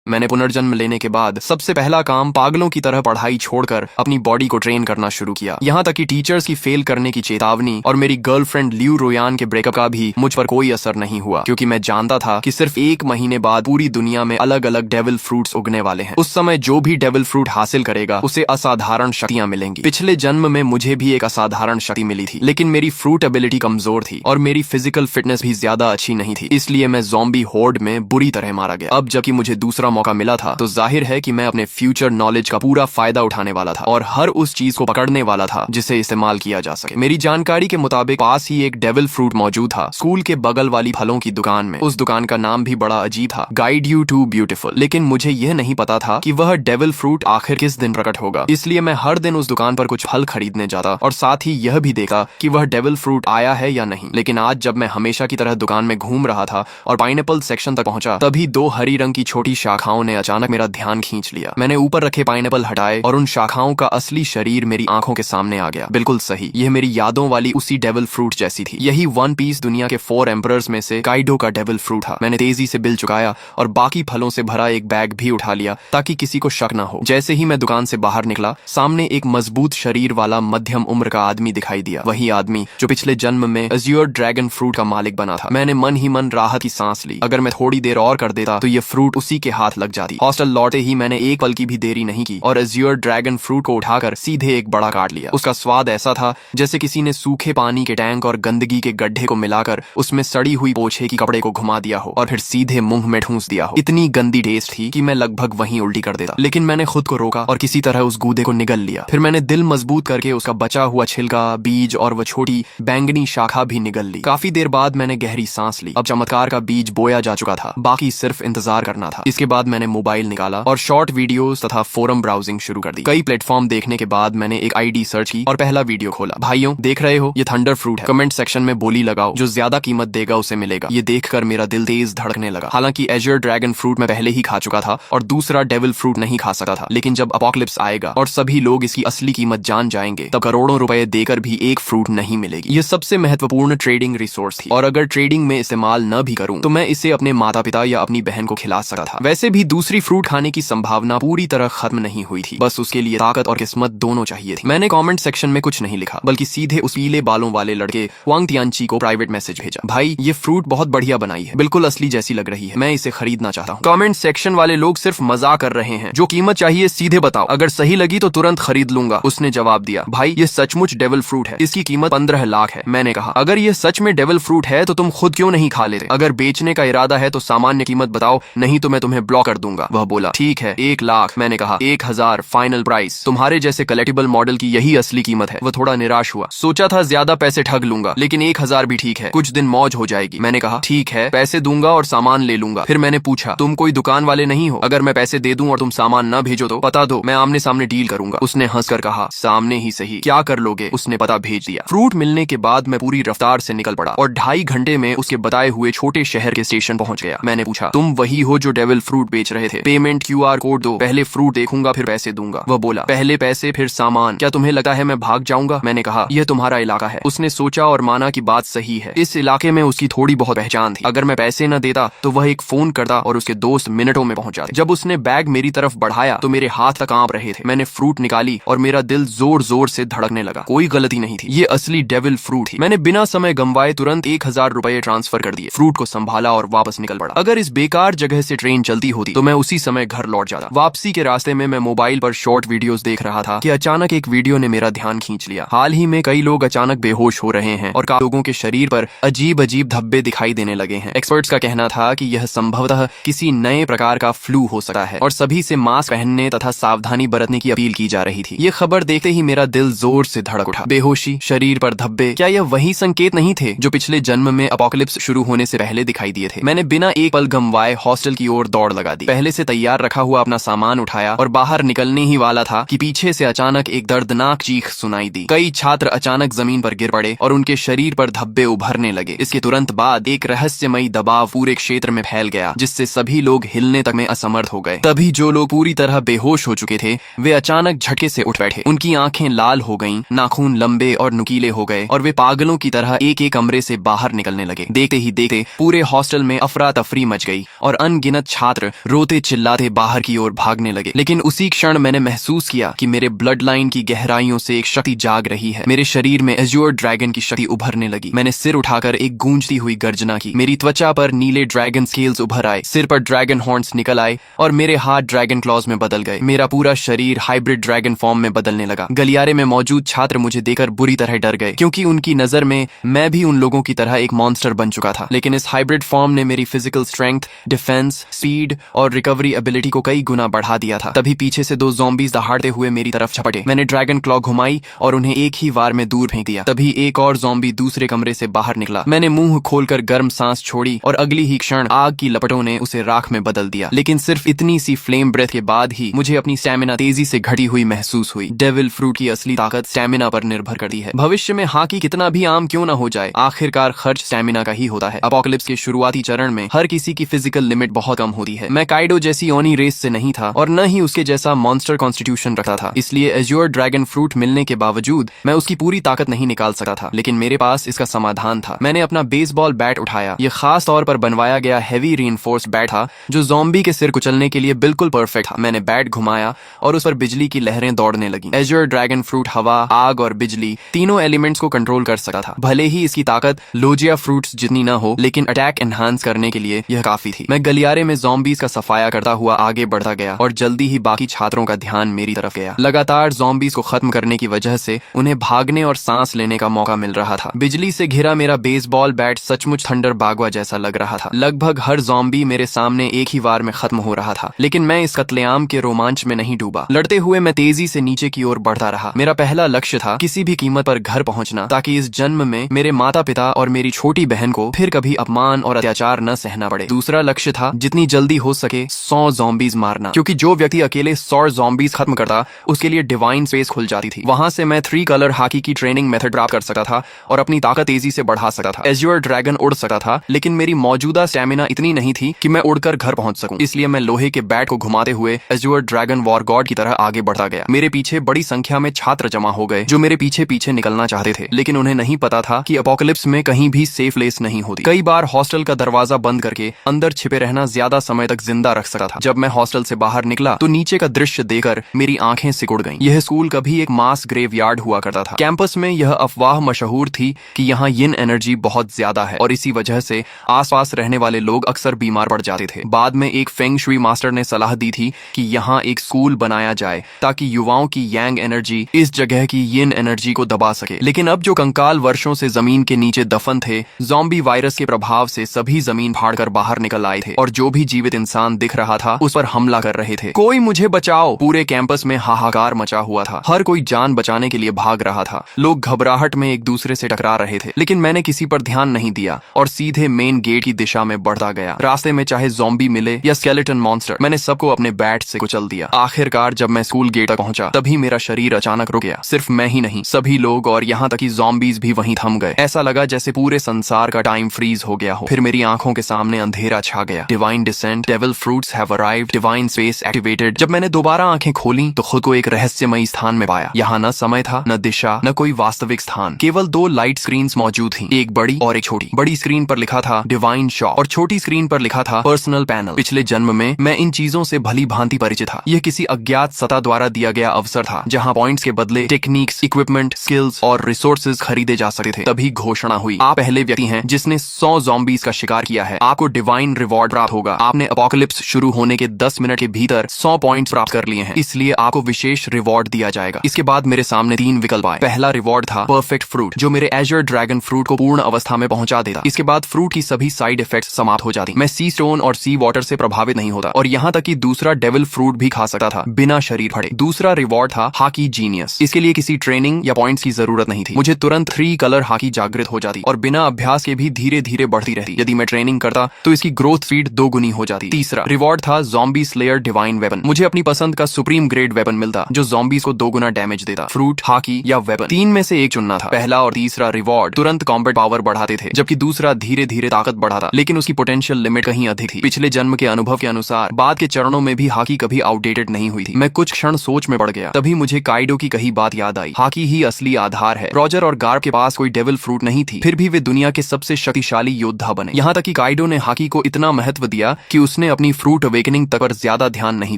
मैंने पुनर्जन्म लेने के बाद सबसे पहला काम पागलों की तरह पढ़ाई छोड़कर अपनी बॉडी को ट्रेन करना शुरू किया। यहाँ तक कि टीचर्स की फेल करने की चेतावनी और मेरी गर्लफ्रेंड ल्यू रोयान के ब्रेकअप का भी मुझ पर कोई असर नहीं हुआ, क्योंकि मैं जानता था कि सिर्फ 1 महीने बाद पूरी दुनिया में अलग अलग डेविल फ्रूट्स उगने वाले हैं। उस समय जो भी डेविल फ्रूट हासिल करेगा उसे असाधारण शक्तियां मिलेंगी। पिछले जन्म में मुझे भी एक असाधारण शक्ति मिली थी, लेकिन मेरी फ्रूट एबिलिटी कमजोर थी और मेरी फिजिकल फिटनेस भी ज्यादा अच्छी नहीं थी, इसलिए मैं ज़ॉम्बी होर्ड में बुरी तरह मारा गया। अब जबकि मुझे दूसरा मौका मिला था तो जाहिर है कि मैं अपने फ्यूचर नॉलेज का पूरा फायदा उठाने वाला था और हर उस चीज को पकड़ने वाला था जिसे इस्तेमाल किया जा सके। मेरी जानकारी के मुताबिक पास ही एक डेविल फ्रूट मौजूद था, स्कूल के बगल वाली फलों की दुकान में। उस दुकान का नाम भी बड़ा अजीब था, गाइड यू टू ब्यूटीफुल। लेकिन मुझे यह नहीं पता था कि वह डेविल फ्रूट आखिर किस दिन प्रकट होगा, इसलिए मैं हर दिन उस दुकान पर कुछ फल खरीदने जाता और साथ ही यह भी देखा कि वह डेविल फ्रूट आया है या नहीं। लेकिन आज जब मैं हमेशा की तरह दुकान में घूम रहा था और पाइनएप्पल सेक्शन तक पहुंचा, तभी 2 हरी रंग की छोटी शाखाओं ने अचानक मेरा ध्यान खींच लिया। मैंने ऊपर रखे पाइनएप्पल हटाए और उन शाखाओं का असली शरीर मेरी आंखों के सामने आ गया। बिल्कुल सही, यह मेरी यादों वाली उसी डेविल फ्रूट जैसी थी। यही वन पीस दुनिया के 4 एम्परर्स में से काइडो का डेविल फ्रूट था। मैंने तेजी से बिल चुकाया और बाकी फलों से भरा एक बैग भी उठा लिया ताकि किसी को शक न हो। जैसे ही मैं दुकान से बाहर निकला, सामने एक मजबूत शरीर वाला मध्यम उम्र का आदमी दिखाई दिया। वही आदमी जो पिछले जन्म में अज़्योर ड्रैगन फ्रूट का मालिक बना था। मैंने मन ही मन राहत की सांस ली। अगर मैं थोड़ी देर और कर देता तो ये फ्रूट उसी के हाथ लग जाती। हॉस्टल लौटे ही मैंने एक पल की भी देरी नहीं की और अज़्योर ड्रैगन फ्रूट को उठाकर सीधे एक बड़ा काट लिया। उसका स्वाद ऐसा था जैसे किसी ने सूखे पानी के टैंक और गंदगी के गड्ढे को मिलाकर उसमें सड़ी हुई पोछे की कपड़े को घुमा दिया हो और फिर सीधे मुंह में ठूंस दिया हो। इतनी गंदी टेस्ट थी कि मैं लगभग वहीं उल्टी कर देता, लेकिन मैंने खुद को रोका और किसी तरह उस गूदे को निगल लिया। फिर मैंने दिल मजबूत करके उसका बचा हुआ छिलका, बीज और वह छोटी बैंगनी शाखा भी निगल ली। काफी देर बाद मैंने गहरी सांस ली। अब चमत्कार का बीज बोया जा चुका था, बाकी सिर्फ इंतजार करना था। इसके बाद मैंने मोबाइल निकाला और शॉर्ट वीडियोस तथा फोरम ब्राउजिंग शुरू कर दी। कई प्लेटफॉर्म देखने के बाद मैंने एक आईडी सर्च की और पहला वीडियो खोला। भाइयों, देख रहे हो, ये थंडर फ्रूट है। कमेंट सेक्शन में बोली लगाओ, जो ज्यादा कीमत देगा उसे मिलेगा। ये देखकर मेरा दिल तेज धड़कने लगा। हालांकि अज़्योर ड्रैगन फ्रूट मैं पहले ही खा चुका था और दूसरा डेविल फ्रूट नहीं खा सकता था, लेकिन जब अपोकलिप्स आएगा और सभी लोग इसकी असली कीमत जान जाएंगे, तब करोड़ों रुपए देकर भी एक फ्रूट नहीं मिलेगी। ये सबसे महत्वपूर्ण ट्रेडिंग रिसोर्स थी और अगर ट्रेडिंग में इस्तेमाल न भी करूं तो मैं इसे अपने माता पिता या अपनी बहन को खिला सकता था। वैसे भी दूसरी फ्रूट खाने की संभावना पूरी तरह खत्म नहीं हुई थी, बस उसके लिए ताकत और किस्मत दोनों चाहिए थी। मैंने कमेंट सेक्शन में कुछ नहीं लिखा, बल्कि सीधे उस पीले बालों वाले लड़के वांग तियानची को प्राइवेट मैसेज भेजा। भाई, ये फ्रूट बहुत बढ़िया बनाई है, बिल्कुल असली जैसी लग रही है, मैं इसे खरीदना चाहता हूँ। कमेंट सेक्शन वाले लोग सिर्फ मजाक कर रहे हैं, जो कीमत चाहिए सीधे बताओ, अगर सही लगी तो तुरंत खरीद लूंगा। उसने जवाब दिया, भाई ये सचमुच डेविल फ्रूट है, इसकी कीमत 15 लाख है। मैंने कहा, अगर ये सच में डेविल फ्रूट है तो तुम खुद क्यों नहीं खा लेते? अगर बेचने का इरादा है तो सामान्य कीमत बताओ, नहीं तो मैं तुम्हें ब्लॉक कर दूंगा। वह बोला, ठीक है 1 लाख। मैंने कहा 1000 फाइनल प्राइस। तुम्हारे जैसे कलेक्टिबल मॉडल की यही असली कीमत है। वह थोड़ा निराश हुआ, सोचा था ज्यादा पैसे ठग लूंगा, लेकिन 1000 भी ठीक है, कुछ दिन मौज हो जाएगी। मैंने कहा, ठीक है, पैसे दूंगा और सामान ले लूंगा। फिर मैंने पूछा, तुम कोई दुकान वाले नहीं हो? अगर मैं पैसे दे दूं और तुम सामान न भेजो तो पता दो, मैं आमने सामने डील करूंगा। उसने हंसकर कहा, सामने ही सही, क्या कर लोगे? उसने पता भेज दिया। फ्रूट मिलने के बाद मैं पूरी रफ्तार से निकल पड़ा और 2.5 घंटे में उसके बताए हुए छोटे शहर के स्टेशन पहुंच गया। मैंने पूछा, तुम वही हो जो डेविल फ्रूट बेच रहे थे? पेमेंट QR कोड दो, पहले फ्रूट देखूंगा फिर पैसे दूंगा। वह बोला, पहले पैसे फिर सामान। क्या तुम्हें लगता है मैं भाग जाऊंगा? मैंने कहा, यह तुम्हारा इलाका है। उसने सोचा और माना कि बात सही है, इस इलाके में उसकी थोड़ी बहुत पहचान थी। अगर मैं पैसे न देता तो वह एक फोन करता और उसके दोस्त मिनटों में पहुंच जाते। जब उसने बैग मेरी तरफ बढ़ाया तो मेरे हाथ तक कांप रहे थे। मैंने फ्रूट निकाली और मेरा दिल जोर जोर से धड़कने लगा। कोई गलती नहीं थी, ये असली डेविल फ्रूट थी। मैंने बिना समय गंवाए तुरंत 1000 रुपए ट्रांसफर कर दिए, फ्रूट को संभाला और वापस निकल पड़ा। अगर इस बेकार जगह से ट्रेन चलती होती तो मैं उसी समय घर लौट जाता। वापसी के रास्ते में मैं मोबाइल पर शॉर्ट वीडियोस देख रहा था कि अचानक एक वीडियो ने मेरा ध्यान खींच लिया। हाल ही में कई लोग अचानक बेहोश हो रहे हैं और लोगों के शरीर पर अजीब अजीब धब्बे दिखाई देने लगे हैं। एक्सपर्ट्स का कहना था कि यह संभवतः किसी नए प्रकार का फ्लू हो सकता है और सभी से मास्क पहनने तथा सावधानी बरतने की अपील की जा रही थी। ये खबर देखते ही मेरा दिल जोर से धड़क उठा। बेहोशी, शरीर पर धब्बे, क्या यह वही संकेत नहीं थे जो पिछले जन्म में अपोकलिप्स शुरू होने से पहले दिखाई दिए थे? मैंने बिना एक पल गंवाए हॉस्टल की ओर दौड़ लगा दी। पहले से तैयार रखा हुआ अपना सामान उठाया और बाहर निकलने ही वाला था कि पीछे से अचानक एक दर्दनाक चीख सुनाई दी। कई छात्र अचानक जमीन पर गिर पड़े और उनके शरीर पर धब्बे उभरने लगे। इसके तुरंत बाद एक रहस्यमयी दबाव पूरे क्षेत्र में फैल गया, जिससे सभी लोग हिलने तक में असमर्थ हो गए। तभी जो लोग पूरी तरह बेहोश हो चुके थे वे अचानक झटके से उठ बैठे। उनकी आंखें लाल हो गईं, नाखून लंबे और नुकीले हो गए और वे पागलों की तरह एक एक कमरे से बाहर निकलने लगे। देखते ही देखते पूरे हॉस्टल में अफरा तफरी मच गई और अनगिनत छात्र रोते चिल्लाते बाहर की ओर भागने लगे। लेकिन उसी क्षण मैंने महसूस किया कि मेरे ब्लड लाइन की गहराइयों से एक शक्ति जाग रही है। मेरे शरीर में एज्योर ड्रैगन की शक्ति उभरने लगी। मैंने सिर उठाकर एक गूंजती हुई गर्जना की। मेरी त्वचा पर नीले ड्रैगन स्केल्स उभर आए, सिर पर ड्रैगन हॉर्न्स निकल आए और मेरे हाथ ड्रैगन क्लॉज में बदल गए। मेरा पूरा शरीर हाइब्रिड ड्रैगन फॉर्म में बदलने लगा। गलियारे में मौजूद छात्र मुझे देखकर बुरी तरह डर गए, क्योंकि उनकी नजर में मैं भी उन लोगों की तरह एक मॉन्स्टर बन चुका था। लेकिन इस हाइब्रिड फॉर्म ने मेरी फिजिकल स्ट्रेंथ, डिफेंस, स्पीड और रिकवरी एबिलिटी को कई गुना बढ़ा दिया था। तभी पीछे से 2 ज़ॉम्बीज दहाड़ते हुए मेरी तरफ झपटे। मैंने ड्रैगन क्लॉ घुमाई और उन्हें एक ही वार में दूर फेंक दिया। तभी एक और ज़ॉम्बी दूसरे कमरे से बाहर निकला। मैंने मुंह खोलकर गर्म सांस छोड़ी और अगली ही क्षण आग की लपटों ने उसे राख में बदल दिया। लेकिन सिर्फ इतनी सी फ्लेम ब्रेथ के बाद ही मुझे अपनी स्टैमिना तेजी से घटी हुई महसूस हुई। डेविल फ्रूट की असली ताकत स्टैमिना पर निर्भर करती है। भविष्य में हाकी कितना भी आम क्यों ना हो जाए, आखिरकार खर्च स्टैमिना का ही होता है। अपोकलिप्स के शुरुआती चरण में हर किसी की फिजिकल लिमिट बहुत कम होती है। मैं काइडो जैसी ओनी रेस से नहीं था और न ही उसके जैसा मॉन्स्टर कॉन्स्टिट्यूशन रखता था। इसलिए एज्योर ड्रैगन फ्रूट मिलने के बावजूद मैं उसकी पूरी ताकत नहीं निकाल सकता था। लेकिन मेरे पास इसका समाधान था। मैंने अपना बेसबॉल बैट उठाया। यह खास तौर पर बनवाया गया हैवी रीइंफोर्स्ड बैट था, जो ज़ॉम्बी के सिर कुचलने के लिए बिल्कुल परफेक्ट था। मैंने बैट घुमाया और उस पर बिजली की लहरें दौड़ने लगी। एज्योर ड्रैगन फ्रूट हवा, आग और बिजली तीनों एलिमेंट्स को कंट्रोल कर सकता था। भले ही इसकी ताकत लोजिया फ्रूट्स जितनी ना हो, लेकिन अटैक एनहांस करने के लिए यह काफी थी। मैं गलियारे में ज़ॉम्बीज का सफाया करता हुआ आगे बढ़ता गया और जल्दी ही बाकी छात्रों का ध्यान मेरी तरफ गया। लगातार ज़ॉम्बीज को खत्म करने की वजह से उन्हें भागने और सांस लेने का मौका मिल रहा था। बिजली से घिरा मेरा बेसबॉल बैट सचमुच थंडर बागवा जैसा लग रहा था। लगभग हर ज़ॉम्बी मेरे सामने एक ही वार में खत्म हो रहा था। लेकिन मैं इस कत्लेआम के रोमांच में नहीं डूबा। लड़ते हुए मैं तेजी से नीचे की ओर बढ़ता रहा। मेरा पहला लक्ष्य था किसी भी कीमत पर घर पहुंचना, ताकि इस जन्म में मेरे माता पिता और मेरी छोटी बहन को फिर कभी अपमान और अत्याचार न सहना पड़े। दूसरा लक्ष्य था जितनी जल्दी हो सके 100 ज़ॉम्बीज मारना, क्योंकि जो व्यक्ति अकेले 100 ज़ॉम्बीज खत्म करता उसके लिए डिवाइन स्पेस खुल जाती थी। वहां से मैं 3 कलर हाकी की ट्रेनिंग मेथड प्राप्त कर सकता था और अपनी ताकत तेजी से बढ़ा सकता था। एज्योर ड्रैगन उड़ सकता था, लेकिन मेरी मौजूदा स्टैमिना इतनी नहीं थी कि मैं उड़कर घर पहुंच सकूं। इसलिए मैं लोहे के बैट को घुमाते हुए एज्योर ड्रैगन वॉर गॉड की तरह आगे बढ़ता गया। मेरे पीछे बड़ी संख्या में छात्र जमा हो गए जो मेरे पीछे पीछे निकलना चाहते थे, लेकिन उन्हें नहीं पता था कि अपोकलिप्स में कहीं भी सेफ प्लेस नहीं होती। कई बार हॉस्टल का दरवाजा बंद करके अंदर छिपे रहना ज्यादा समय तक जिंदा रख सकता था। जब मैं हॉस्टल से बाहर निकला तो नीचे का दृश्य देखकर मेरी आंखें सिकुड़ गईं। यह स्कूल कभी एक मास ग्रेवयार्ड हुआ करता था। कैंपस में यह अफवाह मशहूर थी कि यहाँ यिन एनर्जी बहुत ज्यादा है और इसी वजह से आसपास रहने वाले लोग अक्सर बीमार पड़ जाते थे। बाद में एक फेंग शुई मास्टर ने सलाह दी थी कि यहाँ एक स्कूल बनाया जाए ताकि युवाओं की यांग एनर्जी इस जगह की यिन एनर्जी को दबा सके। लेकिन अब जो कंकाल वर्षों से जमीन के नीचे दफन थे, ज़ॉम्बी वायरस के प्रभाव से सभी जमीन फाड़कर बाहर निकल आए थे और जो भी जीवित इंसान दिख रहा था उस पर हमला कर रहे थे। कोई मुझे बचाओ! पूरे कैंपस में हाहाकार मचा हुआ था। हर कोई जान बचाने के लिए भाग रहा था। लोग घबराहट में एक दूसरे से टकरा रहे थे, लेकिन मैंने किसी पर ध्यान नहीं दिया और सीधे मेन गेट की दिशा में बढ़ता गया। रास्ते में चाहे ज़ॉम्बी मिले या स्केलेटन मॉन्स्टर, मैंने सबको अपने बैट से कुचल दिया। आखिरकार जब मैं स्कूल गेट तक पहुंचा तभी मेरा शरीर अचानक रुक गया। सिर्फ मैं ही नहीं, सभी लोग और यहाँ तक कि ज़ॉम्बीज भी वहीं थम गए। ऐसा लगा जैसे पूरे संसार का टाइम फ्रीज हो गया हो। फिर मेरी आंखों के सामने अंधेरा छा गया। Divine descent, devil fruits have arrived, divine space activated. जब मैंने दोबारा आंखें खोली तो खुद को एक रहस्यमयी स्थान में पाया। यहाँ न समय था, न दिशा, न कोई वास्तविक स्थान। केवल 2 लाइट स्क्रीन्स मौजूद थी, एक बड़ी और एक छोटी। बड़ी स्क्रीन पर लिखा था डिवाइन शॉप और छोटी स्क्रीन पर लिखा था पर्सनल पैनल। पिछले जन्म में मैं इन चीजों से भली भांति परिचित था। यह किसी अज्ञात सत्ता द्वारा दिया गया अवसर था जहाँ पॉइंट्स के बदले टेक्निक्स, इक्विपमेंट, स्किल्स और रिसोर्सेज खरीदे जा सकते थे। तभी घोषणा हुई, आप पहले व्यक्ति हैं जिसने 100 ज़ॉम्बीज का शिकार किया है। आपको डिवाइन रिवॉर्ड प्राप्त होगा। आपने अपोकलिप्स शुरू होने के 10 मिनट के भीतर 100 पॉइंट्स प्राप्त कर लिए हैं, इसलिए आपको विशेष रिवॉर्ड दिया जाएगा। इसके बाद मेरे सामने 3 विकल्प आए। पहला रिवॉर्ड था परफेक्ट फ्रूट, जो मेरे एज्योर ड्रैगन फ्रूट को पूर्ण अवस्था में पहुंचा देता। इसके बाद फ्रूट की सभी साइड इफेक्ट्स समाप्त हो जाती। मैं सी स्टोन और सी वाटर से प्रभावित नहीं होता और यहाँ तक कि दूसरा डेविल फ्रूट भी खा सकता था बिना शरीर फटे। दूसरा रिवॉर्ड था हाकी जीनियस। इसके लिए किसी ट्रेनिंग या पॉइंट्स की जरूरत नहीं थी। मुझे तुरंत 3 कलर हाकी जागृत हो जाती और बिना अभ्यास के भी धीरे धीरे बढ़ती रहती। यदि मैं ट्रेनिंग करता तो इसकी ग्रोथ स्पीड 2 गुनी हो जाती। तीसरा रिवॉर्ड था ज़ॉम्बी स्लेयर डिवाइन वेपन। मुझे अपनी पसंद का सुप्रीम ग्रेड वेपन मिलता जो ज़ॉम्बीज को 2 गुना डैमेज देता। फ्रूट, हाकी या वेपन, 3 में से एक चुनना था। पहला और तीसरा रिवॉर्ड तुरंत कॉम्बैट पावर बढ़ाते थे, जबकि दूसरा धीरे धीरे ताकत बढ़ाता, लेकिन उसकी पोटेंशियल लिमिट कहीं अधिक थी। पिछले जन्म के अनुभव के अनुसार बाद के चरणों में भी हाकी कभी आउटडेटेड नहीं हुई थी। मैं कुछ क्षण सोच में पड़ गया। तभी मुझे काइडो की कही बात याद आई, हाकी ही असली आधार है। रॉजर और गार्ब के पास कोई डेविल फ्रूट नहीं थी, फिर भी वे दुनिया के सबसे शक्तिशाली योद्धा बने। यहाँ तक कि काइडो ने हाकी को इतना महत्व दिया कि उसने उसने अपनी फ्रूट अवेकनिंग तक पर ज्यादा ध्यान नहीं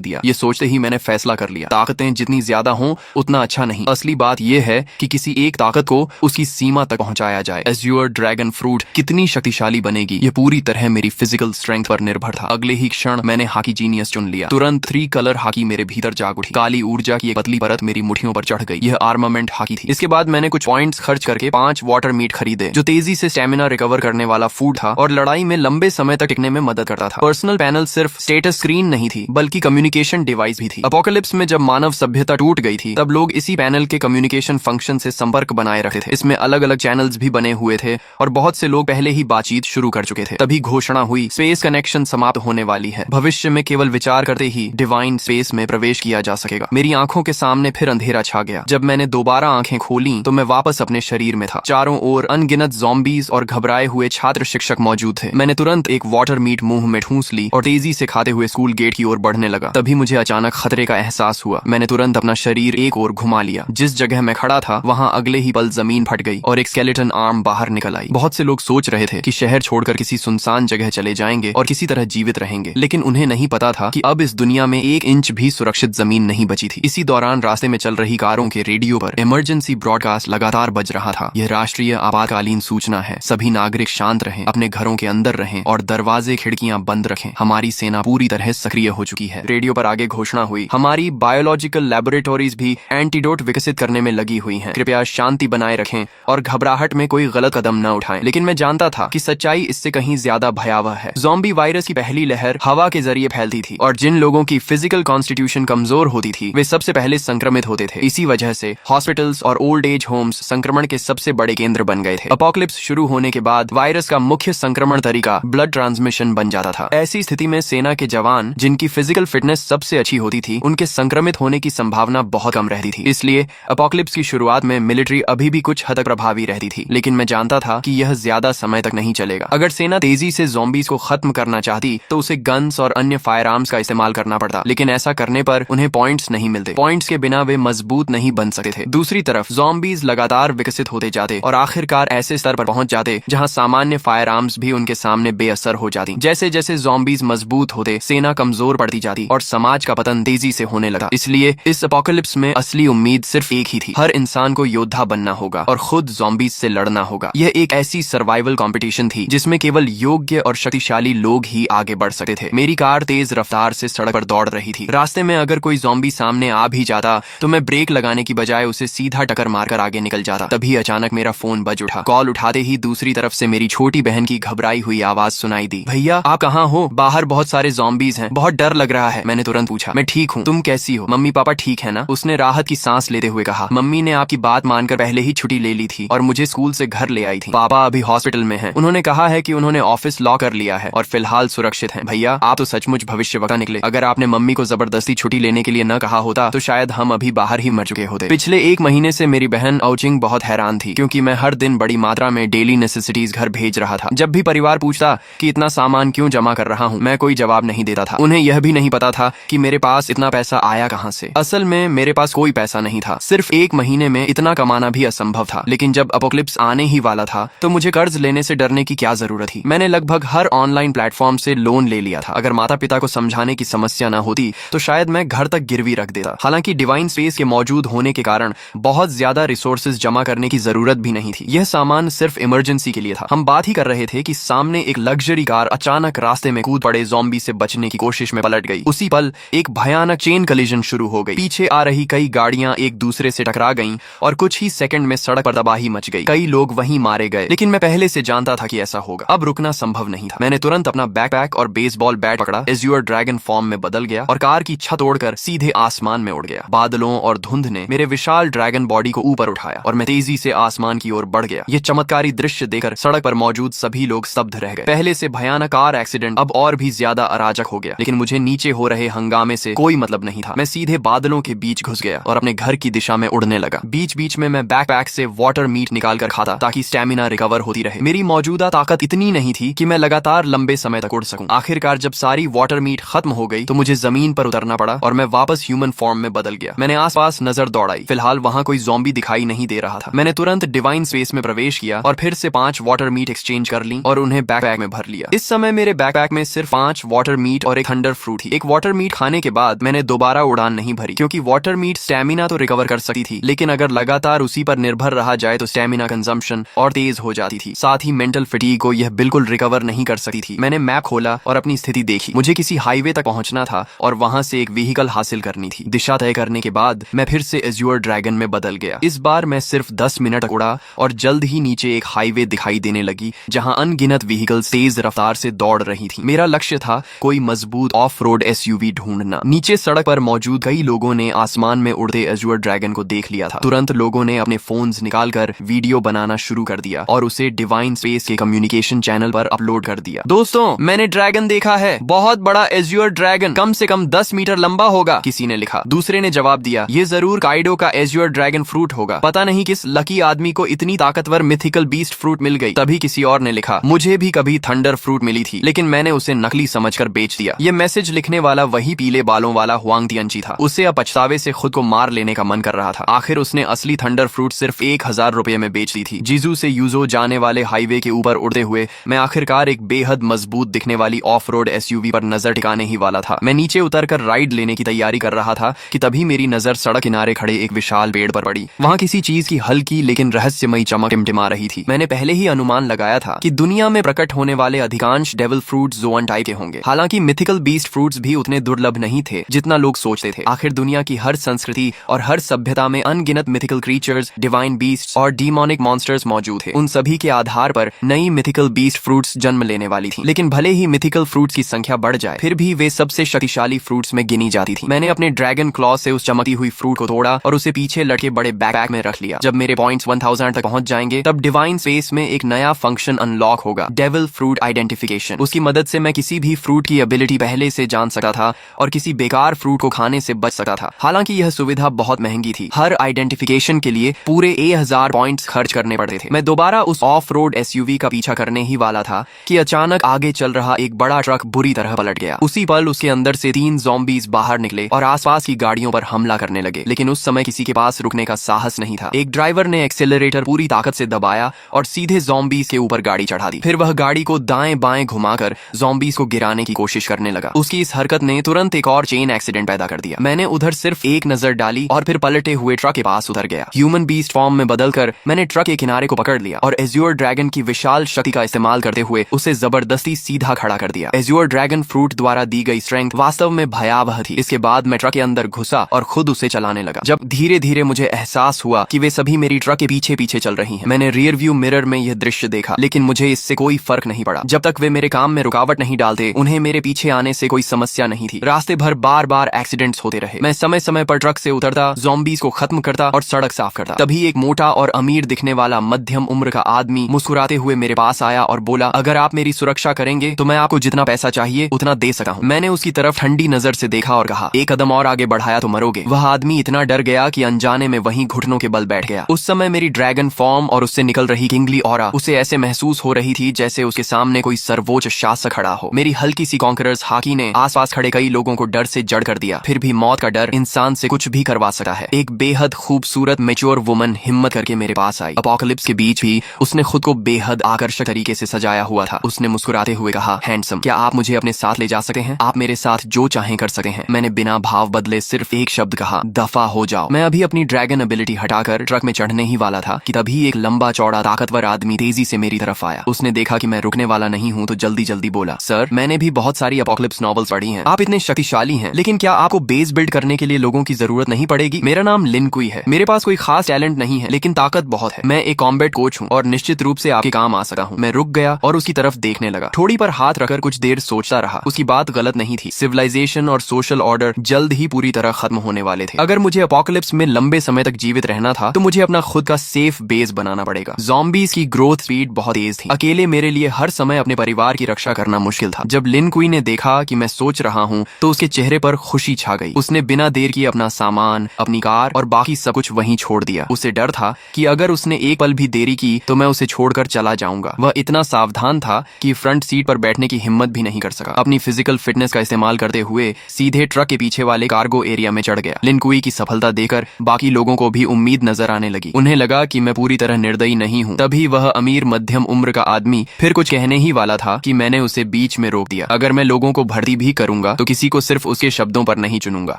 दिया। ये सोचते ही मैंने फैसला कर लिया, ताकतें जितनी ज्यादा हों उतना अच्छा नहीं। असली बात यह है कि किसी एक ताकत को उसकी सीमा तक पहुंचाया जाए। एज्योर ड्रैगन फ्रूट कितनी शक्तिशाली बनेगी, ये पूरी तरह मेरी फिजिकल स्ट्रेंथ पर निर्भर था। अगले ही क्षण मैंने हॉकी जीनियस चुन लिया। तुरंत 3 कलर हॉकी मेरे भीतर जाग उठी। काली ऊर्जा की एक पतली परत मेरी मुठियों पर चढ़ गई। यह आर्मामेंट हॉकी थी। इसके बाद मैंने कुछ पॉइंट्स खर्च करके 5 वाटर मीट खरीदे, जो तेजी से स्टेमिना रिकवर करने वाला फूड था और लड़ाई में लंबे समय तक टिकने में मदद करता था। पर्सनल पैनल सिर्फ स्टेटस स्क्रीन नहीं थी, बल्कि कम्युनिकेशन डिवाइस भी थी। अपोकलिप्स में जब मानव सभ्यता टूट गई थी, तब लोग इसी पैनल के कम्युनिकेशन फंक्शन से संपर्क बनाए रखते थे। इसमें अलग अलग चैनल्स भी बने हुए थे और बहुत से लोग पहले ही बातचीत शुरू कर चुके थे। तभी घोषणा हुई, स्पेस कनेक्शन समाप्त होने वाली है। भविष्य में केवल विचार करते ही डिवाइन स्पेस में प्रवेश किया जा सकेगा। मेरी आंखों के सामने फिर अंधेरा छा गया। जब मैंने दोबारा आंखें खोली तो मैं वापस अपने शरीर में था। चारों ओर अनगिनत ज़ॉम्बीज और घबराए हुए छात्र शिक्षक मौजूद थे। मैंने तुरंत एक वाटर मीट मुंह में ठूंस ली और तेजी से खाते हुए स्कूल गेट की ओर बढ़ने लगा। तभी मुझे अचानक खतरे का एहसास हुआ। मैंने तुरंत अपना शरीर एक ओर घुमा लिया। जिस जगह मैं खड़ा था वहां अगले ही पल जमीन फट गई और एक स्केलेटन आर्म बाहर निकल आई। बहुत से लोग सोच रहे थे कि शहर छोड़कर किसी सुनसान जगह चले जाएंगे और किसी तरह जीवित रहेंगे, लेकिन उन्हें नहीं पता था कि अब इस दुनिया में 1 इंच भी सुरक्षित जमीन नहीं बची थी। इसी दौरान रास्ते में चल रही कारों के रेडियो पर इमरजेंसी ब्रॉडकास्ट लगातार बज रहा था। यह राष्ट्रीय आपातकालीन सूचना है। सभी नागरिक शांत रहें, अपने घरों के अंदर रहें और दरवाजे खिड़कियां बंद रखें। हमारी सेना पूरी तरह सक्रिय हो चुकी है। रेडियो पर आगे घोषणा हुई, हमारी बायोलॉजिकल लैबोरेटरीज भी एंटीडोट विकसित करने में लगी हुई हैं। कृपया शांति बनाए रखें और घबराहट में कोई गलत कदम न उठाएं। लेकिन मैं जानता था कि सच्चाई इससे कहीं ज्यादा भयावह है। ज़ॉम्बी वायरस की पहली लहर हवा के जरिए फैलती थी और जिन लोगों की फिजिकल कॉन्स्टिट्यूशन कमजोर होती थी वे सबसे पहले संक्रमित होते थे। इसी वजह से हॉस्पिटल्स और ओल्ड एज होम्स संक्रमण के सबसे बड़े केंद्र बन गए थे। अपोकलिप्स शुरू होने के बाद वायरस का मुख्य संक्रमण तरीका ब्लड ट्रांसमिशन बन जाता था। ऐसी स्थिति में सेना के जवान, जिनकी फिजिकल फिटनेस सबसे अच्छी होती थी, उनके संक्रमित होने की संभावना बहुत कम रहती थी। इसलिए अपोकलिप्स की शुरुआत में मिलिट्री अभी भी कुछ हद तक प्रभावी रहती थी, लेकिन मैं जानता था कि यह ज्यादा समय तक नहीं चलेगा। अगर सेना तेजी से ज़ॉम्बीज को खत्म करना चाहती तो उसे गन्स और अन्य फायर आर्म्स का इस्तेमाल करना पड़ता, लेकिन ऐसा करने पर उन्हें पॉइंट्स नहीं मिलते। पॉइंट्स के बिना वे मजबूत नहीं बन सकते थे। दूसरी तरफ ज़ॉम्बीज लगातार विकसित होते जाते और आखिरकार ऐसे स्तर पर पहुंच जाते जहां सामान्य फायर आर्म्स भी उनके सामने बेअसर हो जाती। जैसे जैसे ज़ॉम्बीज मजबूत होते, सेना कमजोर पड़ती जाती और समाज का पतन तेजी से होने लगा। इसलिए इस अपोकलिप्स में असली उम्मीद सिर्फ एक ही थी, हर इंसान को योद्धा बनना होगा और खुद ज़ॉम्बीज से लड़ना होगा। यह एक ऐसी सर्वाइवल कंपटीशन थी जिसमें केवल योग्य और शक्तिशाली लोग ही आगे बढ़ सकते थे। मेरी कार तेज रफ्तार से सड़क पर दौड़ रही थी। रास्ते में अगर कोई ज़ॉम्बी सामने आ भी जाता तो मैं ब्रेक लगाने की बजाय उसे सीधा टक्कर मारकर आगे निकल जाता। तभी अचानक मेरा फोन बज उठा। कॉल उठाते ही दूसरी तरफ से मेरी छोटी बहन की घबराई हुई आवाज सुनाई दी, भैया आप कहाँ हो? बाहर बहुत सारे ज़ॉम्बीज हैं, बहुत डर लग रहा है। मैंने तुरंत पूछा, मैं ठीक हूँ, तुम कैसी हो? मम्मी पापा ठीक है ना? उसने राहत की सांस लेते हुए कहा, मम्मी ने आपकी बात मानकर पहले ही छुट्टी ले ली थी और मुझे स्कूल से घर ले आई थी। पापा अभी हॉस्पिटल में हैं। उन्होंने कहा है कि उन्होंने ऑफिस लॉक कर लिया है और फिलहाल सुरक्षित हैं। भैया आप तो सचमुच भविष्यवक्ता निकले। अगर आपने मम्मी को जबरदस्ती छुट्टी लेने के लिए न कहा होता तो शायद हम अभी बाहर ही मर चुके होते। पिछले 1 महीने से मेरी बहन औचिंग बहुत हैरान थी, क्योंकि मैं हर दिन बड़ी मात्रा में डेली नेसेसिटीज घर भेज रहा था। जब भी परिवार पूछता कि इतना सामान क्यों जमा कर रहा हूँ, मैं कोई जवाब नहीं देता था। उन्हें यह भी नहीं पता था कि मेरे पास इतना पैसा आया कहाँ से। असल में मेरे पास कोई पैसा नहीं था। सिर्फ 1 महीने में इतना कमाना भी असंभव था। लेकिन जब अपोकलिप्स आने ही वाला था तो मुझे कर्ज लेने से डरने की क्या जरूरत थी। मैंने लगभग हर ऑनलाइन प्लेटफॉर्म से लोन ले लिया था। अगर माता पिता को समझाने की समस्या न होती तो शायद मैं घर तक गिरवी रख देता। हालांकि डिवाइन स्पेस के मौजूद होने के कारण बहुत ज्यादा रिसोर्सेज जमा करने की जरूरत भी नहीं थी। यह सामान सिर्फ इमरजेंसी के लिए था। हम बात ही कर रहे थे कि सामने एक लग्जरी कार अचानक रास्ते में कूद पड़े ज़ॉम्बी से बचने की कोशिश में पलट गई। उसी पल एक भयानक चेन कलिजन शुरू हो गई। पीछे आ रही कई गाड़ियां एक दूसरे से टकरा गईं और कुछ ही सेकंड में सड़क पर तबाही मच गई। कई लोग वहीं मारे गए, लेकिन मैं पहले से जानता था कि ऐसा होगा। अब रुकना संभव नहीं था। मैंने तुरंत अपना बैकपैक और बेसबॉल बैट पकड़ा, एज्योर ड्रैगन फॉर्म में बदल गया और कार की छत तोड़कर सीधे आसमान में उड़ गया। बादलों और धुंध ने मेरे विशाल ड्रैगन बॉडी को ऊपर उठाया और मैं तेजी से आसमान की ओर बढ़ गया। यह चमत्कारी दृश्य देखकर सड़क पर मौजूद सभी लोग स्तब्ध रह गए। पहले से भयानक कार एक्सीडेंट अब और भी ज्यादा अराजक हो गया, लेकिन मुझे नीचे हो रहे हंगामे से कोई मतलब नहीं था। मैं सीधे बादलों के बीच घुस गया और अपने घर की दिशा में उड़ने लगा। बीच बीच में मैं बैकपैक से वाटर मीट निकाल कर खाता ताकि स्टेमिना रिकवर होती रहे। मेरी मौजूदा ताकत इतनी नहीं थी कि मैं लगातार लंबे समय तक उड़ सकूं। आखिरकार जब सारी वाटर मीट खत्म हो गई तो मुझे जमीन पर उतरना पड़ा और मैं वापस ह्यूमन फॉर्म में बदल गया। मैंने आसपास नजर दौड़ाई। फिलहाल वहां कोई ज़ॉम्बी दिखाई नहीं दे रहा था। मैंने तुरंत डिवाइन स्पेस में प्रवेश किया और फिर से 5 वाटर मीट एक्सचेंज कर ली और उन्हें बैकपैक में भर लिया। इस समय मेरे बैकपैक में सिर्फ 5 वाटर मीट और एक थंडर फ्रूट ही। एक वाटर मीट खाने के बाद मैंने दोबारा उड़ान नहीं भरी, क्योंकि वाटर मीट स्टेमिना तो रिकवर कर सकती थी, लेकिन अगर लगातार उसी पर निर्भर रहा जाए तो स्टेमिना कंजम्पशन और तेज हो जाती थी। साथ ही मेंटल फटीग को यह बिल्कुल रिकवर नहीं कर सकती थी। मैंने मैप खोला और अपनी स्थिति देखी। मुझे किसी हाईवे तक पहुंचना था और वहां से एक व्हीकल हासिल करनी थी। दिशा तय करने के बाद मैं फिर से एज्योर ड्रैगन में बदल गया। इस बार मैं सिर्फ 10 मिनट तक उड़ा और जल्द ही नीचे एक हाईवे दिखाई देने लगी, जहां अनगिनत व्हीकल्स तेज रफ्तार से दौड़ रही थी। मेरा लक्ष्य था कोई मजबूत ऑफ रोड एसयूवी ढूंढना। नीचे सड़क पर मौजूद कई लोगों ने आसमान में उड़ते एज्योर ड्रैगन को देख लिया था। तुरंत लोगों ने अपने फोन्स निकालकर वीडियो बनाना शुरू कर दिया और उसे डिवाइन स्पेस के कम्युनिकेशन चैनल पर अपलोड कर दिया। दोस्तों, मैंने ड्रैगन देखा है, बहुत बड़ा एज्योर ड्रैगन, कम से कम 10 मीटर लंबा होगा, किसी ने लिखा। दूसरे ने जवाब दिया, ये जरूर काइडो का एज्योर ड्रैगन फ्रूट होगा। पता नहीं किस लकी आदमी को इतनी ताकतवर मिथिकल बीस्ट फ्रूट मिल गई। तभी किसी और ने लिखा, मुझे भी कभी थंडर फ्रूट मिली थी, लेकिन मैंने उसे नकली समझकर बेच दिया। ये मैसेज लिखने वाला वही पीले बालों वाला हुआंग तियंची था। उसे अब पछतावे से खुद को मार लेने का मन कर रहा था। आखिर उसने असली थंडर फ्रूट सिर्फ 1000 रुपए में बेच दी थी। जीजू से यूजो जाने वाले हाईवे के ऊपर उड़ते हुए मैं आखिरकार एक बेहद मजबूत दिखने वाली ऑफ रोड एसयूवी पर नजर टिकाने ही वाला था। मैं नीचे उतरकर राइड लेने की तैयारी कर रहा था कि तभी मेरी नजर सड़क किनारे खड़े एक विशाल पेड़ पर पड़ी। वहां किसी चीज की हल्की लेकिन रहस्यमयी चमक टिमटिमा रही थी। मैंने पहले ही अनुमान लगाया था कि दुनिया में प्रकट होने वाले अधिकांश डेविल फ्रूट्स जोन टाइप के होंगे। हालांकि मिथिकल बीस्ट फ्रूट्स भी उतने दुर्लभ नहीं थे जितना लोग सोचते थे। आखिर दुनिया की हर संस्कृति और हर सभ्यता में अनगिनत मिथिकल क्रीचर्स, डिवाइन बीस्ट्स और डीमोनिक मॉन्स्टर्स मौजूद थे। उन सभी के आधार पर नई मिथिकल बीस्ट फ्रूट्स जन्म लेने वाली थी। लेकिन भले ही मिथिकल फ्रूट्स की संख्या बढ़ जाए, फिर भी वे सबसे शक्तिशाली फ्रूट्स में गिनी जाती थी। मैंने अपने ड्रैगन क्लॉ से उस चमकती हुई फ्रूट को तोड़ा और उसे पीछे लटके बड़े बैकपैक में रख लिया। जब मेरे पॉइंट्स 1000 तक पहुंच जाएंगे, तब डिवाइन स्पेस में एक नया फंक्शन अनलॉक होगा, डेविल फ्रूट आइडेंटिफिकेशन। उसकी मदद से मैं किसी भी फ्रूट की एबिलिटी पहले से जान सकता था और किसी बेकार फ्रूट को खाने से बच सकता था। हालांकि यह सुविधा बहुत महंगी थी। हर आइडेंटिफिकेशन के लिए पूरे 1000 पॉइंट्स खर्च करने पड़ते थे। मैं दोबारा उस ऑफ रोड एसयूवी का पीछा करने ही वाला था कि अचानक आगे चल रहा एक बड़ा ट्रक बुरी तरह पलट गया। उसी पल उसके अंदर से 3 ज़ॉम्बीज बाहर निकले और आसपास की गाड़ियों पर हमला करने लगे। लेकिन उस समय किसी के पास रुकने का साहस नहीं था। एक ड्राइवर ने एक्सेलरेटर पूरी ताकत से दबाया और सीधे ज़ॉम्बीज के ऊपर गाड़ी चढ़ा दी। फिर वह गाड़ी को दाएं बाएं घुमाकर ज़ॉम्बीज को गिराने की कोशिश करने लगा। उसकी इस हरकत ने तुरंत एक और चेन एक्सीडेंट पैदा कर दिया। मैंने उधर सिर्फ एक नजर डाली और फिर पलटे हुए ट्रक के पास उतर गया। ह्यूमन बीस्ट फॉर्म में बदलकर मैंने ट्रक के किनारे को पकड़ लिया और एज्योर ड्रैगन की विशाल शक्ति का इस्तेमाल करते हुए उसे जबरदस्ती सीधा खड़ा कर दिया। एज्योर ड्रैगन फ्रूट द्वारा दी गई स्ट्रेंथ वास्तव में भयावह थी। इसके बाद मैं ट्रक के अंदर घुसा और खुद उसे चलाने लगा। जब धीरे धीरे मुझे एहसास हुआ कि वे सभी मेरी ट्रक के पीछे पीछे चल रही हैं। मैंने रियर व्यू मिरर में यह दृश्य देखा, लेकिन मुझे इससे कोई फर्क नहीं पड़ा। जब तक वे मेरे काम में रुकावट नहीं डालते, उन्हें मेरे पीछे आने से कोई समस्या नहीं थी। रास्ते भर बार बार एक्सीडेंट्स होते रहे। मैं समय समय पर ट्रक से उतरता, ज़ॉम्बीज को खत्म करता और सड़क साफ करता। तभी एक मोटा और अमीर दिखने वाला मध्यम उम्र का आदमी मुस्कुराते हुए मेरे पास आया और बोला, अगर आप मेरी सुरक्षा करेंगे तो मैं आपको जितना पैसा चाहिए उतना दे सकता हूँ। मैंने उसकी तरफ ठंडी नजर से देखा और कहा, एक कदम और आगे बढ़ाया तो मरोगे। वह आदमी इतना डर गया कि अनजाने में वहीं घुटनों के बल बैठ गया। उस समय मेरी ड्रैगन फॉर्म और उससे निकल रही किंगली ऑरा उसे ऐसे महसूस हो रही थी जैसे उसके सामने कोई सर्वोच्च शासक खड़ा हो। मेरी हल्की सी कॉन्करर्स हाकी ने आसपास खड़े कई लोगों को डर से जड़ कर दिया। फिर भी मौत का डर इंसान से कुछ भी करवा सकता है। एक बेहद खूबसूरत मैच्योर वुमन हिम्मत करके मेरे पास आई। अपोकलिप्स के बीच भी उसने खुद को बेहद आकर्षक तरीके से सजाया हुआ था। उसने मुस्कुराते हुए कहा, हैंडसम, क्या आप मुझे अपने साथ ले जा सकते हैं? आप मेरे साथ जो चाहें कर सकते हैं। मैंने बिना भाव बदले सिर्फ एक शब्द कहा, दफा हो जाओ। मैं अभी अपनी ड्रैगन एबिलिटी हटाकर ट्रक में चढ़ने ही वाला था कि तभी एक लंबा चौड़ा ताकतवर आदमी तेजी से मेरी तरफ आया। उसने देखा कि मैं रुकने वाला नहीं हूँ तो जल्दी जल्दी बोला, सर, मैंने भी बहुत सारी अपोकलिप्स नॉवेल्स पढ़ी हैं। आप इतने शक्तिशाली हैं, लेकिन क्या आपको बेस बिल्ड करने के लिए लोगों की जरूरत नहीं पड़ेगी? मेरा नाम लिन कुई है। मेरे पास कोई खास टैलेंट नहीं है, लेकिन ताकत बहुत है। मैं एक कॉम्बैट कोच हूँ और निश्चित रूप से आपके काम आ सकता हूँ। मैं रुक गया और उसकी तरफ देखने लगा। थोड़ी पर हाथ रखकर कुछ देर सोचता रहा। उसकी बात गलत नहीं थी। सिविलाइजेशन और सोशल ऑर्डर जल्द ही पूरी तरह खत्म होने वाले थे। अगर मुझे अपोकलिप्स में लंबे समय तक जीवित रहना था तो मुझे अपना खुद का सेफ बेस बनाना पड़ेगा। ज़ॉम्बीज की ग्रोथ स्पीड बहुत तेज थी। अकेले मेरे लिए हर समय अपने परिवार की रक्षा करना मुश्किल था। जब लिन कुई ने देखा कि मैं सोच रहा हूँ तो उसके चेहरे पर खुशी छा गई। उसने बिना देर किए अपना सामान, अपनी कार और बाकी सब कुछ वहीं छोड़ दिया। उसे डर था कि अगर उसने एक पल भी देरी की तो मैं उसे छोड़कर चला जाऊंगा। वह इतना सावधान था कि फ्रंट सीट पर बैठने की हिम्मत भी नहीं कर सका। अपनी फिजिकल फिटनेस का इस्तेमाल करते हुए सीधे ट्रक के पीछे वाले कार्गो एरिया में चढ़ गया। लिन कुई की सफलता देकर बाकी लोगों को भी उम्मीद नजर आने लगी। उन्हें लगा कि मैं पूरी तरह निर्दयी नहीं हूँ। तभी वह अमीर मध्यम उम्र का आदमी फिर कुछ कहने ही वाला था कि मैंने उसे बीच में रोक दिया। अगर मैं लोगों को भर्ती भी करूंगा तो किसी को सिर्फ उसके शब्दों पर नहीं चुनूंगा।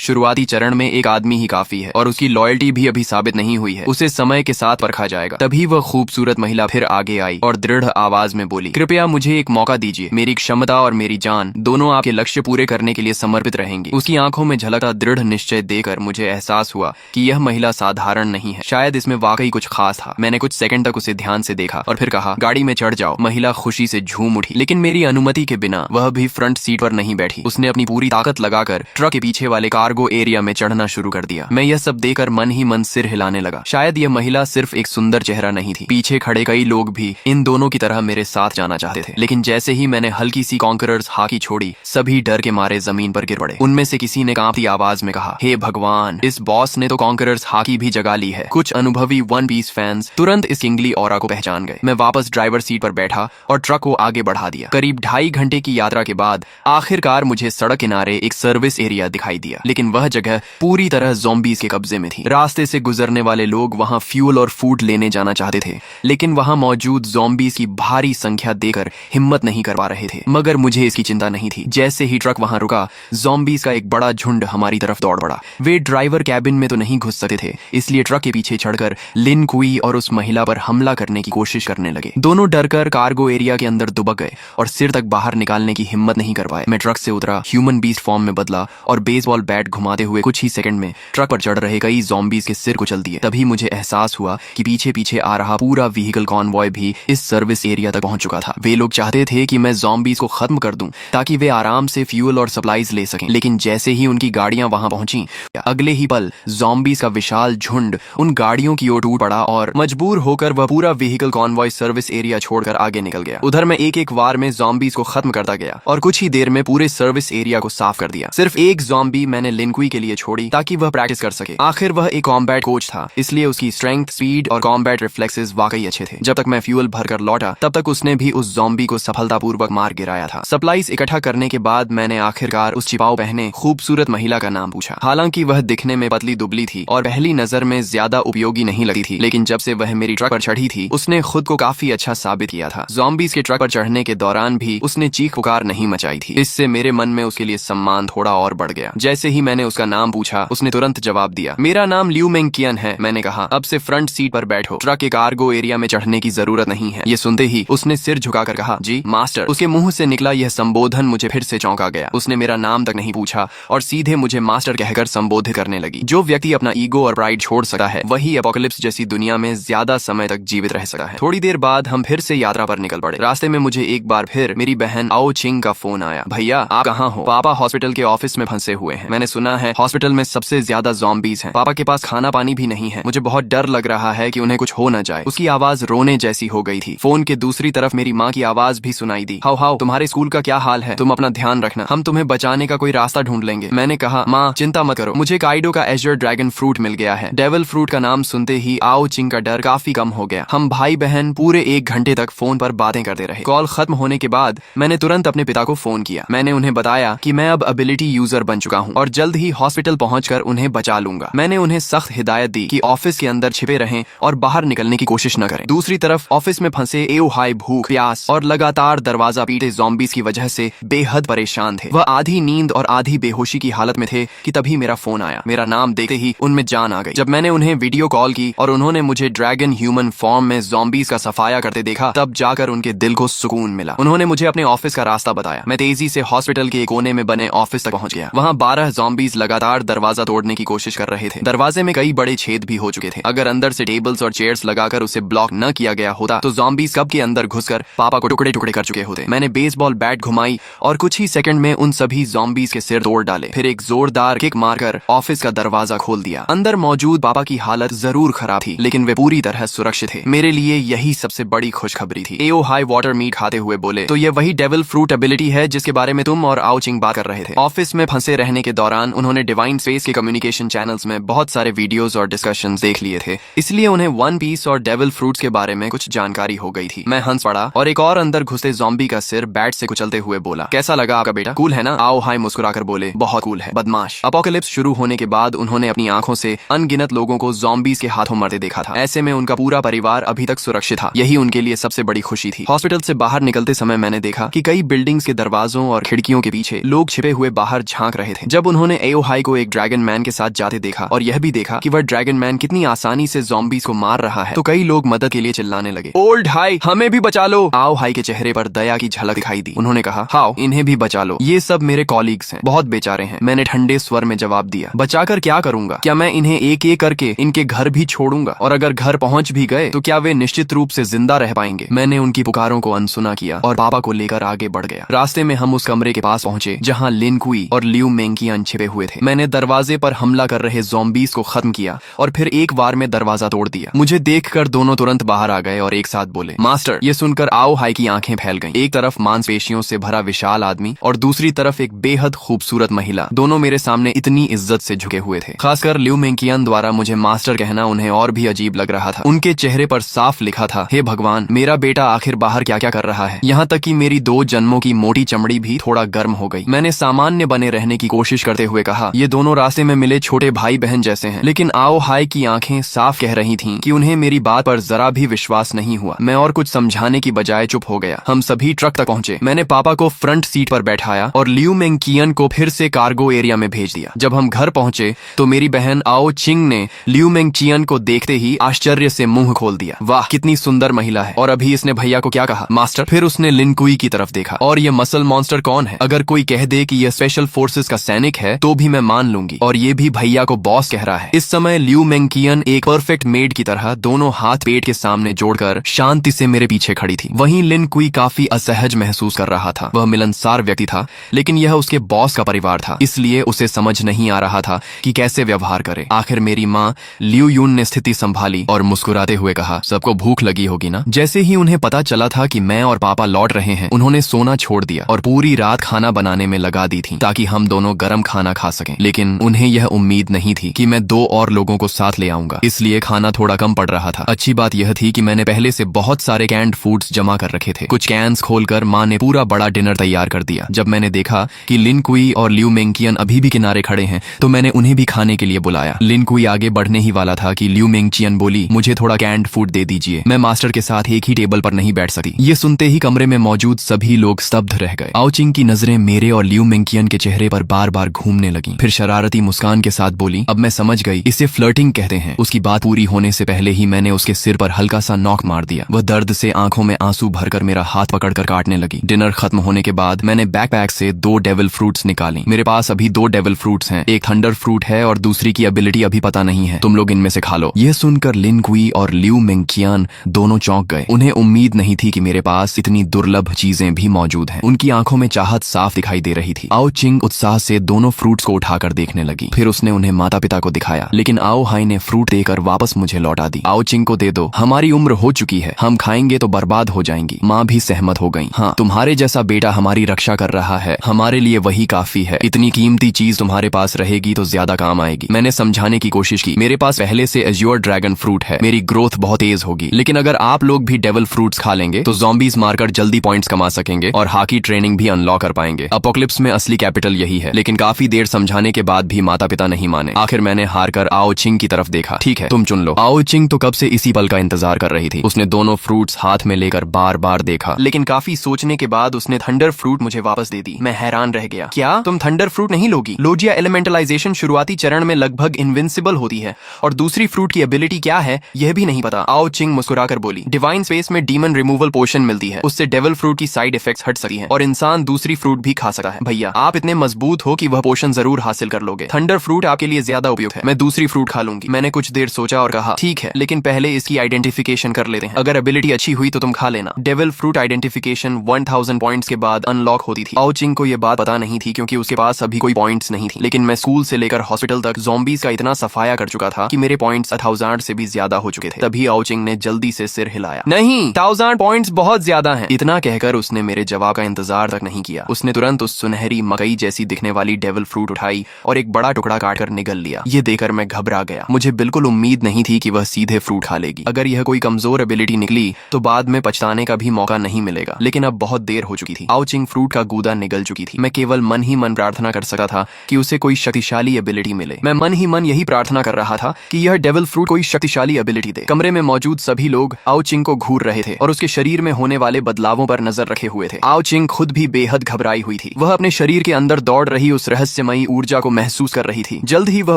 शुरुआती चरण में एक आदमी ही काफी है और उसकी लॉयल्टी भी अभी साबित नहीं हुई है, उसे समय के साथ परखा जाएगा। तभी वह खूबसूरत महिला फिर आगे आई और दृढ़ आवाज में बोली, कृपया मुझे एक मौका दीजिए, मेरी क्षमता और मेरी जान दोनों आपके लक्ष्य पूरे करने के लिए समर्पित रहेंगी। उसकी आंखों में झलकता दृढ़ निश्चय देकर मुझे एहसास हुआ कि यह महिला साधारण नहीं है, शायद इसमें वाकई कुछ खास था। मैंने कुछ सेकंड तक उसे ध्यान से देखा और फिर कहा, गाड़ी में चढ़ जाओ। महिला खुशी से झूम उठी, लेकिन मेरी अनुमति के बिना वह भी फ्रंट सीट पर नहीं बैठी। उसने अपनी पूरी ताकत लगाकर ट्रक के पीछे वाले कार्गो एरिया में चढ़ना शुरू कर दिया। मैं यह सब देखकर मन ही मन सिर हिलाने लगा। शायद यह महिला सिर्फ एक सुंदर चेहरा नहीं थी, पीछे खड़े कई लोग भी इन दोनों की तरह मेरे साथ जाना चाहते थे। लेकिन जैसे ही मैंने हल्की सी कॉन्करर्स हाकी छोड़ी, सभी डर के मारे जमीन पर गिर पड़े। उनमें से किसी ने कांपती आवाज में कहा, हे भगवान, इस बॉस ने तो कॉन्करर्स हाकी भी जगा ली है। कुछ अनुभवी वन पीस फैंस तुरंत इस किंगली ऑरा को पहचान गए। मैं वापस ड्राइवर सीट पर बैठा और ट्रक को आगे बढ़ा दिया। करीब 2.5 घंटे की यात्रा के बाद आखिरकार मुझे सड़क किनारे एक सर्विस एरिया दिखाई दिया, लेकिन वह जगह पूरी तरह ज़ॉम्बीज़ के कब्जे में थी। रास्ते से गुजरने वाले लोग वहां फ्यूल और फूड लेने जाना चाहते थे, लेकिन वहां मौजूद ज़ॉम्बीज़ की भारी संख्या देखकर हिम्मत नहीं कर पा रहे थे। मगर मुझे इसकी चिंता नहीं थी। जैसे ही ट्रक वहां रुका, ज़ॉम्बीज़ का एक बड़ा झुंड हमारी तरफ दौड़ पड़ा। वे ड्राइवर कैबिन में तो नहीं घुस सकते थे, इसलिए ट्रक के पीछे चढ़कर लिन कुई और उस महिला पर हमला करने की कोशिश करने लगे। दोनों डरकर कार्गो एरिया के अंदर दुबक गए और सिर तक बाहर निकालने की हिम्मत नहीं कर पाए। मैं ट्रक से उतरा, ह्यूमन बीस्ट फॉर्म में बदला और बेसबॉल बैट घुमाते हुए कुछ ही सेकंड में ट्रक पर चढ़ रहे कई ज़ॉम्बीज़ के सिर कुचल दिए। तभी मुझे एहसास हुआ कि पीछे पीछे आ रहा पूरा व्हीकल कॉन्वॉय भी इस सर्विस एरिया तक पहुंच चुका था। वे लोग चाहते थे कि मैं ज़ॉम्बीज़ को खत्म कर दूं ताकि वे आराम से फ्यूल और सप्लाईज ले सकें। लेकिन जैसे ही उनकी गाड़ियां वहां पहुंची, अगले ही पल ज़ॉम्बीज़ का विशाल झुंड उन गाड़ियों की ओर टूट पड़ा और मजबूर होकर वह पूरा व्हीकल कॉन्वॉय सर्विस एरिया छोड़कर आगे निकल गया। उधर मैं एक एक वार में ज़ॉम्बीज़ को खत्म करता गया और कुछ ही देर में पूरे सर्विस एरिया को साफ कर दिया। सिर्फ एक ज़ॉम्बी मैंने लिनकुई के लिए छोड़ी ताकि वह प्रैक्टिस कर सके। आखिर वह एक कॉम्बैट कोच था, इसलिए उसकी स्ट्रेंथ, स्पीड और कॉम्बैट रिफ्लेक्सेस वाकई अच्छे थे। जब तक मैं फ्यूल भरकर लौटा, तब तक उसने भी उस ज़ॉम्बी को सफलतापूर्वक मार गिराया था। सप्लाईज इकट्ठा करने के बाद मैंने आखिरकार उस छिपाव पहने खूबसूरत महिला का नाम पूछा। हालांकि वह दिखने में पतली दुबली थी और पहली नजर में ज्यादा उपयोगी नहीं लगती थी, लेकिन जब से वह मेरी ट्रक पर चढ़ी थी, उसने खुद को काफी अच्छा साबित किया था। ज़ॉम्बीज़ के ट्रक पर चढ़ने के दौरान भी उसने चीख पुकार नहीं मचाई थी। इससे मेरे मन में उसके लिए सम्मान थोड़ा और बढ़ गया। जैसे ही मैंने उसका नाम पूछा, उसने तुरंत जवाब दिया, मेरा नाम लियू मेंग कियन है। मैंने कहा, अब से फ्रंट सीट पर बैठो, ट्रक के कार्गो एरिया में चढ़ने की जरूरत नहीं है। ये सुनते ही उसने सिर झुकाकर कहा, जी मास्टर। उसके मुंह से निकला यह संबोधन मुझे फिर से चौंका गया। उसने मेरा नाम तक नहीं पूछा और सीधे मुझे मास्टर कहकर संबोधित करने लगी। जो व्यक्ति अपना ईगो और प्राइड छोड़ सकता है, वही एपोकलिप्स जैसी दुनिया में ज्यादा समय तक जीवित रह सकता है। थोड़ी देर बाद हम फिर से यात्रा पर निकल पड़े। रास्ते में मुझे एक बार फिर मेरी बहन आओ चिंग का फोन आया। भैया आप कहाँ हो? पापा हॉस्पिटल के ऑफिस में फंसे हुए हैं। मैंने सुना है हॉस्पिटल में सबसे ज्यादा ज़ॉम्बीज़ हैं। पापा के पास खाना पानी भी नहीं है। मुझे बहुत डर लग रहा है कि उन्हें कुछ हो न जाए। उसकी आवाज रोने जैसी हो गई थी। फोन के दूसरी तरफ मेरी माँ की आवाज भी सुनाई दी। हाउ हाउ, तुम्हारे स्कूल का क्या हाल है? तुम अपना ध्यान रखना, हम तुम्हें बचाने का कोई रास्ता ढूंढ लेंगे। मैंने कहा, माँ चिंता मत करो, मुझे काइडो का एजर ड्रैगन फ्रूट मिल गया है। डेविल फ्रूट का नाम सुनते ही आओ चिंग का डर काफी कम हो गया। हम भाई बहन पूरे 1 घंटे तक फोन पर बातें करते रहे। कॉल खत्म होने के बाद मैंने तुरंत अपने पिता को फोन किया। मैंने उन्हें बताया कि मैं अब एबिलिटी यूजर बन चुका हूँ और जल्द ही हॉस्पिटल पहुंचकर उन्हें बचा लूंगा। मैंने उन्हें सख्त हिदायत दी कि ऑफिस के अंदर छिपे रहें और बाहर निकलने की कोशिश न करें। दूसरी तरफ ऑफिस में फंसे एओ हाई भूख, प्यास और लगातार दरवाजा पीटे ज़ॉम्बीज़ की वजह से बेहद परेशान थे। वह आधी नींद और आधी बेहोशी की हालत में थे कि तभी मेरा फोन आया। मेरा नाम देखते ही उनमें जान आ गई। जब मैंने उन्हें वीडियो कॉल की और उन्होंने मुझे ड्रैगन ह्यूमन फॉर्म में ज़ॉम्बीज़ का सफाया करते देखा, तब जाकर उनके दिल को सुकून मिला। उन्होंने मुझे अपने ऑफिस का रास्ता बताया। मैं तेजी से हॉस्पिटल के एक कोने में बने ऑफिस तक पहुंच गया। वहां 12 ज़ॉम्बीज़ लगातार दरवाजा तोड़ने की कोशिश कर रहे थे। दरवाजे में कई बड़े छेद भी हो चुके थे। अगर अंदर से टेबल्स और चेयर्स लगाकर उसे ब्लॉक न किया गया होता तो ज़ॉम्बीज़ कब के अंदर घुसकर पापा को टुकड़े टुकड़े कर चुके होते। मैंने बेसबॉल बैट घुमाई और कुछ ही सेकंड में उन सभी ज़ॉम्बीज़ के सिर तोड़ डाले। फिर एक जोरदार किक मारकर ऑफिस का दरवाजा खोल दिया। अंदर मौजूद पापा की हालत जरूर खराब थी, लेकिन वे पूरी तरह सुरक्षित थे। मेरे लिए यही सबसे बड़ी खुशखबरी थी। एओ हाई वाटर मीट खाते हुए बोले, तो ये वही डेविल फ्रूट एबिलिटी है जिसके बारे में तुम और आओ चिंग बात कर रहे थे। ऑफिस में फंसे रहने के दौरान उन्होंने डिवाइन स्पेस के कम्युनिकेशन चैनल्स में बहुत सारे वीडियोस और डिस्कशंस देख लिए थे, इसलिए उन्हें वन पीस और डेविल फ्रूट्स के बारे में कुछ जानकारी हो गई थी। मैं हंस पड़ा और एक और अंदर घुसे ज़ॉम्बी का सिर बैट से कुचलते हुए बोला, कैसा लगा आपका बेटा? कूल है ना? आओ हाई मुस्कुराकर बोले, बहुत कूल है बदमाश। अपोकलिप्स शुरू होने के बाद उन्होंने अपनी आंखों से अनगिनत लोगों को ज़ॉम्बीज़ के हाथों मरते देखा था। ऐसे में उनका पूरा परिवार अभी तक सुरक्षित था। यही उनके लिए सबसे बड़ी खुशी थी। हॉस्पिटल से बाहर निकलते समय मैंने देखा कि कई बिल्डिंग्स के दरवाजों और खिड़कियों के पीछे लोग छिपे हुए बाहर झांक रहे थे। जब उन्होंने एओ हाई को एक ड्रैगन मैन के साथ जाते देखा और यह भी देखा कि वह ड्रैगन मैन कितनी आसानी से ज़ॉम्बीज़ को मार रहा है, तो कई लोग मदद के लिए चिल्लाने लगे, ओल्ड हाई, हमें भी बचा लो। आओ हाई के चेहरे पर दया की झलक दिखाई दी। उन्होंने कहा, हाओ, इन्हें भी बचा लो, ये सब मेरे कॉलीग्स हैं, बहुत बेचारे हैं। मैंने ठंडे स्वर में जवाब दिया, बचाकर क्या करूंगा? क्या मैं इन्हें एक एक करके इनके घर भी छोड़ूंगा? और अगर घर पहुंच भी गए तो क्या वे निश्चित रूप से जिंदा रह पाएंगे? मैंने उनकी पुकारों को अनसुना किया और पापा को लेकर आगे बढ़ गया। रास्ते में हम उस कमरे के पास पहुंचे जहां लिन कुई और लियू मेंकियन छिपे हुए थे। मैंने दरवाजे पर हमला कर रहे ज़ॉम्बीज़ को खत्म किया और फिर एक बार में दरवाजा तोड़ दिया। मुझे देखकर दोनों तुरंत बाहर आ गए और एक साथ बोले, मास्टर। ये सुनकर आओ हाई की आंखें फैल गईं। एक तरफ मांसपेशियों से भरा विशाल आदमी और दूसरी तरफ एक बेहद खूबसूरत महिला, दोनों मेरे सामने इतनी इज्जत से झुके हुए थे। खासकर लियू मेंकियन द्वारा मुझे मास्टर कहना उन्हें और भी अजीब लग रहा था। उनके चेहरे पर साफ लिखा था, हे भगवान, मेरा बेटा आखिर बाहर क्या क्या कर रहा है। यहाँ तक कि मेरी 2 जन्मों की मोटी चमड़ी भी थोड़ा गर्म हो गई। मैंने सामान्य बने रहने की कोशिश करते हुए कहा, ये दोनों रास्ते में मिले छोटे भाई बहन जैसे हैं। लेकिन आओ हाई की आंखें साफ कह रही थीं कि उन्हें मेरी बात पर जरा भी विश्वास नहीं हुआ। मैं और कुछ समझाने की बजाय चुप हो गया। हम सभी ट्रक तक पहुंचे। मैंने पापा को फ्रंट सीट पर बैठाया और लियू मेंकियन को फिर से कार्गो एरिया में भेज दिया। जब हम घर पहुंचे तो मेरी बहन आओ चिंग ने लियू मेंकियन को देखते ही आश्चर्य से मुंह खोल दिया। वाह, कितनी सुंदर महिला है। और अभी इसने भैया को क्या कहा, मास्टर? फिर उसने लिन कुई की तरफ देखा। और ये मसल मॉन्स्टर कौन है? अगर कोई कह दे कि यह स्पेशल फोर्सेस का सैनिक है तो भी मैं मान लूंगी। और ये भी भैया को बॉस कह रहा है। इस समय लियू मेंकियन एक परफेक्ट मेड की तरह दोनों हाथ पेट के सामने जोड़कर शांति से मेरे पीछे खड़ी थी। वहीं लिन कुई काफी असहज महसूस कर रहा था। वह मिलनसार व्यक्ति था, लेकिन यह उसके बॉस का परिवार था, इसलिए उसे समझ नहीं आ रहा था कि कैसे व्यवहार करे। आखिर मेरी माँ लियू यून ने स्थिति संभाली और मुस्कुराते हुए कहा, सबको भूख लगी होगी ना? जैसे ही उन्हें पता चला था कि मैं और पापा लौट रहे हैं, उन्होंने सोना छोड़ दिया और पूरी रात खाना बनाने में लगा दी थी ताकि हम दोनों गरम खाना खा सकें। लेकिन उन्हें यह उम्मीद नहीं थी कि मैं 2 और लोगों को साथ ले आऊंगा, इसलिए खाना थोड़ा कम पड़ रहा था। अच्छी बात यह थी कि मैंने पहले से बहुत सारे कैंड फूड्स जमा कर रखे थे। कुछ कैंस खोलकर माँ ने पूरा बड़ा डिनर तैयार कर दिया। जब मैंने देखा कि लिन कुई और लियू मेंकियन अभी भी किनारे खड़े हैं तो मैंने उन्हें भी खाने के लिए बुलाया। लिन कुई आगे बढ़ने ही वाला था कि लियू मेंकियन बोली, मुझे थोड़ा कैंड फूड दे दीजिए, मैं मास्टर के साथ एक ही टेबल पर नहीं बैठ सकती। ये सुनते ही कमरे में मौजूद सभी लोग स्तब्ध रह गए। आओ चिंग की नजरें मेरे और लियू मेंकियन के चेहरे पर बार बार घूमने लगी। फिर शरारती मुस्कान के साथ बोली, अब मैं समझ गई, इसे फ्लर्टिंग कहते हैं। उसकी बात पूरी होने से पहले ही मैंने उसके सिर पर हल्का सा नॉक मार दिया। वह दर्द से आंखों में आंसू भरकर मेरा हाथ पकड़कर काटने लगी। डिनर खत्म होने के बाद मैंने बैकपैक से 2 डेविल फ्रूट्स निकाली। मेरे पास अभी 2 डेविल फ्रूट्स हैं, एक थंडर फ्रूट है और दूसरी की एबिलिटी अभी पता नहीं है। तुम लोग इनमें से खा लो। यह सुनकर लिन कुई और लियू मेंकियन दोनों चौंक गए। उन्हें उम्मीद नहीं थी कि मेरे पास इतनी दुर्लभ चीजें भी मौजूद हैं। उनकी आंखों में चाहत साफ दिखाई दे रही थी। आओ चिंग उत्साह से दोनों फ्रूट्स को उठाकर देखने लगी। फिर उसने उन्हें माता पिता को दिखाया, लेकिन आओ हाई ने फ्रूट देकर वापस मुझे लौटा दी। आओ चिंग को दे दो, हमारी उम्र हो चुकी है, हम खाएंगे तो बर्बाद हो जाएंगी। माँ भी सहमत हो गई। हाँ, तुम्हारे जैसा बेटा हमारी रक्षा कर रहा है, हमारे लिए वही काफी है। इतनी कीमती चीज तुम्हारे पास रहेगी तो ज्यादा काम आएगी। मैंने समझाने की कोशिश की, मेरे पास पहले से एज्योर ड्रैगन फ्रूट है, मेरी ग्रोथ बहुत तेज होगी। लेकिन अगर आप लोग भी डेविल फ्रूट्स खा लेंगे तो ज़ॉम्बीज मारकर जल्दी पॉइंट्स कमा सकेंगे और हाकी ट्रेनिंग भी अनलॉक कर पाएंगे। अपोकलिप्स में असली कैपिटल यही है। लेकिन काफी देर समझाने के बाद भी माता पिता नहीं माने। आखिर मैंने हारकर आओ चिंग की तरफ देखा। ठीक है, तुम चुन लो। आओ चिंग तो कब से इसी पल का इंतजार कर रही थी। उसने दोनों फ्रूट्स हाथ में लेकर बार बार देखा, लेकिन काफी सोचने के बाद उसने थंडर फ्रूट मुझे वापस दे दी। मैं हैरान रह गया, क्या तुम थंडर फ्रूट नहीं लोगी? लोजिया एलिमेंटलाइजेशन शुरुआती चरण में लगभग इनविंसिबल होती है और दूसरी फ्रूट की एबिलिटी क्या है यह भी नहीं पता। आओ चिंग मुस्कुराकर बोली, डिवाइन स्पेस में डीमन रिमूवल पोशन मिलती है, उससे डेविल फ्रूट की साइड इफेक्ट्स हट सकती हैं और इंसान दूसरी फ्रूट भी खा सकता है। भैया आप इतने मजबूत हो कि वह पोशन जरूर हासिल कर लोगे। थंडर फ्रूट आपके लिए ज्यादा उपयुक्त है, मैं दूसरी फ्रूट खा लूंगी। मैंने कुछ देर सोचा और कहा, ठीक है, लेकिन पहले इसकी आइडेंटिफिकेशन कर लेते हैं। अगर एबिलिटी अच्छी हुई तो तुम खा लेना। डेविल फ्रूट आइडेंटिफिकेशन 1000 पॉइंट्स के बाद अनलॉक होती थी। आओ चिंग को यह बात पता नहीं थी क्योंकि उसके पास अभी कोई पॉइंट्स नहीं थी। लेकिन मैं स्कूल से लेकर हॉस्पिटल तक ज़ॉम्बीज का इतना सफाया कर चुका था कि मेरे पॉइंट्स 1000 से भी ज्यादा हो चुके थे। तभी आओ चिंग ने जल्दी से सिर हिलाया, नहीं, 1000 पॉइंट्स बहुत ज्यादा हैं। इतना कहकर उसने मेरे जवाब का इंतजार तक नहीं किया। उसने तुरंत उस सुनहरी मकई जैसी दिखने वाली डेविल फ्रूट उठाई और एक बड़ा टुकड़ा काटकर निगल लिया। ये देखकर मैं घबरा गया। मुझे बिल्कुल उम्मीद नहीं थी कि वह सीधे फ्रूट खा लेगी। अगर यह कोई कमजोर एबिलिटी निकली तो बाद में पछताने का भी मौका नहीं मिलेगा। लेकिन अब बहुत देर हो चुकी थी। आओ चिंग फ्रूट का गूदा निगल चुकी थी। मैं केवल मन ही मन प्रार्थना कर सकता था कि उसे कोई शक्तिशाली एबिलिटी मिले। मैं मन ही मन यही प्रार्थना कर रहा था कि यह डेविल फ्रूट कोई शक्तिशाली एबिलिटी दे। कमरे में मौजूद सभी लोग आओ चिंग को घूर रहे थे और उसके शरीर में होने वाले बदलावों पर नजर रखे हुए थे। आओ चिंग खुद भी बेहद घबराई हुई थी। वह अपने शरीर के अंदर दौड़ रही उस रहस्यमयी ऊर्जा को महसूस कर रही थी। जल्द ही वह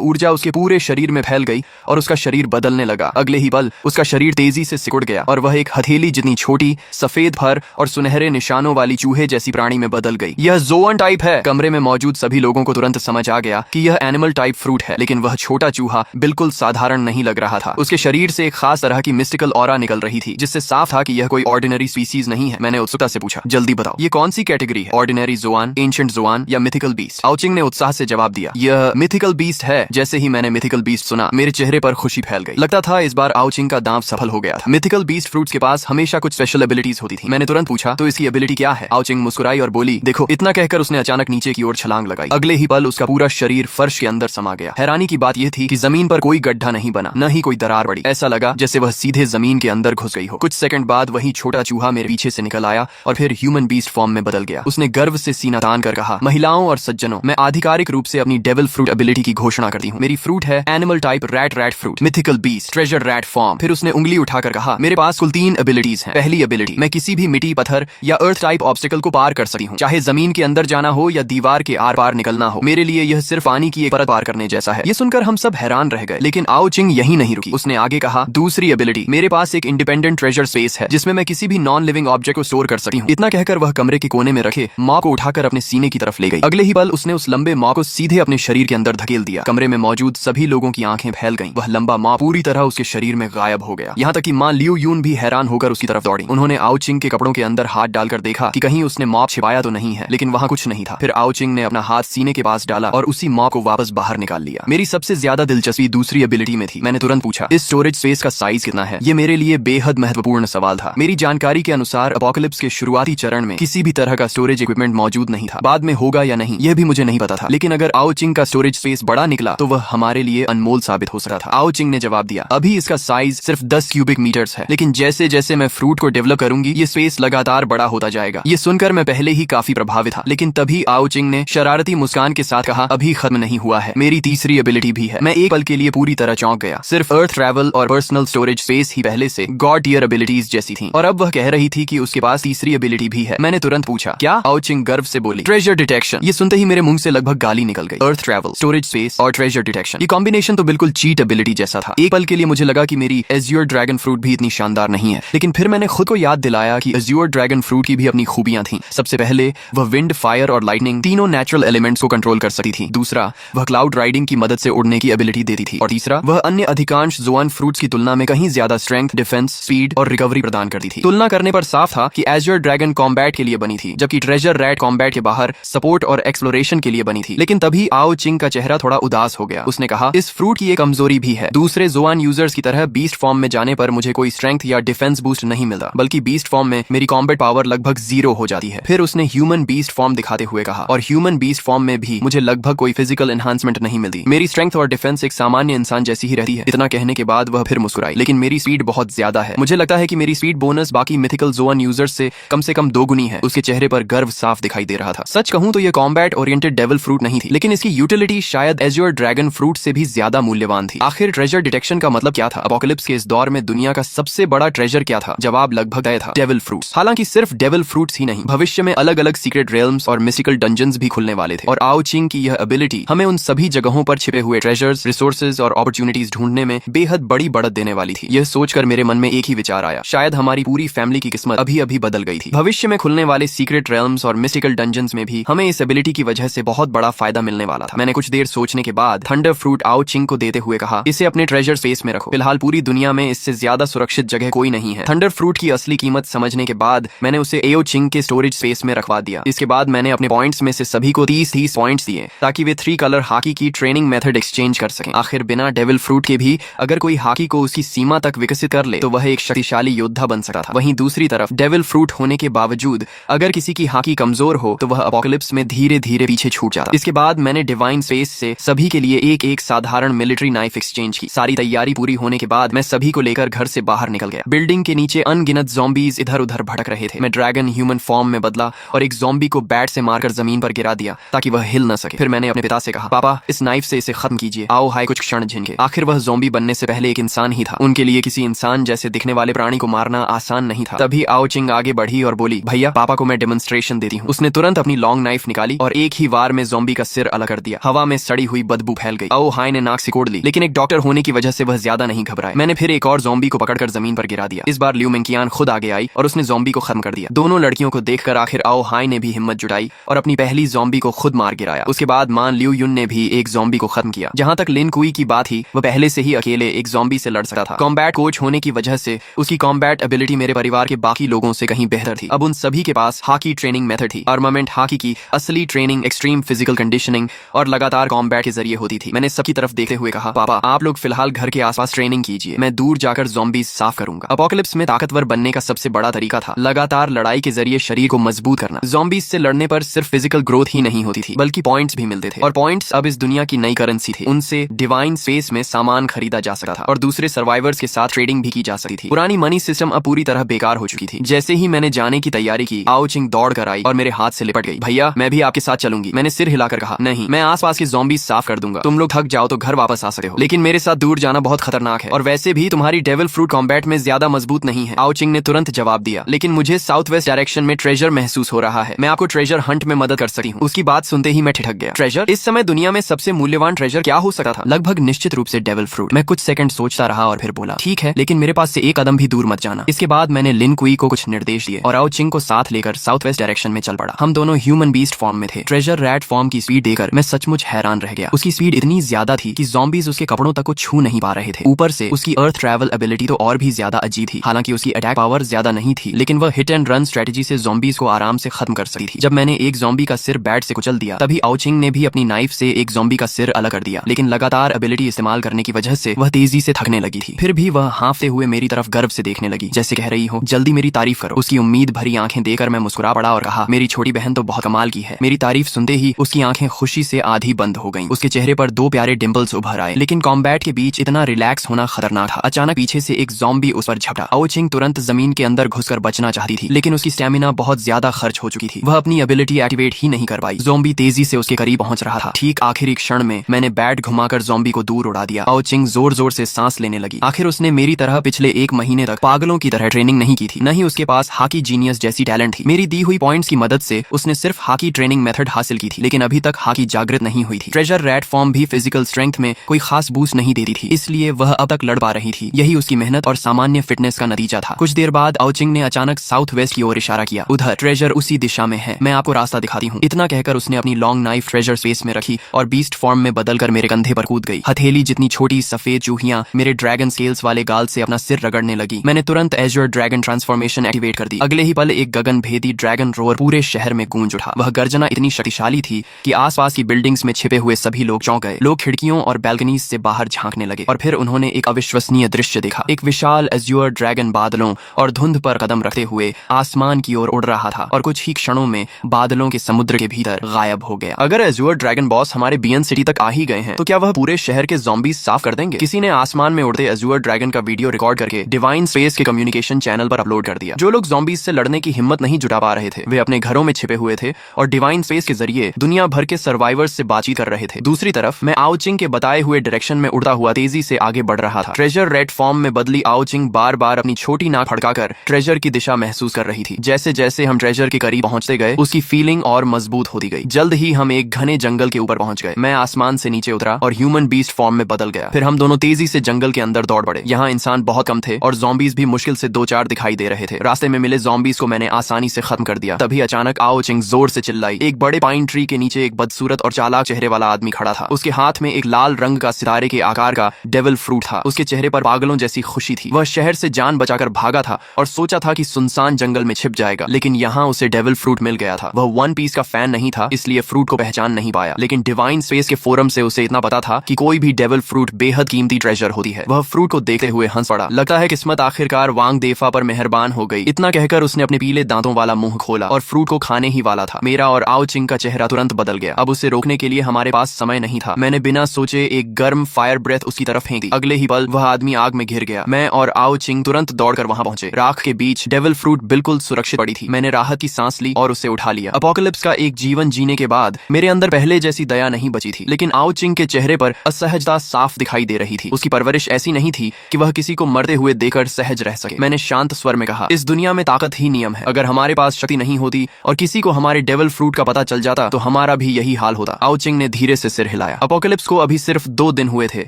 ऊर्जा उसके पूरे शरीर में फैल गई और उसका शरीर बदलने लगा। अगले ही पल उसका शरीर तेजी से सिकुड़ गया और वह एक हथेली जितनी छोटी, सफेद फर और सुनहरे निशानों वाली चूहे जैसी प्राणी में बदल गई। यह ज़ोअन टाइप है। कमरे में मौजूद सभी लोगों को तुरंत समझ आ गया कि यह एनिमल टाइप फ्रूट है, लेकिन वह छोटा चूहा बिल्कुल साधारण नहीं लग रहा था। उसके शरीर से एक खास तरह की मिस्टिकल ऑरा निकल रही थी, जिससे साफ था कि यह कोई ऑर्डिनरी स्पीसीज नहीं है। मैंने उत्सुकता से पूछा, जल्दी बताओ, ये कौन सी कैटेगरी है? ऑर्डिनरी ज़ोआन, एंशिएंट ज़ोआन या मिथिकल बीस्ट? आओ चिंग ने उत्साह से जवाब दिया, यह मिथिकल बीस्ट है। जैसे ही मैंने मिथिकल बीस्ट सुना, मेरे चेहरे पर खुशी फैल गई। लगता था इस बार आओ चिंग का दांव सफल हो गया था। मिथिकल बीस्ट फ्रूट्स के पास हमेशा कुछ स्पेशल एबिलिटीज होती थी। मैंने तुरंत पूछा, तो इसकी एबिलिटी क्या है? आओ चिंग मुस्कुराई और बोली, देखो। इतना कहकर उसने अचानक नीचे की ओर छलांग लगाई। अगले ही पल उसका पूरा शरीर फर्श के अंदर समा गया। हैरानी की बात यह थी कि जमीन पर कोई गड्ढा नहीं बना, न ही कोई दरार पड़ी। ऐसा लगा जैसे वह सीधे जमीन के अंदर घुस गई हो। कुछ सेकंड बाद वही छोटा चूहा मेरे पीछे से निकल आया और फिर ह्यूमन बीस्ट फॉर्म में बदल गया। उसने गर्व से सीना तान कर कहा, महिलाओं और सज्जनों, मैं आधिकारिक रूप से अपनी डेविल फ्रूट एबिलिटी की घोषणा करती हूँ। मेरी फ्रूट है animal type rat fruit, mythical beast, treasure rat form. फिर उसने उंगली उठाकर कहा, मेरे पास कुल 3 एबिलिटीज हैं। पहली एबिलिटी, मैं किसी भी मिट्टी, पत्थर या अर्थ टाइप ऑब्स्टिकल को पार कर सकती हूँ, चाहे जमीन के अंदर जाना हो या दीवार के आर पार निकलना हो। मेरे लिए यह सिर्फ पानी की एक परत पार करने जैसा है। ये सुनकर हम सब हैरान रह गए, लेकिन आओ चिंग यही नहीं रुकी। उसने आगे कहा, दूसरी एबिलिटी, मेरे पास एक इंडिपेंडेंट ट्रेजर स्पेस है, जिसमें मैं किसी भी नॉन लिविंग ऑब्जेक्ट को स्टोर कर सकती हूँ। इतना कहकर वह कमरे के कोने में रखे मॉप को उठाकर अपने सीने की तरफ ले गई। अगले ही पल उसने उस लंबे मॉप को सीधे अपने शरीर के अंदर धकेल दिया। कमरे में मौजूद सभी लोगों की आंखें फैल गईं। वह लंबा मॉप पूरी तरह उसके शरीर में गायब हो गया। यहाँ तक कि मां लियू यून भी हैरान होकर उसकी तरफ दौड़ी। उन्होंने आओ चिंग के कपड़ों के अंदर हाथ डालकर देखा कि कहीं उसने मॉप छिपाया तो नहीं है, लेकिन वहाँ कुछ नहीं था। फिर आओ चिंग ने अपना हाथ सीने के पास डाला और उसी मॉप को वापस बाहर निकाल लिया। मेरी सबसे ज्यादा दिलचस्पी दूसरी एबिलिटी में थी। मैंने तुरंत पूछा, इस स्टोरेज स्पेस का साइज कितना है? ये मेरे लिए बेहद महत्वपूर्ण सवाल था। मेरी जानकारी के अनुसार अपोकलिप्स के शुरुआती चरण में किसी भी तरह का स्टोरेज इक्विपमेंट मौजूद नहीं था। बाद में होगा या नहीं, यह भी मुझे नहीं पता था, लेकिन अगर आओ चिंग का स्टोरेज स्पेस बड़ा निकला तो वह हमारे लिए अनमोल साबित हो सकता था। आओ चिंग ने जवाब दिया, अभी इसका साइज सिर्फ 10 क्यूबिक मीटर्स है, लेकिन जैसे जैसे मैं फ्रूट को डेवलप करूंगी, ये स्पेस लगातार बड़ा होता जाएगा। ये सुनकर मैं पहले ही काफी प्रभावित था, लेकिन तभी आओ चिंग ने शरारती मुस्कान के साथ कहा, अभी खत्म नहीं हुआ है, मेरी तीसरी एबिलिटी भी है। मैं एक पल के लिए पूरी तरह चौंक गया। सिर्फ अर्थ ट्रैवल और पर्सनल स्टोरेज स्पेस ही पहले से गॉड टियर एबिलिटीज जैसी थी, और अब वह कह रही थी कि उसके पास तीसरी एबिलिटी भी है। मैंने तुरंत पूछा, क्या? आओ चिंग गर्व से बोली, ट्रेजर डिटेक्शन। ये सुनते ही मेरे मुंह से लगभग गाली निकल गई। अर्थ ट्रैवल, स्टोरेज स्पेस और ट्रेजर डिटेक्शन, ये कॉम्बिनेशन तो बिल्कुल चीट एबिलिटी जैसा था। एक पल के लिए मुझे लगा कि मेरी एज्योर ड्रैगन फ्रूट भी इतनी शानदार नहीं है, लेकिन फिर मैंने खुद को याद दिलाया कि एज्योर ड्रैगन फ्रूट की भी अपनी खूबियां थीं। सबसे पहले वह विंड, फायर और लाइटनिंग तीनों नेचुरल एलिमेंट्स को कंट्रोल कर सकती थी। दूसरा, वह क्लाउड राइडिंग की मदद से उड़ने की एबिलिटी देती थी। और तीसरा, वह अन्य अधिकांश ज़ोआन फ्रूट्स की तुलना में कहीं ज्यादा स्ट्रेंथ, डिफेंस, स्पीड और रिकवरी प्रदान करती थी। तुलना करने पर साफ था कि एज्योर ड्रैगन कॉम्बैट के लिए बनी थी, जबकि ट्रेजर रैट कॉम्बैट के बाहर सपोर्ट और एक्सप्लोरेशन के लिए बनी थी। लेकिन तभी आओ चिंग का चेहरा थोड़ा उदास हो गया। उसने कहा, इस फ्रूट की एक कमजोरी भी है। दूसरे ज़ोआन यूजर्स की तरह बीस्ट फॉर्म में जाने पर मुझे कोई स्ट्रेंथ या डिफेंस बूस्ट नहीं मिलता, बल्कि बीस्ट फॉर्म में मेरी कॉम्बैट पावर लगभग 0 हो जाती है। फिर उसने ह्यूमन बीस्ट फॉर्म दिखाते हुए कहा, और ह्यूमन बीस्ट फॉर्म में भी मुझे लगभग कोई फिजिकल एनहांसमेंट नहीं मिलती। मेरी स्ट्रेंथ और डिफेंस एक सामान्य इंसान जैसी ही रहती है। इतना कहने के बाद वह फिर मुस्कुराई, लेकिन मेरी स्पीड बहुत ज्यादा है। मुझे लगता है कि मेरी स्पीड बोनस बाकी मिथिकल ज़ोआन यूजर्स से कम 2 गुनी है। उसके चेहरे पर गर्व साफ दिखाई दे रहा था। सच कहूं तो यह कॉम्बैट ओरिएंटेड डेविल फ्रूट नहीं थी, लेकिन इसकी यूटिलिटी शायद एज्योर ड्रैगन फ्रूट से भी ज्यादा मूल्यवान थी। आखिर ट्रेजर डिटेक्शन का मतलब क्या था? अपोकलिप्स के इस दौर में दुनिया का सबसे बड़ा ट्रेजर क्या था? जवाब लगभग तय था, डेविल फ्रूट्स। हालांकि सिर्फ डेविल फ्रूट्स ही नहीं, भविष्य में अलग अलग सीक्रेट रेल्म्स और मिस्टिकल डंजन्स भी खुलने वाले थे। और आओ चिंग की यह एबिलिटी हमें उन सभी जगहों पर छिपे हुए ट्रेजर्स, रिसोर्सेज और अपॉर्चुनिटीज ढूंढने में बेहद बड़ी बढ़त देने वाली थी। यह सोचकर मेरे मन में एक ही विचार आया, शायद हमारी पूरी फैमिली की किस्मत अभी अभी बदल गई थी। भविष्य में खुलने वाले सीक्रेट रेल्म्स और मिस्टिकल डंजन्स में भी हमें इस एबिलिटी की वजह से बहुत बड़ा फायदा मिलने वाला था। मैंने कुछ देर सोचने के बाद थंडर फ्रूट आओ चिंग को देते हुए कहा, इसे अपने ट्रेजर स्पेस में रखो। फिलहाल पूरी दुनिया में इससे ज्यादा सुरक्षित जगह कोई नहीं है। थंडर फ्रूट की असली कीमत समझने के बाद मैंने उसे एओ चिंग के स्टोरेज स्पेस में रखवा दिया। इसके बाद मैंने अपने पॉइंट्स में से सभी को 30 पॉइंट्स दिए, ताकि वे 3 कलर हॉकी की ट्रेनिंग मेथड एक्सचेंज कर सकें। आखिर बिना डेविल फ्रूट के भी अगर कोई हॉकी को उसकी सीमा तक विकसित कर ले तो वह एक शक्तिशाली योद्धा बन सकता था। वहीं दूसरी तरफ डेविल फ्रूट होने के बावजूद अगर किसी की हॉकी कमजोर हो तो वह अपोकलिप्स में धीरे धीरे पीछे छूट जाता। इसके बाद मैंने डिवाइन स्पेस से सभी के लिए एक साधारण मिलिट्री नाइफ एक्सचेंज की। सारी तैयारी पूरी होने के बाद मैं सभी को लेकर घर से बाहर निकल गया। बिल्डिंग के नीचे अनगिनत ज़ॉम्बीज इधर उधर भटक रहे थे। मैं ड्रैगन ह्यूमन फॉर्म में बदला और एक ज़ॉम्बी को बैट से मारकर जमीन पर गिरा दिया ताकि वह हिल न सके। फिर मैंने अपने पिता से कहा, पापा इस नाइफ से इसे खत्म कीजिए। आओ हाय कुछ क्षण झिनके। आखिर वह ज़ॉम्बी बनने से पहले एक इंसान ही था। उनके लिए किसी इंसान जैसे दिखने वाले प्राणी को मारना आसान नहीं था। तभी आओ चिंग आगे बढ़ी और बोली, भैया पापा को मैं डेमोन्स्ट्रेशन देती हूँ। उसने तुरंत अपनी लॉन्ग नाइफ निकाली और एक ही वार में ज़ॉम्बी का सिर अलग कर दिया। हवा में सड़ी हुई बदबू फैल गई। आओ हाय ने नाक सिकोड़ ली, लेकिन एक डॉक्टर होने की वजह से वह ज्यादा नहीं घबराए। मैंने फिर एक और ज़ॉम्बी को पकड़कर जमीन पर गिरा दिया। इस बार लियू मेंकियान खुद आगे आई और उसने ज़ॉम्बी को खत्म कर दिया। दोनों लड़कियों को देखकर आखिर आओ हाय ने भी हिम्मत जुटाई और अपनी पहली ज़ॉम्बी को खुद मार गिराया। उसके बाद मान लियू युन ने भी एक ज़ॉम्बी को खत्म किया। जहां तक लिन कुई की बात थी, वह पहले से ही अकेले एक ज़ॉम्बी से लड़ सकता था। कॉम्बैट कोच होने की वजह से उसकी कॉम्बैट एबिलिटी मेरे परिवार के बाकी लोगों से कहीं बेहतर थी। अब उन सभी के पास हाकी ट्रेनिंग मेथड थी। आर्मामेंट हाकी की असली ट्रेनिंग एक्सट्रीम फिजिकल कंडीशनिंग और लगातार कॉम्बैट के जरिए होती थी। मैंने सबकी तरफ देखते हुए कहा, पापा आप लोग फिलहाल घर के आसपास ट्रेनिंग कीजिए, मैं दूर जाकर ज़ॉम्बीज साफ करूंगा। अपोकलिप्स में ताकतवर बनने का सबसे बड़ा तरीका था लगातार लड़ाई के जरिए शरीर को मजबूत करना। ज़ॉम्बीज से लड़ने पर सिर्फ फिजिकल ग्रोथ ही नहीं होती थी, बल्कि पॉइंट्स भी मिलते थे और पॉइंट्स अब इस दुनिया की नई करेंसी थी। उनसे डिवाइन स्पेस में सामान खरीदा जा सकता था और दूसरे सर्वाइवर्स के साथ ट्रेडिंग भी की जा सकती थी। पुरानी मनी सिस्टम अब पूरी तरह बेकार हो चुकी थी। जैसे ही मैंने जाने की तैयारी की, आओ चिंग दौड़ कर आई और मेरे हाथ से लिपट गई। भैया मैं भी आपके साथ चलूंगी। मैंने सिर हिलाकर कहा, नहीं, मैं आसपास के ज़ॉम्बीज साफ कर दूंगा। तुम लोग थक जाओ तो घर वापस आ सकते हो, लेकिन मेरे साथ दूर जाना बहुत खतरनाक है और वैसे भी तुम्हारी डेविल फ्रूट कॉम्बैट में ज्यादा मजबूत नहीं है। आओ चिंग ने तुरंत जवाब दिया, लेकिन मुझे साउथ वेस्ट डायरेक्शन में ट्रेजर महसूस हो रहा है। मैं आपको ट्रेजर हंट में मदद कर सकती हूँ। उसकी बात सुनते ही मैं ठिठक गया। ट्रेजर? इस समय दुनिया में सबसे मूल्यवान ट्रेजर क्या हो सकता था? लगभग निश्चित रूप से डेविल फ्रूट। मैं कुछ सेकंड सोचता रहा और फिर बोला, ठीक है, लेकिन मेरे पास से एक कदम भी दूर मत जाना। इसके बाद मैंने लिन कुई को कुछ निर्देश दिए और आओ चिंग को साथ लेकर साउथ वेस्ट डायरेक्शन में चल पड़ा। हम दोनों ह्यूमन बीस्ट फॉर्म में थे। ट्रेजर रैट फॉर्म की स्पीड देखकर मैं सचमुच हैरान रह गया। उसकी स्पीड इतनी ज्यादा थी कि ज़ॉम्बीज उसके कपड़ों तक को छू नहीं पा रहे थे। ऊपर से उसकी अर्थ ट्रैवल एबिलिटी तो और भी ज्यादा अजीब थी। हालांकि उसकी अटैक पावर ज्यादा नहीं थी, लेकिन वह हिट एंड रन स्ट्रेटेजी से ज़ॉम्बीज को आराम से खत्म कर सकती थी। जब मैंने एक ज़ॉम्बी का सिर बैट से कुचल दिया, तभी आओ चिंग ने भी अपनी नाइफ से एक ज़ॉम्बी का सिर अलग कर दिया। लेकिन लगातार एबिलिटी इस्तेमाल करने की वजह से वह तेजी से थकने लगी थी। फिर भी वह हाँफते हुए मेरी तरफ गर्व से देखने लगी, जैसे कह रही हो, जल्दी मेरी तारीफ करो। उसकी उम्मीद भरी आंखें देकर मैं मुस्कुरा पड़ा और कहा, मेरी छोटी बहन तो बहुत कमाल की है। मेरी तारीफ सुनते ही उसकी आंखें खुशी से आधी बंद हो गईं। उसके चेहरे पर दो प्यारे डिंपल्स उभर आए। लेकिन कॉम्बैट के बीच इतना रिलैक्स होना खतरनाक था। अचानक पीछे से एक ज़ॉम्बी उस पर झपटा। आओ चिंग तुरंत जमीन के अंदर घुसकर बचना चाहती थी, लेकिन उसकी स्टैमिना बहुत ज्यादा खर्च हो चुकी थी। वह अपनी एबिलिटी एक्टिवेट ही नहीं कर पाई। ज़ॉम्बी तेजी से उसके करीब पहुंच रहा था। ठीक आखिरी क्षण में मैंने बैट घुमाकर ज़ॉम्बी को दूर उड़ा दिया। आओ चिंग जोर जोर से सांस लेने लगी। आखिर उसने मेरी तरह पिछले एक महीने तक पागलों की तरह ट्रेनिंग नहीं की थी, न ही उसके पास हाकी जीनियस जैसी टैलेंट थी। मेरी दी हुई पॉइंट्स की मदद से उसने सिर्फ हाकी ट्रेनिंग मेथड हासिल की थी, लेकिन अभी तक हाकी जागृत नहीं हुई थी। ट्रेजर रैट फॉर्म भी फिजिकल स्ट्रेंथ में कोई खास बूस्ट नहीं देती थी, इसलिए वह अब तक लड़ पा रही थी। यही उसकी मेहनत और सामान्य फिटनेस का नतीजा था। कुछ देर बाद आओ चिंग ने अचानक साउथ वेस्ट की ओर इशारा किया। उधर ट्रेजर उसी दिशा में है, मैं आपको रास्ता दिखाती हूँ। इतना कहकर उसने अपनी लॉन्ग नाइफ ट्रेजर स्पेस में रखी और बीस्ट फॉर्म में बदलकर मेरे कंधे पर कूद गई। हथेली जितनी छोटी सफेद चूहियां मेरे ड्रैगन स्केल्स वाले गाल से अपना सिर रगड़ने लगी। मैंने तुरंत एज्योर ड्रैगन ट्रांसफॉर्मेशन एक्टिवेट कर दी। अगले ही पल एक गगन भेदी ड्रैगन रोअर पूरे शहर में गूंज उठा। वह गर्जना इतनी शक्तिशाली थी कि आसपास की बिल्डिंग्स में छिपे हुए सभी लोग चौंक गए। लोग खिड़कियों और बैल्कनीज से बाहर झांकने लगे और फिर उन्होंने एक अविश्वसनीय दृश्य देखा। एक विशाल एज्योर ड्रैगन बादलों और धुंध पर कदम रखते हुए आसमान की ओर उड़ रहा था और कुछ ही क्षणों में बादलों के समुद्र के भीतर गायब हो गया। अगर एज्योर ड्रैगन बॉस हमारे बीएन सिटी तक आ ही गए हैं, तो क्या वह पूरे शहर के ज़ॉम्बीज साफ कर देंगे? किसी ने आसमान में उड़ते एज्योर ड्रैगन का वीडियो रिकॉर्ड करके डिवाइन स्पेस के कम्युनिकेशन चैनल पर अपलोड कर दिया। जो लोग ज़ॉम्बीज से लड़ने की हिम्मत नहीं जुटा पा रहे थे, वे अपने घरों में छिपे हुए थे और डिवाइन स्पेस के जरिए दुनिया भर के सर्वाइवर्स से बातचीत कर रहे थे। दूसरी तरफ मैं आओ चिंग के बताए हुए डायरेक्शन में उड़ता हुआ तेजी से आगे बढ़ रहा था। ट्रेजर रेड फॉर्म में बदली आओ चिंग बार बार अपनी छोटी नाक फड़काकर ट्रेजर की दिशा महसूस कर रही थी। जैसे जैसे हम ट्रेजर के करीब पहुंचते गए, उसकी फीलिंग और मजबूत होती गई। जल्द ही हम एक घने जंगल के ऊपर पहुंच गए। मैं आसमान से नीचे उतरा और ह्यूमन बीस्ट फॉर्म में बदल गया। फिर हम दोनों तेजी से जंगल के अंदर दौड़ पड़े। यहाँ इंसान बहुत कम थे और ज़ॉम्बीज भी मुश्किल से 2-4 दिखाई दे रहे थे। रास्ते में मिले ज़ॉम्बीज को मैंने आसानी से खत्म कर दिया। तभी अचानक आओ चिंग जोर से चिल्लाई। एक बड़े पाइन ट्री के नीचे एक बदसूरत और चालाक चेहरे वाला आदमी खड़ा था। उसके हाथ में एक लाल रंग का सितारे के आकार का डेविल फ्रूट था। उसके चेहरे पर पागलों जैसी खुशी थी। वह शहर से जान बचाकर भागा था और सोचा था कि सुनसान जंगल में छिप जाएगा, लेकिन यहाँ उसे डेविल फ्रूट मिल गया था। वह वन पीस का फैन नहीं था, इसलिए फ्रूट को पहचान नहीं पाया, लेकिन डिवाइन स्पेस के फोरम से उसे इतना पता था कि कोई भी डेविल फ्रूट बेहद कीमती ट्रेजर होती है। वह फ्रूट को देखते हुए हंस पड़ा। लगता है किस्मत आखिरकार वांग देफा पर मेहरबान हो गई। इतना कहकर उसने अपने पीले दांतों वाला मुंह खोला और फ्रूट को खाने ही वाला था। मेरा और आओ चिंग का चेहरा तुरंत बदल गया। अब उसे रोकने के लिए हमारे पास समय नहीं था। मैंने बिना सोचे एक गर्म फायर ब्रेथ उसकी तरफ फेंक दी। अगले ही पल वह आदमी आग में घिर गया। मैं और आओ चिंग तुरंत दौड़कर वहां पहुंचे। राख के बीच डेविल फ्रूट बिल्कुल सुरक्षित पड़ी थी। मैंने राहत की सांस ली और उसे उठा लिया। अपोकलिप्स का एक जीवन जीने के बाद मेरे अंदर पहले जैसी दया नहीं बची थी, लेकिन आओ चिंग के चेहरे पर असहजता साफ दिखाई दे रही थी। उसकी परवरिश ऐसी नहीं थी कि वह किसी को मरते हुए देखकर सहज रह सके। मैंने शांत स्वर में कहा, इस दुनिया में ताकत ही नियम है। अगर हमारे पास शक्ति नहीं होती और किसी को हमारे डेविल फ्रूट का पता चल जाता तो हमारा भी यही हाल होता। आओ चिंग ने धीरे से सिर हिलाया। अपोकलिप्स को अभी सिर्फ 2 दिन हुए थे,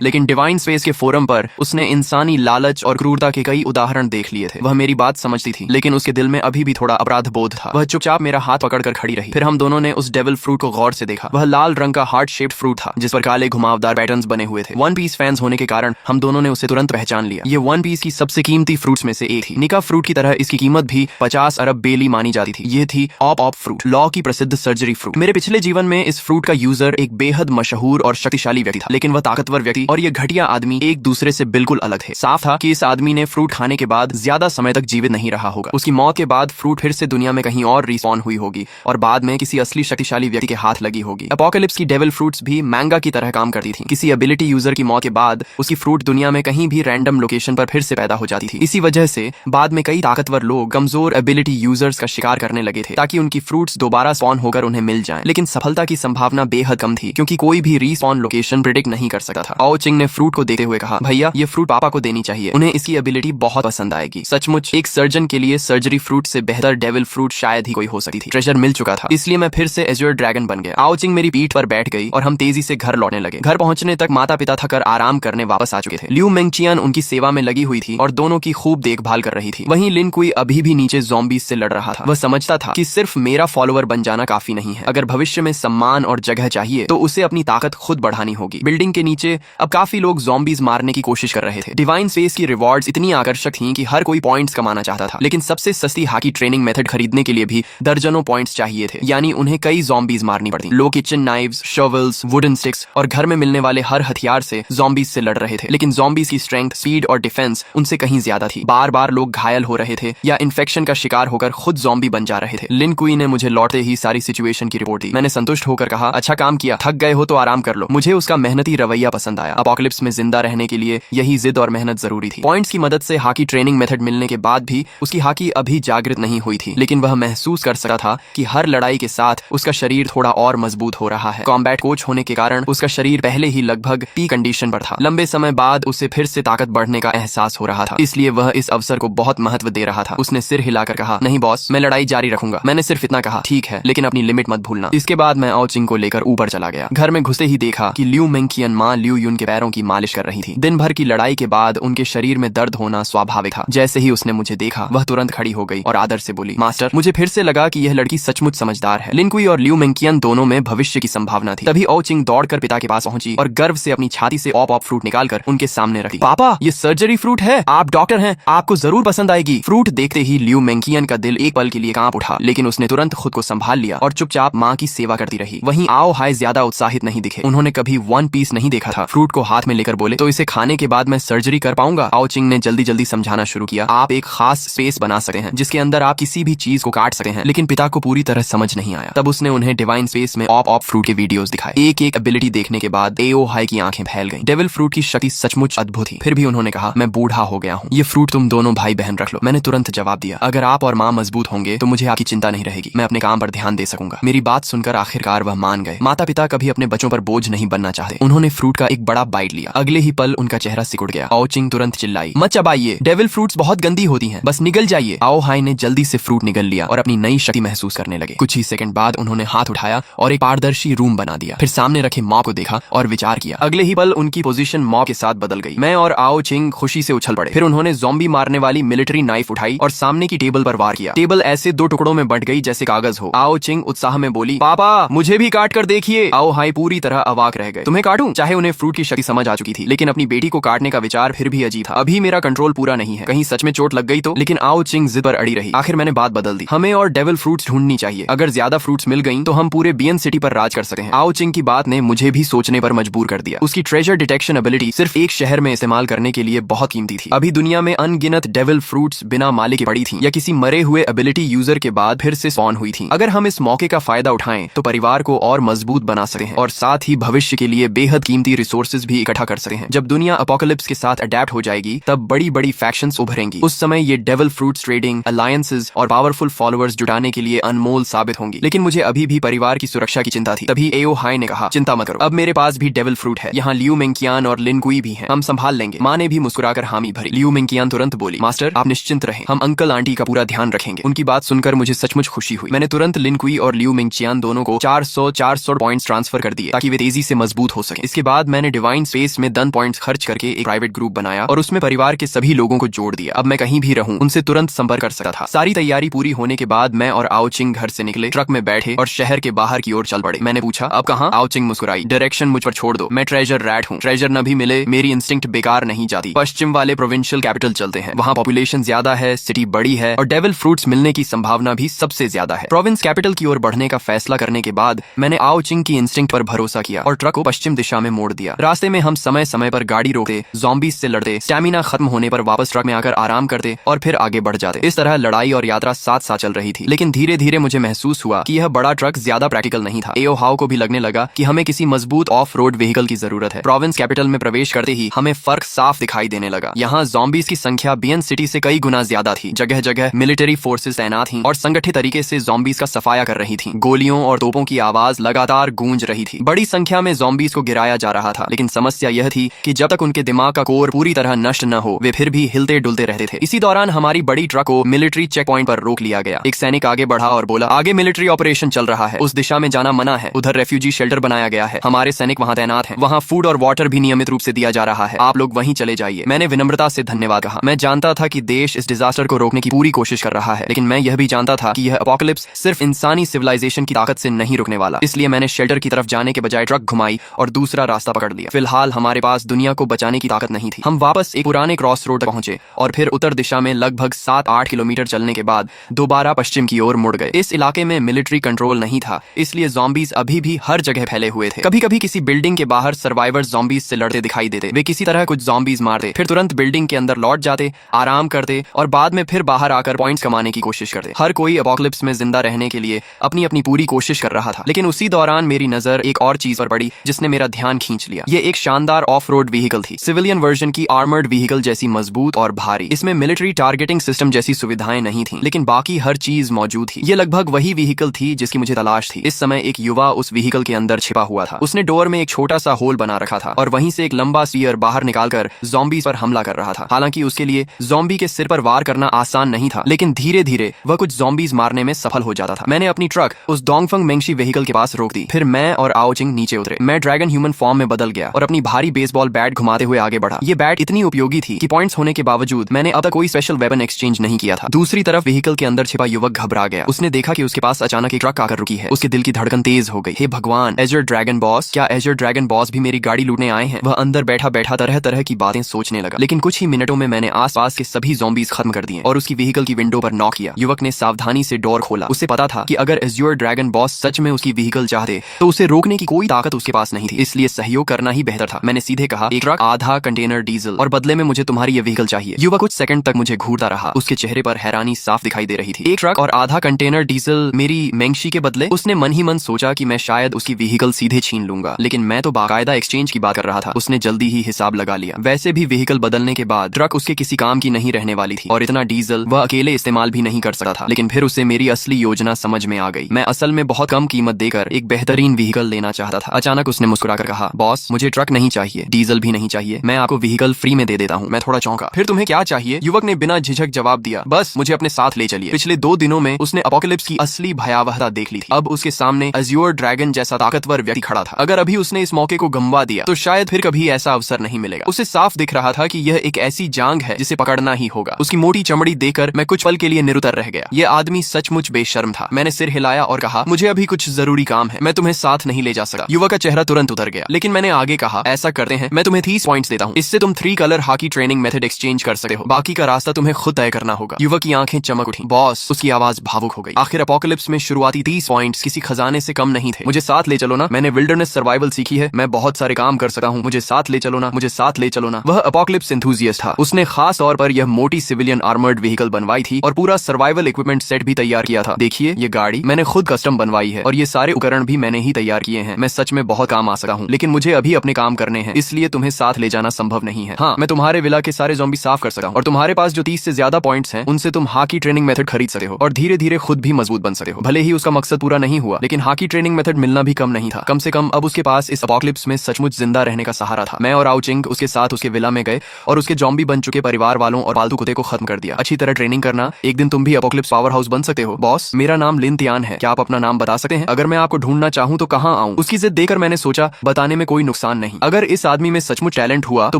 लेकिन डिवाइन स्पेस के फोरम पर उसने इंसानी लालच और क्रूरता के कई उदाहरण देख लिए थे। वह मेरी बात समझती थी, लेकिन उसके दिल में अभी भी थोड़ा अपराध बोध था। वह चुपचाप मेरा हाथ पकड़कर खड़ी रही। फिर हम दोनों ने उस डेविल फ्रूट को गौर से देखा। वह लाल रंग का हार्ट शेप्ड फ्रूट था, जिस पर काले घुमावदार पैटर्न्स बने हुए थे। वन पीस फैंस होने के कारण हम दोनों ने उसे तुरंत पहचान लिया। ये वन पीस की सबसे कीमती फ्रूट्स में से एक थी। निका फ्रूट की तरह इसकी कीमत भी 50 अरब बेली मानी जाती थी। ये थी ऑप ऑप फ्रूट, लॉ की प्रसिद्ध सर्जरी फ्रूट। मेरे पिछले जीवन में इस फ्रूट का यूजर एक बेहद मशहूर और शक्तिशाली व्यक्ति था, लेकिन वह ताकतवर व्यक्ति और ये घटिया आदमी एक दूसरे से बिल्कुल अलग थे। साफ था कि इस आदमी ने फ्रूट खाने के बाद ज्यादा समय तक जीवित नहीं रहा होगा। उसकी मौत के बाद फ्रूट फिर से दुनिया में कहीं और रिस्पॉन हुई होगी और बाद में किसी असली शक्तिशाली व्यक्ति के हाथ लगी होगी। अपोकलिप्स की डेविल फ्रूट्स भी मैंगा की तरह काम करती थी। किसी एबिलिटी यूजर की मौत के बाद उसकी फ्रूट दुनिया में कहीं भी रैंडम लोकेशन पर फिर से पैदा हो जाती थी। इसी वजह से बाद में कई ताकतवर लोग कमजोर एबिलिटी यूजर्स का शिकार करने लगे थे, ताकि उनकी फ्रूट्स दोबारा स्पॉन होकर उन्हें मिल जाएं। लेकिन सफलता की संभावना बेहद कम थी, क्योंकि कोई भी रीस्पॉन लोकेशन प्रिडिक्ट नहीं कर सकता था। आओ चिंग ने फ्रूट को देखते हुए कहा, भैया ये फ्रूट पापा को देनी चाहिए, उन्हें इसकी एबिलिटी बहुत पसंद आएगी। सचमुच एक सर्जन के लिए सर्जरी फ्रूट से बेहतर डेविल फ्रूट शायद ही कोई हो सकती थी। ट्रेजर मिल चुका था, इसलिए मैं फिर से एज्योर ड्रैगन बन गया। आओ चिंग मेरी पीठ पर बैठ गई और हम तेजी से घर लौटने लगे। घर पहुंचने तक माता पिता थकर आराम करने वापस आ चुके थे। ल्यू मेंगचियन उनकी सेवा में लगी हुई थी और दोनों की खूब देखभाल कर रही थी। वहीं लिन कुई अभी भी नीचे ज़ॉम्बीज से लड़ रहा था। वह समझता था कि सिर्फ मेरा फॉलोअर बन जाना काफी नहीं है। अगर भविष्य में सम्मान और जगह चाहिए तो उसे अपनी ताकत खुद बढ़ानी होगी। बिल्डिंग के नीचे अब काफी लोग ज़ॉम्बीज मारने की कोशिश कर रहे थे। डिवाइन स्पेस की रिवॉर्ड्स इतनी आकर्षक थीं कि हर कोई पॉइंट्स कमाना चाहता था, लेकिन सबसे सस्ती हाकी ट्रेनिंग मेथड खरीदने के लिए भी दर्जनों पॉइंट्स चाहिए थे, यानी उन्हें कई ज़ॉम्बीज मारनी पड़ती। लोग kitchen knives, shovels, wooden sticks और घर में मिलने वाले हर हथियार से ज़ॉम्बीज से लड़ रहे थे, लेकिन ज़ॉम्बीज की स्ट्रेंथ, स्पीड और डिफेंस उनसे कहीं ज्यादा थी। बार बार लोग घायल हो रहे थे या इन्फेक्शन का शिकार होकर खुद ज़ॉम्बी बन जा रहे थे। लिन कुई ने मुझे लौटते ही सारी सिचुएशन की रिपोर्ट दी। मैंने संतुष्ट होकर कहा, अच्छा काम किया, थक गए हो तो आराम कर लो। मुझे उसका मेहनती रवैया पसंद आया। अपोकलिप्स में जिंदा रहने के लिए यही जिद और मेहनत जरूरी थी। पॉइंट्स की मदद से हाकी ट्रेनिंग मेथड मिलने के बाद भी उसकी हाकी अभी जागृत नहीं हुई थी, लेकिन वह महसूस कर सकता था कि हर लड़ाई के साथ उसका शरीर थोड़ा और मजबूत हो रहा है। कॉम्बैट कोच होने के कारण उसका शरीर पहले ही लगभग पी कंडीशन पर था। लंबे समय बाद उसे फिर से ताकत बढ़ने का एहसास हो रहा था, इसलिए वह इस अवसर को बहुत महत्व दे रहा था। उसने सिर हिलाकर कहा, नहीं बॉस, मैं लड़ाई जारी रखूंगा। मैंने सिर्फ इतना कहा, ठीक है, लेकिन अपनी लिमिट मत भूलना। इसके बाद मैं आओ चिंग को लेकर ऊपर चला गया। घर में घुसे ही देखा कि ल्यू मेंगचियन माँ ल्यू युन के पैरों की मालिश कर रही थी। दिन भर की लड़ाई के बाद उनके शरीर में दर्द होना स्वाभाविक था। जैसे ही उसने मुझे देखा, वह तुरंत खड़ी हो गई और आदर से बोली, मास्टर। मुझे फिर से लगा कि यह लड़की सचमुच समझदार है। लिन कुई और ल्यू मेंगचियन दोनों में भविष्य की संभावना थी। तभी आओ चिंग दौड़कर पिता के पास पहुंची और गर्व से अपनी छाती से ऑप ऑप फ्रूट निकालकर उनके सामने रखी। पापा, ये सर्जरी फ्रूट है, आप डॉक्टर हैं, आपको जरूर पसंद आएगी। फ्रूट देखते ही ल्यू मेंगचियन का दिल एक पल के लिए कांप उठा, लेकिन उसने तुरंत खुद को संभाल लिया और चुपचाप माँ की सेवा करती रही। वहीं आओ हाय ज्यादा उत्साहित नहीं दिखे। उन्होंने कभी वन पीस नहीं देखा था। फ्रूट को हाथ में लेकर बोले, तो इसे खाने के बाद मैं सर्जरी कर पाऊंगा? आओ चिंग ने जल्दी जल्दी समझाना शुरू किया, आप एक खास स्पेस बना सकते हैं जिसके अंदर आप किसी भी चीज को काट सकते हैं। लेकिन पिता को पूरी तरह समझ नहीं आया। तब उसने उन्हें डिवाइन स्पेस में ऑप ऑप फ्रूट के वीडियोस दिखाए। एक एक एबिलिटी देखने के बाद एओ हाई की आंखें फैल गईं। डेविल फ्रूट की शक्ति सचमुच अद्भुत थी। फिर भी उन्होंने कहा, मैं बूढ़ा हो गया हूँ, ये फ्रूट तुम दोनों भाई बहन रख लो। मैंने तुरंत जवाब दिया, अगर आप और माँ मजबूत होंगे तो मुझे आपकी चिंता नहीं रहेगी। मैं अपने काम पर ध्यान दे सकूंगा। मेरी बात सुनकर आखिरकार वह मान गए। माता पिता कभी अपने बच्चों पर बोझ नहीं बनना चाहते। उन्होंने फ्रूट का एक बड़ा बाइट लिया। अगले ही पल उनका चेहरा सिकुड़ गया। आओ चिंग तुरंत चिल्लाई, मत चबाइए, डेविल फ्रूट्स बहुत गंदी होती हैं, बस निगल जाइए। आओ हाई ने जल्दी से फ्रूट निगल लिया और अपनी नई शक्ति महसूस करने लगे। कुछ ही सेकंड बाद उन्होंने हाथ उठाया और एक पारदर्शी रूम बना दिया। फिर सामने रखे मॉब को देखा और विचार किया। अगले ही पल उनकी पोजीशन मॉब के साथ बदल गई। मैं और आओ चिंग खुशी से उछल पड़े। फिर उन्होंने ज़ॉम्बी मारने वाली मिलिट्री नाइफ उठाई और सामने की टेबल पर वार किया। टेबल ऐसे दो टुकड़ों में बंट गई जैसे कागज हो। आओ चिंग उत्साह में बोली, पापा मुझे भी काट कर देखिए। आओ हाई पूरी तरह अवाक रह गए। तुम्हें काटूं? चाहे उन्हें फ्रूट की शक्ति समझ आ चुकी थी, लेकिन अपनी बेटी को काटने का विचार फिर भी अजीब था। अभी मेरा कंट्रोल पूरा नहीं है, कहीं सच में चोट लग गई तो। लेकिन आओ चिंग जिद पर अड़ी रही। आखिर मैंने बात बदल दी। हमें और डेविल फ्रूट्स ढूंढनी चाहिए। अगर ज्यादा फ्रूट्स मिल गई तो हम पूरे बियन सिटी पर राज कर सकते हैं। आओ चिंग की बात ने मुझे भी सोचने पर मजबूर कर दिया। उसकी ट्रेजर डिटेक्शन एबिलिटी सिर्फ एक शहर में इस्तेमाल करने के लिए बहुत कीमती थी। अभी दुनिया में अनगिनत डेविल फ्रूट्स बिना मालिक के पड़ी थी या किसी मरे हुए एबिलिटी यूजर के बाद फिर से स्पॉन हुई थी। अगर हम इस मौके का फायदा उठाएं तो परिवार को और मजबूत बना सकते हैं और साथ ही भविष्य के लिए बेहद कीमती रिसोर्सेज भी इकट्ठा कर सकते हैं। जब दुनिया अपोकलिप्स के साथ अडेप्ट हो जाएगी तब बड़ी बड़ी फैक्शंस उभरेंगी। उस समय ये डेविल फ्रूट्स ट्रेडिंग अलायंसेस और पावरफुल फॉलोअर्स जुटाने के लिए अनमोल साबित होंगी। लेकिन मुझे अभी भी परिवार की सुरक्षा की चिंता थी। तभी एओ हाई ने कहा, चिंता मत करो, अब मेरे पास भी डेविल फ्रूट है। यहाँ ल्यू मेंगचियन और लिन कुई भी हैं, हम संभाल लेंगे। माँ ने भी मुस्कुराकर हामी भरी। ल्यू मेंगचियन तुरंत बोली, मास्टर आप निश्चिंत रहें, हम अंकल आंटी का पूरा पूरा ध्यान रखेंगे। उनकी बात सुनकर मुझे सचमुच खुशी हुई। मैंने तुरंत लिन कुई और लियू मिंगचियान दोनों को 400 पॉइंट्स ट्रांसफर कर दिए ताकि वे तेजी से मजबूत हो सके। इसके बाद मैंने डिवाइन स्पेस में 10 पॉइंट्स खर्च करके एक प्राइवेट ग्रुप बनाया और उसमें परिवार के सभी लोगों को जोड़ दिया। अब मैं कहीं भी रहूं उनसे तुरंत संपर्क कर सकता था। सारी तैयारी पूरी होने के बाद मैं और आओचिंग घर से निकले, ट्रक में बैठे और शहर के बाहर की ओर चल पड़े। मैंने पूछा, अब कहाँ? आओचिंग मुस्कुराई, डायरेक्शन मुझ पर छोड़ दो, मैं ट्रेजर रैट हूँ। ट्रेजर न भी मिले मेरी इंस्टिंक्ट बेकार नहीं जाती। पश्चिम वाले प्रोविंशियल कैपिटल चलते हैं, वहाँ पॉपुलेशन ज्यादा है, सिटी बड़ी है और डेविल फ्रूट्स मिलने की संभावना भी सबसे ज्यादा है। प्रोविंस कैपिटल की ओर बढ़ने का फैसला करने के बाद मैंने आओचिंग की इंस्टिंक्ट पर भरोसा किया और ट्रक को पश्चिम दिशा में मोड़ दिया। रास्ते में हम समय समय पर गाड़ी रोकते, ज़ॉम्बीज़ से लड़ते, स्टैमिना खत्म होने पर वापस ट्रक में आकर आराम करते और फिर आगे बढ़ जाते। इस तरह लड़ाई और यात्रा साथ साथ चल रही थी। लेकिन धीरे धीरे मुझे महसूस हुआ कि यह बड़ा ट्रक ज्यादा प्रैक्टिकल नहीं था। एओ हाउ को भी लगने लगा कि हमें किसी मजबूत ऑफ रोड व्हीकल की जरूरत है। प्रोविंस कैपिटल में प्रवेश करते ही हमें फर्क साफ दिखाई देने लगा। यहाँ ज़ॉम्बीज़ की संख्या बियन सिटी से कई गुना ज्यादा थी। जगह जगह मिलिट्री फोर्सेस तैनात थीं और संगठित तरीके से ज़ॉम्बीज़ का सफाया कर रही थीं। गोलियों और तोपों की आवाज लगातार गूंज रही थी। बड़ी संख्या में ज़ॉम्बीज़ को गिराया जा रहा था, लेकिन समस्या यह थी कि जब तक उनके दिमाग का कोर पूरी तरह नष्ट न हो वे फिर भी हिलते डुलते रहते थे। इसी दौरान हमारी बड़ी ट्रक को मिलिट्री चेक पॉइंट पर रोक लिया गया। एक सैनिक आगे बढ़ा और बोला, आगे मिलिट्री ऑपरेशन चल रहा है, उस दिशा में जाना मना है। उधर रेफ्यूजी शेल्टर बनाया गया है, हमारे सैनिक वहाँ तैनात हैं। वहाँ फूड और वाटर भी नियमित रूप से दिया जा रहा है, आप लोग वहीं चले जाइए। मैंने विनम्रता से धन्यवाद कहा। मैं जानता था कि देश इस डिजास्टर को रोकने की पूरी कोशिश कर रहा है, लेकिन मैं यह भी जानता था कि यह एपोकलिप्स सिर्फ इंसानी सिविलाइजेशन की ताकत से नहीं रुकने वाला। इसलिए मैंने शेल्टर की तरफ जाने के बजाय ट्रक घुमाई और दूसरा रास्ता पकड़ लिया। फिलहाल हमारे पास दुनिया को बचाने की ताकत नहीं थी। हम वापस एक पुराने क्रॉस रोड तक पहुंचे और फिर उत्तर दिशा में लगभग 7-8 किलोमीटर चलने के बाद दोबारा पश्चिम की ओर मुड़ गए। इस इलाके में मिलिट्री कंट्रोल नहीं था, इसलिए ज़ॉम्बीज़ अभी भी हर जगह फैले हुए थे। कभी कभी किसी बिल्डिंग के बाहर सर्वाइवर्स ज़ॉम्बीज़ से लड़ते दिखाई देते। वे किसी तरह कुछ ज़ॉम्बीज़ मारते, फिर तुरंत बिल्डिंग के अंदर लौट जाते, आराम करते और बाद में फिर बाहर आकर पॉइंट्स कमाने की कोशिश करते। हर कोई एपोकलिप्स में जिंदा रहने के लिए अपनी अपनी पूरी कोशिश कर रहा था। लेकिन उसी दौरान मेरी नजर एक और चीज पर पड़ी जिसने मेरा ध्यान खींच लिया। ये एक शानदार ऑफ रोड व्हीकल थी, सिविलियन वर्जन की आर्मर्ड व्हीकल जैसी मजबूत और भारी। इसमें मिलिट्री टारगेटिंग सिस्टम जैसी सुविधाएं नहीं थी, लेकिन बाकी हर चीज मौजूद थी। ये लगभग वही व्हीकल थी जिसकी मुझे तलाश थी। इस समय एक युवा उस व्हीकल के अंदर छिपा हुआ था। उसने डोर में एक छोटा सा होल बना रखा था और वहीं से एक लंबा स्फीयर बाहर निकालकर ज़ॉम्बीज़ पर हमला कर रहा था। हालांकि उसके लिए ज़ॉम्बी के सिर पर वार करना आसान नहीं था, लेकिन धीरे धीरे वह कुछ ज़ॉम्बीज़ मारने में सफल हो जाता था। मैंने अपनी ट्रक उस डोंगफंग मेंगशी व्हीकल के पास रोक दी। फिर मैं और आओचिंग नीचे उतरे। मैं ड्रैगन ह्यूमन फॉर्म में बदल गया और अपनी भारी बेसबॉल बैट घुमाते हुए आगे बढ़ा। ये बैट इतनी उपयोगी थी कि पॉइंट्स होने के बावजूद मैंने अब तक कोई स्पेशल वेपन एक्सचेंज नहीं किया था। दूसरी तरफ व्हीकल के अंदर छिपा युवक घबरा गया। उसने देखा कि उसके पास अचानक एक ट्रक आकर रुकी है। उसके दिल की धड़कन तेज हो गई। हे भगवान, एजर ड्रैगन बॉस, क्या एजर ड्रैगन बॉस भी मेरी गाड़ी लूटने आए हैं? वह अंदर बैठा बैठा तरह तरह की बातें सोचने लगा। लेकिन कुछ ही मिनटों में मैंने आसपास के सभी ज़ॉम्बीज़ खत्म कर दिए और उसकी व्हीकल की विंडो पर नॉक किया। युवक ने सावधानी से डोर खोला। उसे पता था कि अगर एज्योर ड्रैगन बॉस सच में उसकी व्हीकल चाहते तो उसे रोकने की कोई ताकत उसके पास नहीं थी, इसलिए सहयोग करना ही बेहतर था। मैंने सीधे कहा, एक ट्रक, आधा कंटेनर डीजल और बदले में मुझे तुम्हारी ये व्हीकल चाहिए। युवक कुछ सेकंड तक मुझे घूरता रहा। उसके चेहरे पर हैरानी साफ दिखाई दे रही थी। एक ट्रक और आधा कंटेनर डीजल मेरी मेंगशी के बदले? उसने मन ही मन सोचा कि मैं शायद उसकी व्हीकल सीधे छीन लूंगा, लेकिन मैं तो बाकायदा एक्सचेंज की बात कर रहा था। उसने जल्दी ही हिसाब लगा लिया। वैसे भी व्हीकल बदलने के बाद ट्रक उसके किसी काम की नहीं रहने वाली थी और इतना डीजल वह अकेले इस्तेमाल भी नहीं कर सकता था। लेकिन फिर उसे मेरी असली योजना समझ में आ गई। मैं असल में बहुत कम कीमत देकर एक बेहतरीन व्हीकल लेना चाहता था। अचानक उसने मुस्कुराकर कहा, बॉस, मुझे ट्रक नहीं चाहिए, डीजल भी नहीं चाहिए, मैं आपको व्हीकल फ्री में दे देता हूँ। मैं थोड़ा चौंका। फिर तुम्हें क्या चाहिए? युवक ने बिना झिझक जवाब दिया, बस मुझे अपने साथ ले चलिए। पिछले 2 दिनों में उसने एपोकलिप्स की असली भयावहता देख ली थी। अब उसके सामने एज्योर ड्रैगन जैसा ताकतवर व्यक्ति खड़ा था। अगर अभी उसने इस मौके को गंवा दिया तो शायद फिर कभी ऐसा अवसर नहीं मिलेगा। उसे साफ दिख रहा था कि यह एक ऐसी जांग है जिसे पकड़ना ही होगा। उसकी मोटी चमड़ी देखकर मैं कुछ पल के लिए निरुत्तर रह गया। यह आदमी सचमुच बेशर्म था। मैंने सिर हिलाया और कहा, मुझे अभी कुछ जरूरी काम है, मैं तुम्हें साथ नहीं ले जा सकता। युवक का चेहरा तुरंत उतर गया, लेकिन मैंने आगे कहा, ऐसा करते हैं, मैं तुम्हें 30 पॉइंट्स देता हूँ, इससे तुम 3 colour hockey training method exchange कर सकते हो। बाकी का रास्ता तुम्हें खुद तय करना होगा। युवक की आंखें चमक उठी। बॉस, उसकी आवाज भावुक हो गई। आखिर एपोकलिप्स में शुरुआती 30 पॉइंट्स किसी खजाने से कम नहीं थे। मुझे साथ ले चलो ना, मैंने विल्डरनेस सर्वाइवल सीखी है, मैं बहुत सारे काम कर सकता हूँ, मुझे साथ ले चलो ना, मुझे साथ ले चलो ना। वह एपोकलिप्स एंथुसियास्ट था। उसने खास तौर पर यह मोटी सिविलियन आर्मर्ड व्हीकल बनवाई थी और पूरा सर्वाइवल इक्विपमेंट सेट भी तैयार किया था। देखिए, ये गाड़ी मैंने खुद कस्टम बनवाई है और ये सारे उपकरण भी मैंने ही तैयार किए हैं। मैं सच में बहुत काम आ सकता हूँ, लेकिन मुझे अभी अपने काम करने हैं, इसलिए तुम्हें साथ ले जाना संभव नहीं है। हाँ, मैं तुम्हारे विला के सारे ज़ॉम्बी साफ कर सकता हूँ और तुम्हारे पास जो 30 से ज्यादा पॉइंट्स हैं उनसे तुम हॉकी ट्रेनिंग मेथड खरीद सकते हो और धीरे धीरे खुद भी मजबूत बन सकते हो। भले ही उसका मकसद पूरा नहीं हुआ, लेकिन हॉकी ट्रेनिंग मेथड मिलना भी कम नहीं था। कम से कम अब उसके पास इस एपोकलिप्स में सचमुच जिंदा रहने का सहारा था। मैं और आओचिंग उसके साथ उसके विला में गए और उसके ज़ॉम्बी बन चुके परिवार वालों और पालतू कुत्ते को खत्म कर दिया। अच्छी तरह ट्रेनिंग प्लानिंग करना, एक दिन तुम भी एपोकलिप्स पावर हाउस बन सकते हो। बॉस, मेरा नाम लिन तियान है, क्या आप अपना नाम बता सकते हैं? अगर मैं आपको ढूंढना चाहूँ तो कहाँ आऊँ? उसकी जिद देकर मैंने सोचा बताने में कोई नुकसान नहीं। अगर इस आदमी में सचमुच टैलेंट हुआ तो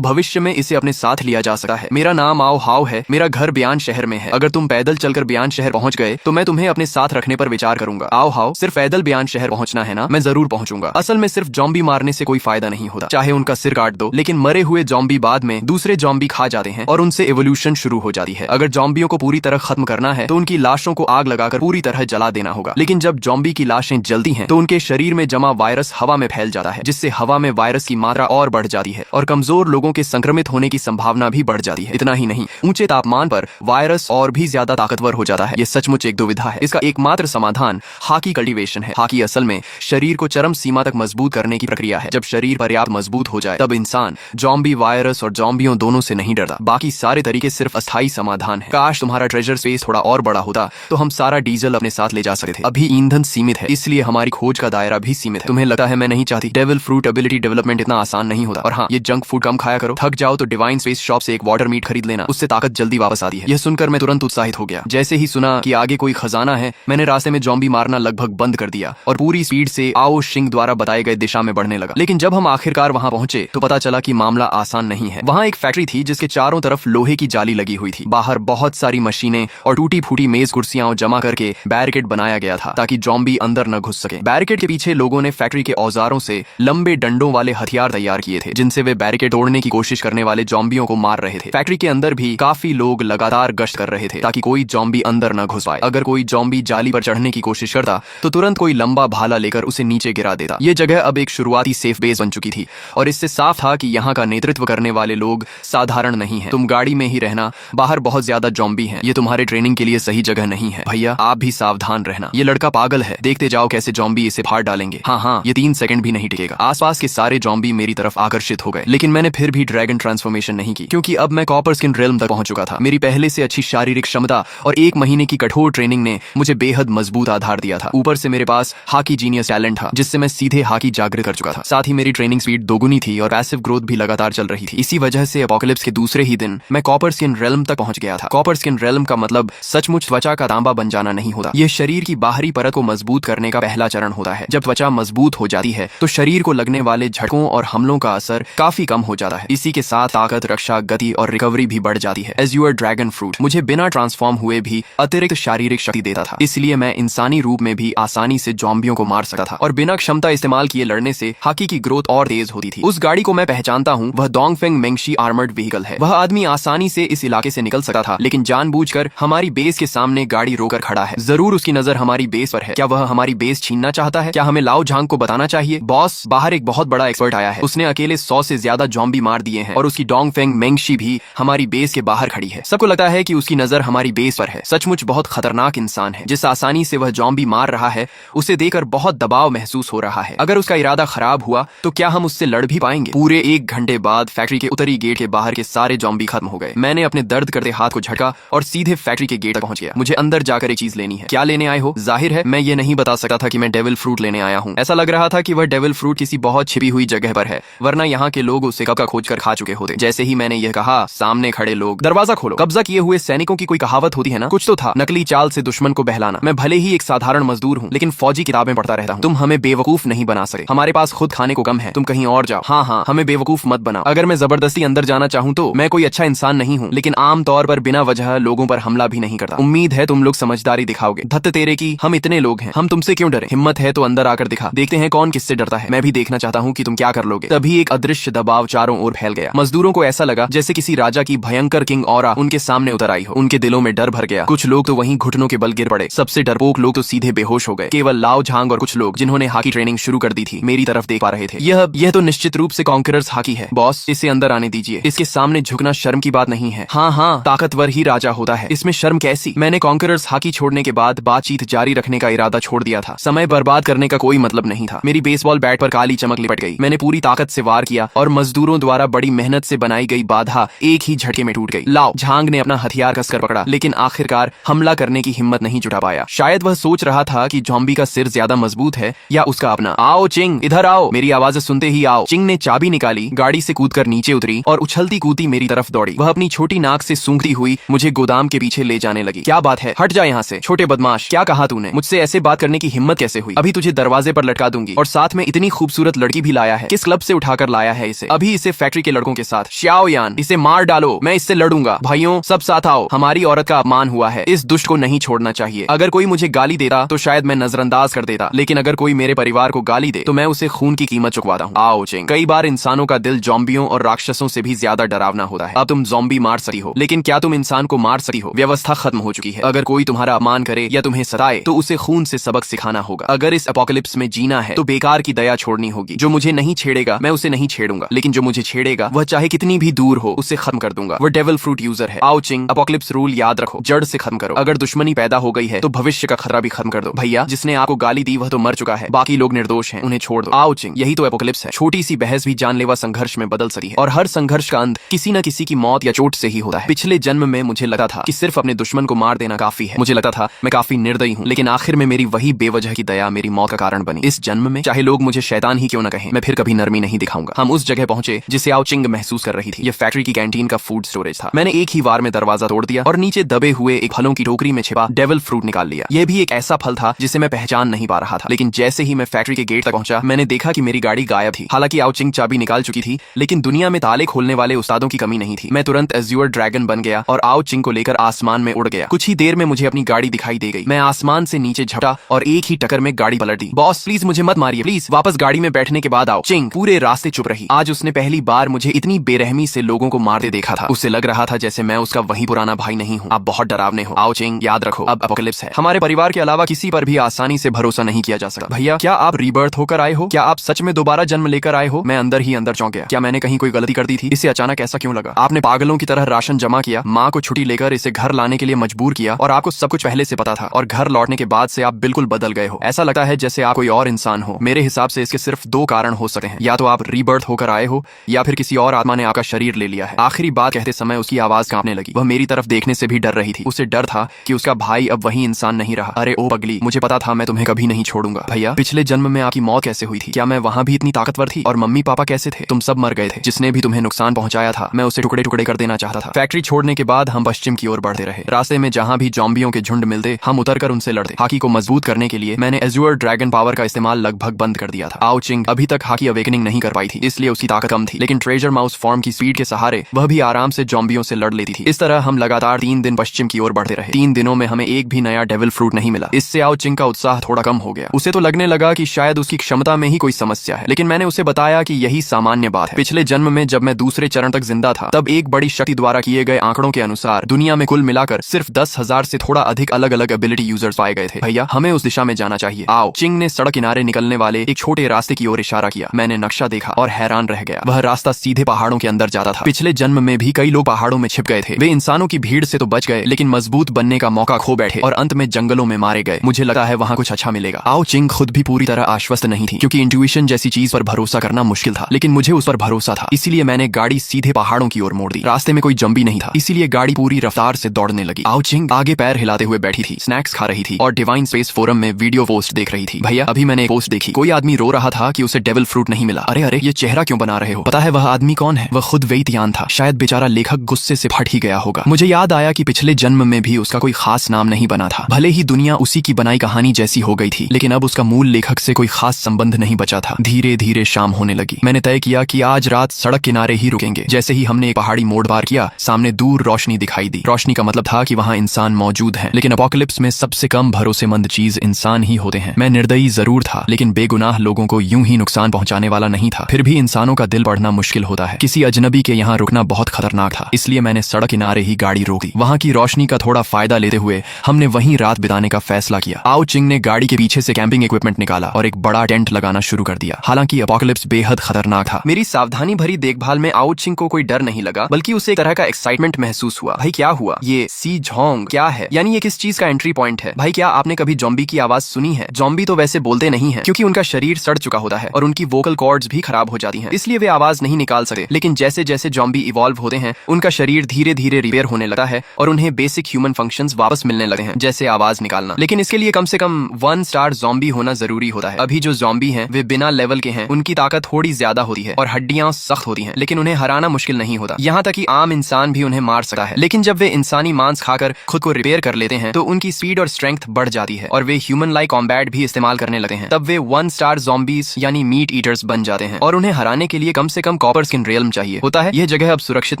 भविष्य में इसे अपने साथ लिया जा सकता है। मेरा नाम आओ हाव है, मेरा घर बयान शहर में है। अगर तुम पैदल चलकर बयान शहर पहुंच गए तो मैं तुम्हें अपने साथ रखने पर विचार करूंगा। आओ हाव, सिर्फ पैदल बयान शहर पहुंचना है ना? मैं जरूर पहुंचूंगा। असल में सिर्फ जॉम्बी मारने से कोई फायदा नहीं होता, चाहे उनका सिर काट दो, लेकिन मरे हुए जॉम्बी बाद में दूसरे जॉम्बी खा जाते हैं और उनसे एवोल्यूशन शुरू हो जाती है। अगर जॉम्बियों को पूरी तरह खत्म करना है तो उनकी लाशों को आग लगाकर पूरी तरह जला देना होगा। लेकिन जब जॉम्बी की लाशें जलती हैं तो उनके शरीर में जमा वायरस हवा में फैल जाता है, जिससे हवा में वायरस की मात्रा और बढ़ जाती है और कमजोर लोगों के संक्रमित होने की संभावना भी बढ़ जाती है। इतना ही नहीं, ऊंचे तापमान पर वायरस और भी ज्यादा ताकतवर हो जाता है। ये सचमुच एक दुविधा है। इसका एकमात्र समाधान हाकी कल्टीवेशन है। हाकी असल में शरीर को चरम सीमा तक मजबूत करने की प्रक्रिया है। जब शरीर पर्याप्त मजबूत हो जाए तब इंसान जॉम्बी, वायरस और जॉम्बियों दोनों से नहीं डरता। बाकी सारे तरीके सिर्फ अस्थायी समाधान है। काश तुम्हारा ट्रेजर स्पेस थोड़ा और बड़ा होता तो हम सारा डीजल अपने साथ ले जा सकते थे। अभी ईंधन सीमित है, इसलिए हमारी खोज का दायरा भी सीमित है। तुम्हें लगता है मैं नहीं चाहती? डेविल फ्रूट एबिलिटी डेवलपमेंट इतना आसान नहीं होता। और हाँ, ये जंक फूड कम खाया करो। थक जाओ तो डिवाइन स्पेस शॉप से एक वाटर मीट खरीद लेना, उससे ताकत जल्दी वापस आती है। यह सुनकर मैं तुरंत उत्साहित हो गया। जैसे ही सुना कि आगे कोई खजाना है, मैंने रास्ते में जॉम्बी मारना लगभग बंद कर दिया और पूरी स्पीड से आओ शिंग द्वारा बताए गए दिशा में बढ़ने लगा। लेकिन जब हम आखिरकार वहां पहुंचे तो पता चला कि मामला आसान नहीं है। वहां एक फैक्ट्री थी जिसके चारों तरफ लोहे की जाली लगी हुई थी। बाहर बहुत सारी मशीनें और टूटी फूटी मेज कुर्सियां जमा करके बैरिकेड बनाया गया था ताकि जॉम्बी अंदर न घुस सके। बैरिकेड के पीछे लोगों ने फैक्ट्री के औजारों से लंबे डंडों वाले हथियार तैयार किए थे, जिनसे वे बैरिकेड तोड़ने की कोशिश करने वाले जॉम्बियों को मार रहे थे। फैक्ट्री के अंदर भी काफी लोग लगातार गश्त कर रहे थे ताकि कोई जॉम्बी अंदर न घुस पाए। अगर कोई जॉम्बी जाली पर चढ़ने की कोशिश करता तो तुरंत कोई लंबा भाला लेकर उसे नीचे गिरा देता। ये जगह अब एक शुरुआती सेफ बेस बन चुकी थी और इससे साफ था कि यहाँ का नेतृत्व करने वाले लोग साधारण नहीं है। तुम गाड़ी में ही रहना, बाहर बहुत ज्यादा जॉम्बी हैं। ये तुम्हारे ट्रेनिंग के लिए सही जगह नहीं है। भैया, आप भी सावधान रहना। ये लड़का पागल है, देखते जाओ कैसे जॉम्बी इसे फाड़ डालेंगे। हाँ, ये 3 सेकंड भी नहीं टिकेगा। आसपास के सारे जॉम्बी मेरी तरफ आकर्षित हो गए, लेकिन मैंने फिर भी ड्रैगन ट्रांसफॉर्मेशन नहीं की, क्योंकि अब मैं कॉपर स्किन रेल्म तक पहुंच चुका था। मेरी पहले से अच्छी शारीरिक क्षमता और 1 महीने की कठोर ट्रेनिंग ने मुझे बेहद मजबूत आधार दिया था। ऊपर से मेरे पास हाकी जीनियस टैलेंट था, जिससे मैं सीधे हाकी जागृत कर चुका था। साथ ही मेरी ट्रेनिंग स्पीड दोगुनी थी और पैसिव ग्रोथ भी लगातार चल रही थी। इसी वजह से एपोकलिप्स के दूसरे ही दिन मैं कॉपर स्किन रेल्म तक पहुंच गया था। कॉपर स्किन रेल्म का मतलब सचमुच त्वचा का तांबा बन जाना नहीं होता। यह शरीर की बाहरी परत को मजबूत करने का पहला चरण होता है। जब त्वचा मजबूत हो जाती है तो शरीर को लगने वाले झटकों और हमलों का असर काफी कम हो जाता है। इसी के साथ ताकत, रक्षा, गति और रिकवरी भी बढ़ जाती है। एज यूर ड्रैगन फ्रूट मुझे बिना ट्रांसफॉर्म हुए भी अतिरिक्त शारीरिक शक्ति देता था, इसलिए मैं इंसानी रूप में भी आसानी से जॉम्बियों को मार सकता था और बिना क्षमता इस्तेमाल किए लड़ने से हाकी की ग्रोथ और तेज होती थी। उस गाड़ी को मैं पहचानता हूँ, वह डोंगफेंग मेंगशी आर्मर्ड व्हीकल है। वह आदमी आसानी से इस इलाके से निकल सकता था, लेकिन जानबूझकर हमारी बेस के सामने गाड़ी रोकर खड़ा है। जरूर उसकी नजर हमारी बेस पर है। क्या वह हमारी बेस छीनना चाहता है? क्या हमें लाओ झांग को बताना चाहिए? बॉस, बाहर एक बहुत बड़ा एक्सपर्ट आया है। उसने अकेले 100 से ज्यादा जॉम्बी मार दिए हैं और उसकी डोंगफेंग मेंगशी भी हमारी बेस के बाहर खड़ी है। सबको लगता है कि उसकी नजर हमारी बेस पर है। सचमुच बहुत खतरनाक इंसान है। जिस आसानी से वह जॉम्बी मार रहा है, उसे देखकर बहुत दबाव महसूस हो रहा है। अगर उसका इरादा खराब हुआ तो क्या हम उससे लड़ भी पाएंगे? पूरे 1 घंटे बाद फैक्ट्री के उत्तरी गेट के बाहर के सारे जॉम्बी खत्म हो गए। मैंने अपने दर्द करते हाथ को झटका और सीधे फैक्ट्री के गेट तक पहुंच गया। मुझे अंदर जाकर एक चीज लेनी है। क्या लेने आए हो? जाहिर है मैं ये नहीं बता सकता था कि मैं डेविल फ्रूट लेने आया हूँ। ऐसा लग रहा था कि वह डेविल फ्रूट किसी बहुत छिपी हुई जगह पर है, वरना यहाँ के लोग उसे कब का खोज कर खा चुके होते। जैसे ही मैंने यह कहा, सामने खड़े लोग, दरवाजा खोलो। कब्जा किए हुए सैनिकों की कोई कहावत होती है ना, कुछ तो था, नकली चाल से दुश्मन को बहलाना। मैं भले ही एक साधारण मजदूर हूँ, लेकिन फौजी किताबें पढ़ता रहता हूँ। तुम हमें बेवकूफ नहीं बना सके। हमारे पास खुद खाने को कम है, तुम कहीं और जाओ। हाँ, हमें बेवकूफ मत बनाओ। अगर मैं जबरदस्ती अंदर जाना चाहूँ तो मैं कोई अच्छा इंसान नहीं हूँ, लेकिन आम तौर पर बिना वजह लोगों पर हमला भी नहीं करता। उम्मीद है तुम लोग समझदारी दिखाओगे। धत्त तेरे की, हम इतने लोग हैं, हम तुमसे क्यों डरे? हिम्मत है तो अंदर आकर दिखा, देखते हैं कौन किससे डरता है। मैं भी देखना चाहता हूँ कि तुम क्या कर लोगे। तभी एक अदृश्य दबाव चारों ओर फैल गया। मजदूरों को ऐसा लगा जैसे किसी राजा की भयंकर किंग ऑरा उनके सामने उतर आई हो। उनके दिलों में डर भर गया। कुछ लोग तो वहीं घुटनों के बल गिर पड़े। सबसे डरपोक लोग तो सीधे बेहोश हो गए। केवल लाओ झांग और कुछ लोग, जिन्होंने हाकी ट्रेनिंग शुरू कर दी थी, मेरी तरफ देख पा रहे थे। यह तो निश्चित रूप से कॉन्करर्स हाकी है। बॉस, इसे अंदर आने दीजिए। इसके सामने झुकना शर्म की बात नहीं है। हाँ, ताकतवर ही राजा होता है, इसमें शर्म कैसी? मैंने कॉन्करर्स हाकी छोड़ने के बाद बातचीत जारी रखने का इरादा छोड़ दिया था। समय बर्बाद करने का कोई मतलब नहीं था। मेरी बेसबॉल बैट पर काली चमक लिपट गई। मैंने पूरी ताकत से वार किया और मजदूरों द्वारा बड़ी मेहनत से बनाई गई बाधा एक ही झटके में टूट गई। लाओ झांग ने अपना हथियार कसकर पकड़ा, लेकिन आखिरकार हमला करने की हिम्मत नहीं जुटा पाया। शायद वह सोच रहा था कि जॉम्बी का सिर ज्यादा मजबूत है या उसका अपना। आओ चिंग, इधर आओ। मेरी आवाज सुनते ही आओ। चिंग ने चाबी निकाली, गाड़ी से कूदकर नीचे उतरी और उछलती कूदती मेरी तरफ दौड़ी। वह अपनी छोटी नाक से सूंघती हुई मुझे गोदाम के पीछे ले जाने लगी। क्या बात है, हट जा यहाँ से छोटे बदमाश, क्या कहा तूने? मुझसे ऐसे बात करने की हिम्मत कैसे हुई? अभी तुझे दरवाजे पर लटका दूंगी और साथ में इतनी खूबसूरत लड़की भी लाया है। किस क्लब से उठाकर लाया है इसे? अभी इसे फैक्ट्री के लड़कों के साथ। श्याओ यान, इसे मार डालो, मैं इससे लड़ूंगा। भाइयों सब साथ आओ, हमारी औरत का अपमान हुआ है, इस दुष्ट को नहीं छोड़ना चाहिए। अगर कोई मुझे गाली देता तो शायद मैं नजरअंदाज कर देता, लेकिन अगर कोई मेरे परिवार को गाली दे तो मैं उसे खून की कीमत चुकवाता हूँ। आओ चिंग। कई बार इंसानों का दिल ज़ॉम्बियों और राक्षसों से भी ज्यादा डरावना होता है। अब तुम ज़ॉम्बी मार सकती हो, लेकिन क्या तुम इंसान को मार सकती हो? व्यवस्था खत्म हो चुकी है। अगर कोई तुम्हारा अपमान करे या तुम्हें सताए तो उसे खून से सबक सिखाना होगा। अगर इस एपोकलिप्स में जीना है तो बेकार की दया छोड़नी होगी। जो मुझे नहीं छेड़ेगा मैं उसे नहीं छेड़ूंगा, लेकिन जो मुझे छेड़ेगा वह चाहे कितनी भी दूर हो उसे खत्म कर दूंगा। वह डेविल फ्रूट यूजर है। आओ चिंग, एपोकलिप्स रूल याद रखो, जड़ से खत्म करो। अगर दुश्मनी पैदा हो गई है तो भविष्य का खतरा भी खत्म कर दो। भैया जिसने आपको गाली दी वह तो मर चुका है, बाकी लोग निर्दोष हैं, उन्हें छोड़ दो। आओ चिंग, यही तो एपोकलिप्स है। छोटी सी बहस भी जानलेवा संघर्ष में बदल सकती है और हर संघर्ष का अंत किसी न किसी की मौत या चोट से ही होता है। पिछले जन्म में मुझे लगा था कि सिर्फ अपने दुश्मन को मार देना काफी है। मुझे लगता था मैं काफी निर्दयी हूँ, लेकिन आखिर में मेरी वही बेवजह की दया मेरी मौत का कारण बनी। इस जन्म में चाहे लोग मुझे शैतान ही क्यों न कहें, मैं फिर कभी नरमी नहीं दिखाऊंगा। हम उस जगह पहुंचे जिसे आओ चिंग महसूस कर रही थी। ये फैक्ट्री की कैंटीन का फूड स्टोरेज था। मैंने एक ही बार में दरवाजा तोड़ दिया और नीचे दबे हुए एक फलों की टोकरी में छिपा डेविल फ्रूट निकाल लिया। यह भी एक ऐसा फल था जिसे मैं पहचान नहीं पा रहा था, लेकिन जैसे ही मैं फैक्ट्री के गेट तक पहुंचा मैंने देखा कि मेरी गाड़ी गायब थी। हालांकि आओ चिंग चाबी निकाल चुकी थी, लेकिन दुनिया में ताले खोलने वाले उस्तादों की कमी नहीं थी। मैं तुरंत एज्योर ड्रैगन बन गया और आओ चिंग को लेकर आसमान में उड़ गया। कुछ ही देर में मुझे अपनी गाड़ी दिखाई दे गई। मैं आसमान से नीचे झपटा और एक ही टक्कर में गाड़ी पलट दी। बॉस प्लीज मुझे मत मारिए, प्लीज वापस गाड़ी में बैठने के बाद आओ। चिंग पूरे रास्ते चुप रही। आज उसने पहली बार मुझे इतनी बेरहमी से लोगों को मारते देखा था। उसे लग रहा था जैसे मैं उसका वही पुराना भाई नहीं हूँ। आप बहुत डरावने हो। आओ चिंग, याद रखो अब एपोकलिप्स है। हमारे परिवार के अलावा किसी पर भी आसानी से भरोसा नहीं किया जा सकता। भैया क्या आप रीबर्थ होकर आए हो? क्या आप सच में दोबारा जन्म लेकर आए हो? मैं अंदर ही अंदर चौंक गया। क्या मैंने कहीं कोई गलती कर दी थी? इसे अचानक ऐसा क्यों लगा? आपने पागलों की तरह राशन जमा किया, माँ को छुट्टी लेकर इसे घर लाने के लिए मजबूर किया और आपको सब कुछ पहले से पता था, और घर लौटने के बाद से आप बिल्कुल बदल गए हो। ऐसा लगता है जैसे आप कोई और इंसान हो। मेरे हिसाब से इसके सिर्फ दो कारण हो सकते हैं, या तो आप रीबर्थ होकर आए हो या फिर किसी और आत्मा ने आपका शरीर ले लिया है। आखिरी बात कहते समय उसकी आवाज कांपने लगी। वह मेरी तरफ देखने से भी डर रही थी। उसे डर था कि उसका भाई अब वही इंसान नहीं रहा। अरे ओ पगली, मुझे पता था मैं तुम्हें कभी नहीं छोड़ूंगा। भैया पिछले जन्म में आपकी मौत कैसे हुई थी? क्या मैं वहाँ भी इतनी ताकतवर थी? और मम्मी पापा कैसे थे? तुम सब मर गए थे। जिसने भी तुम्हें नुकसान पहुंचाया था मैं उसे टुकड़े टुकड़े कर देना चाहता था। फैक्ट्री छोड़ने के बाद हम पश्चिम की ओर बढ़ते रहे। रास्ते में जहाँ भी ज़ॉम्बियों के झुंड मिलते हम उतरकर उनसे लड़ते। हाकी को मजबूत करने के लिए मैंने एज्योर ड्रैगन पावर का इस्तेमाल लगभग बंद कर दिया था। आओ चिंग अभी तक हाकी अवेकनिंग नहीं कर पाई थी, इसलिए उसकी ताकत कम थी, लेकिन ट्रेजर माउस फॉर्म की स्पीड के सहारे वह भी आराम से ज़ॉम्बियों से लड़ लेती थी। इस तरह हम लगातार 3 दिन पश्चिम की ओर बढ़ते रहे। 3 दिनों में हमें एक भी नया डेविल फ्रूट नहीं मिला। इससे आओ चिंग का उत्साह थोड़ा कम हो गया। उसे तो लगने लगा कि शायद उसकी क्षमता में ही कोई समस्या है, लेकिन मैंने उसे बताया कि यही सामान्य बात है। पिछले जन्म में जब मैं दूसरे चरण तक जिंदा था तब एक बड़ी शक्ति द्वारा किए गए आंकड़ों के अनुसार दुनिया में कुल मिलाकर सिर्फ 10,000 से थोड़ा अधिक अलग अलग एबिलिटी यूजर्स पाए गए थे। भैया हमें उस दिशा में जाना चाहिए। आओ। चिंग ने सड़क किनारे निकलने वाले एक छोटे रास्ते की ओर इशारा किया। मैंने नक्शा देखा और हैरान रह गया। वह रास्ता सीधे पहाड़ों के अंदर जाता था। पिछले जन्म में भी कई लोग पहाड़ों में छिप गए थे। वे इंसानों की भीड़ से तो बच गए, लेकिन मजबूत बनने का मौका खो बैठे और अंत में जंगलों में मारे गए। मुझे लगा है वहाँ कुछ अच्छा मिलेगा। आओ चिंग खुद भी पूरी तरह आश्वस्त नहीं थी, क्योंकि इंट्यूशन जैसी चीज पर भरोसा करना मुश्किल था, लेकिन मुझे उस पर भरोसा था। इसीलिए मैंने गाड़ी सीधे पहाड़ों की ओर मोड़ दी। रास्ते में कोई जंबी नहीं था, इसीलिए गाड़ी पूरी रफ्तार से दौड़ने लगी। आओ चिंग आगे पैर हिलाते हुए बैठी थी, स्नैक्स खा रही थी और डिवाइन स्पेस फोरम में वीडियो पोस्ट देख रही थी। भैया अभी मैंने एक पोस्ट देखी, कोई आदमी रो रहा था कि उसे डेविल फ्रूट नहीं मिला। अरे अरे ये चेहरा क्यों बना रहे हो? पता है वह आदमी कौन है? वह खुद वेइतियान था। शायद बेचारा लेखक गुस्से से फट ही गया होगा। मुझे याद आया कि पिछले जन्म में भी उसका कोई खास नाम नहीं बना था। भले ही दुनिया उसी की बनाई कहानी जैसी हो गई थी, लेकिन अब उसका मूल लेखक से कोई खास संबंध नहीं बचा था। धीरे धीरे शाम होने लगी। मैंने तय किया कि आज रात सड़क किनारे ही रुकेंगे। जैसे ही हमने एक पहाड़ी मोड़ पार किया सामने दूर रोशनी दिखाई दी। रोशनी का मतलब था कि वहाँ इंसान मौजूद हैं, लेकिन एपोकलिप्स में सबसे कम भरोसेमंद चीज इंसान ही होते हैं। मैं निर्दयी जरूर था, लेकिन बेगुनाह लोगों को यूं ही नुकसान पहुंचाने वाला नहीं था। फिर भी इंसानों का दिल पढ़ना मुश्किल होता है। किसी अजनबी के यहाँ रुकना बहुत खतरनाक था, इसलिए मैंने सड़क किनारे ही गाड़ी रोक दी। वहाँ की रोशनी का थोड़ा फायदा लेते हुए हमने वहीं रात बिताने का फैसला किया। आओ चिंग ने गाड़ी के पीछे से कैंपिंग इक्विपमेंट निकाला और एक बड़ा टेंट लगाना शुरू कर दिया। हालांकि एपोकलिप्स बेहद खतरनाक था। मेरी सावधानी भरी देखभाल में आओ चिंग को कोई डर नहीं लगा, बल्कि उसे एक तरह का एक्साइटमेंट महसूस हुआ। भाई क्या हुआ? ये सी झोंग क्या है? यानी ये किस चीज का एंट्री पॉइंट है? भाई क्या आपने कभी ज़ॉम्बी की आवाज सुनी है? ज़ॉम्बी तो वैसे बोलते नहीं है, क्योंकि उनका शरीर सड़ चुका होता है और उनकी वोकल कॉर्ड्स भी खराब हो जाती हैं, इसलिए वे आवाज नहीं निकाल सकते। लेकिन जैसे जैसे ज़ॉम्बी इवॉल्व होते हैं उनका शरीर धीरे धीरे रिपेयर होने लगता है और उन्हें बेसिक ह्यूमन फंक्शंस वापस मिलने लगते हैं, जैसे आवाज निकालना। लेकिन इसके लिए कम से कम 1 स्टार ज़ॉम्बी होना जरूरी होता है। अभी जो ज़ॉम्बी हैं वे बिना लेवल के हैं, उनकी ताकत थोड़ी ज्यादा होती है और हड्डियां सख्त होती हैं, लेकिन उन्हें हराना मुश्किल नहीं होता। यहाँ तक कि आम इंसान भी उन्हें मार सकता है। लेकिन जब जब वे इंसानी मांस खाकर खुद को रिपेयर कर लेते हैं तो उनकी स्पीड और स्ट्रेंथ बढ़ जाती है और वे ह्यूमन लाइक कॉम्बैट भी इस्तेमाल करने लगते हैं। तब वे 1 स्टार ज़ॉम्बीज यानी मीट ईटर्स बन जाते हैं और उन्हें हराने के लिए कम से कम कॉपर स्किन रियल्म चाहिए होता है। यह जगह अब सुरक्षित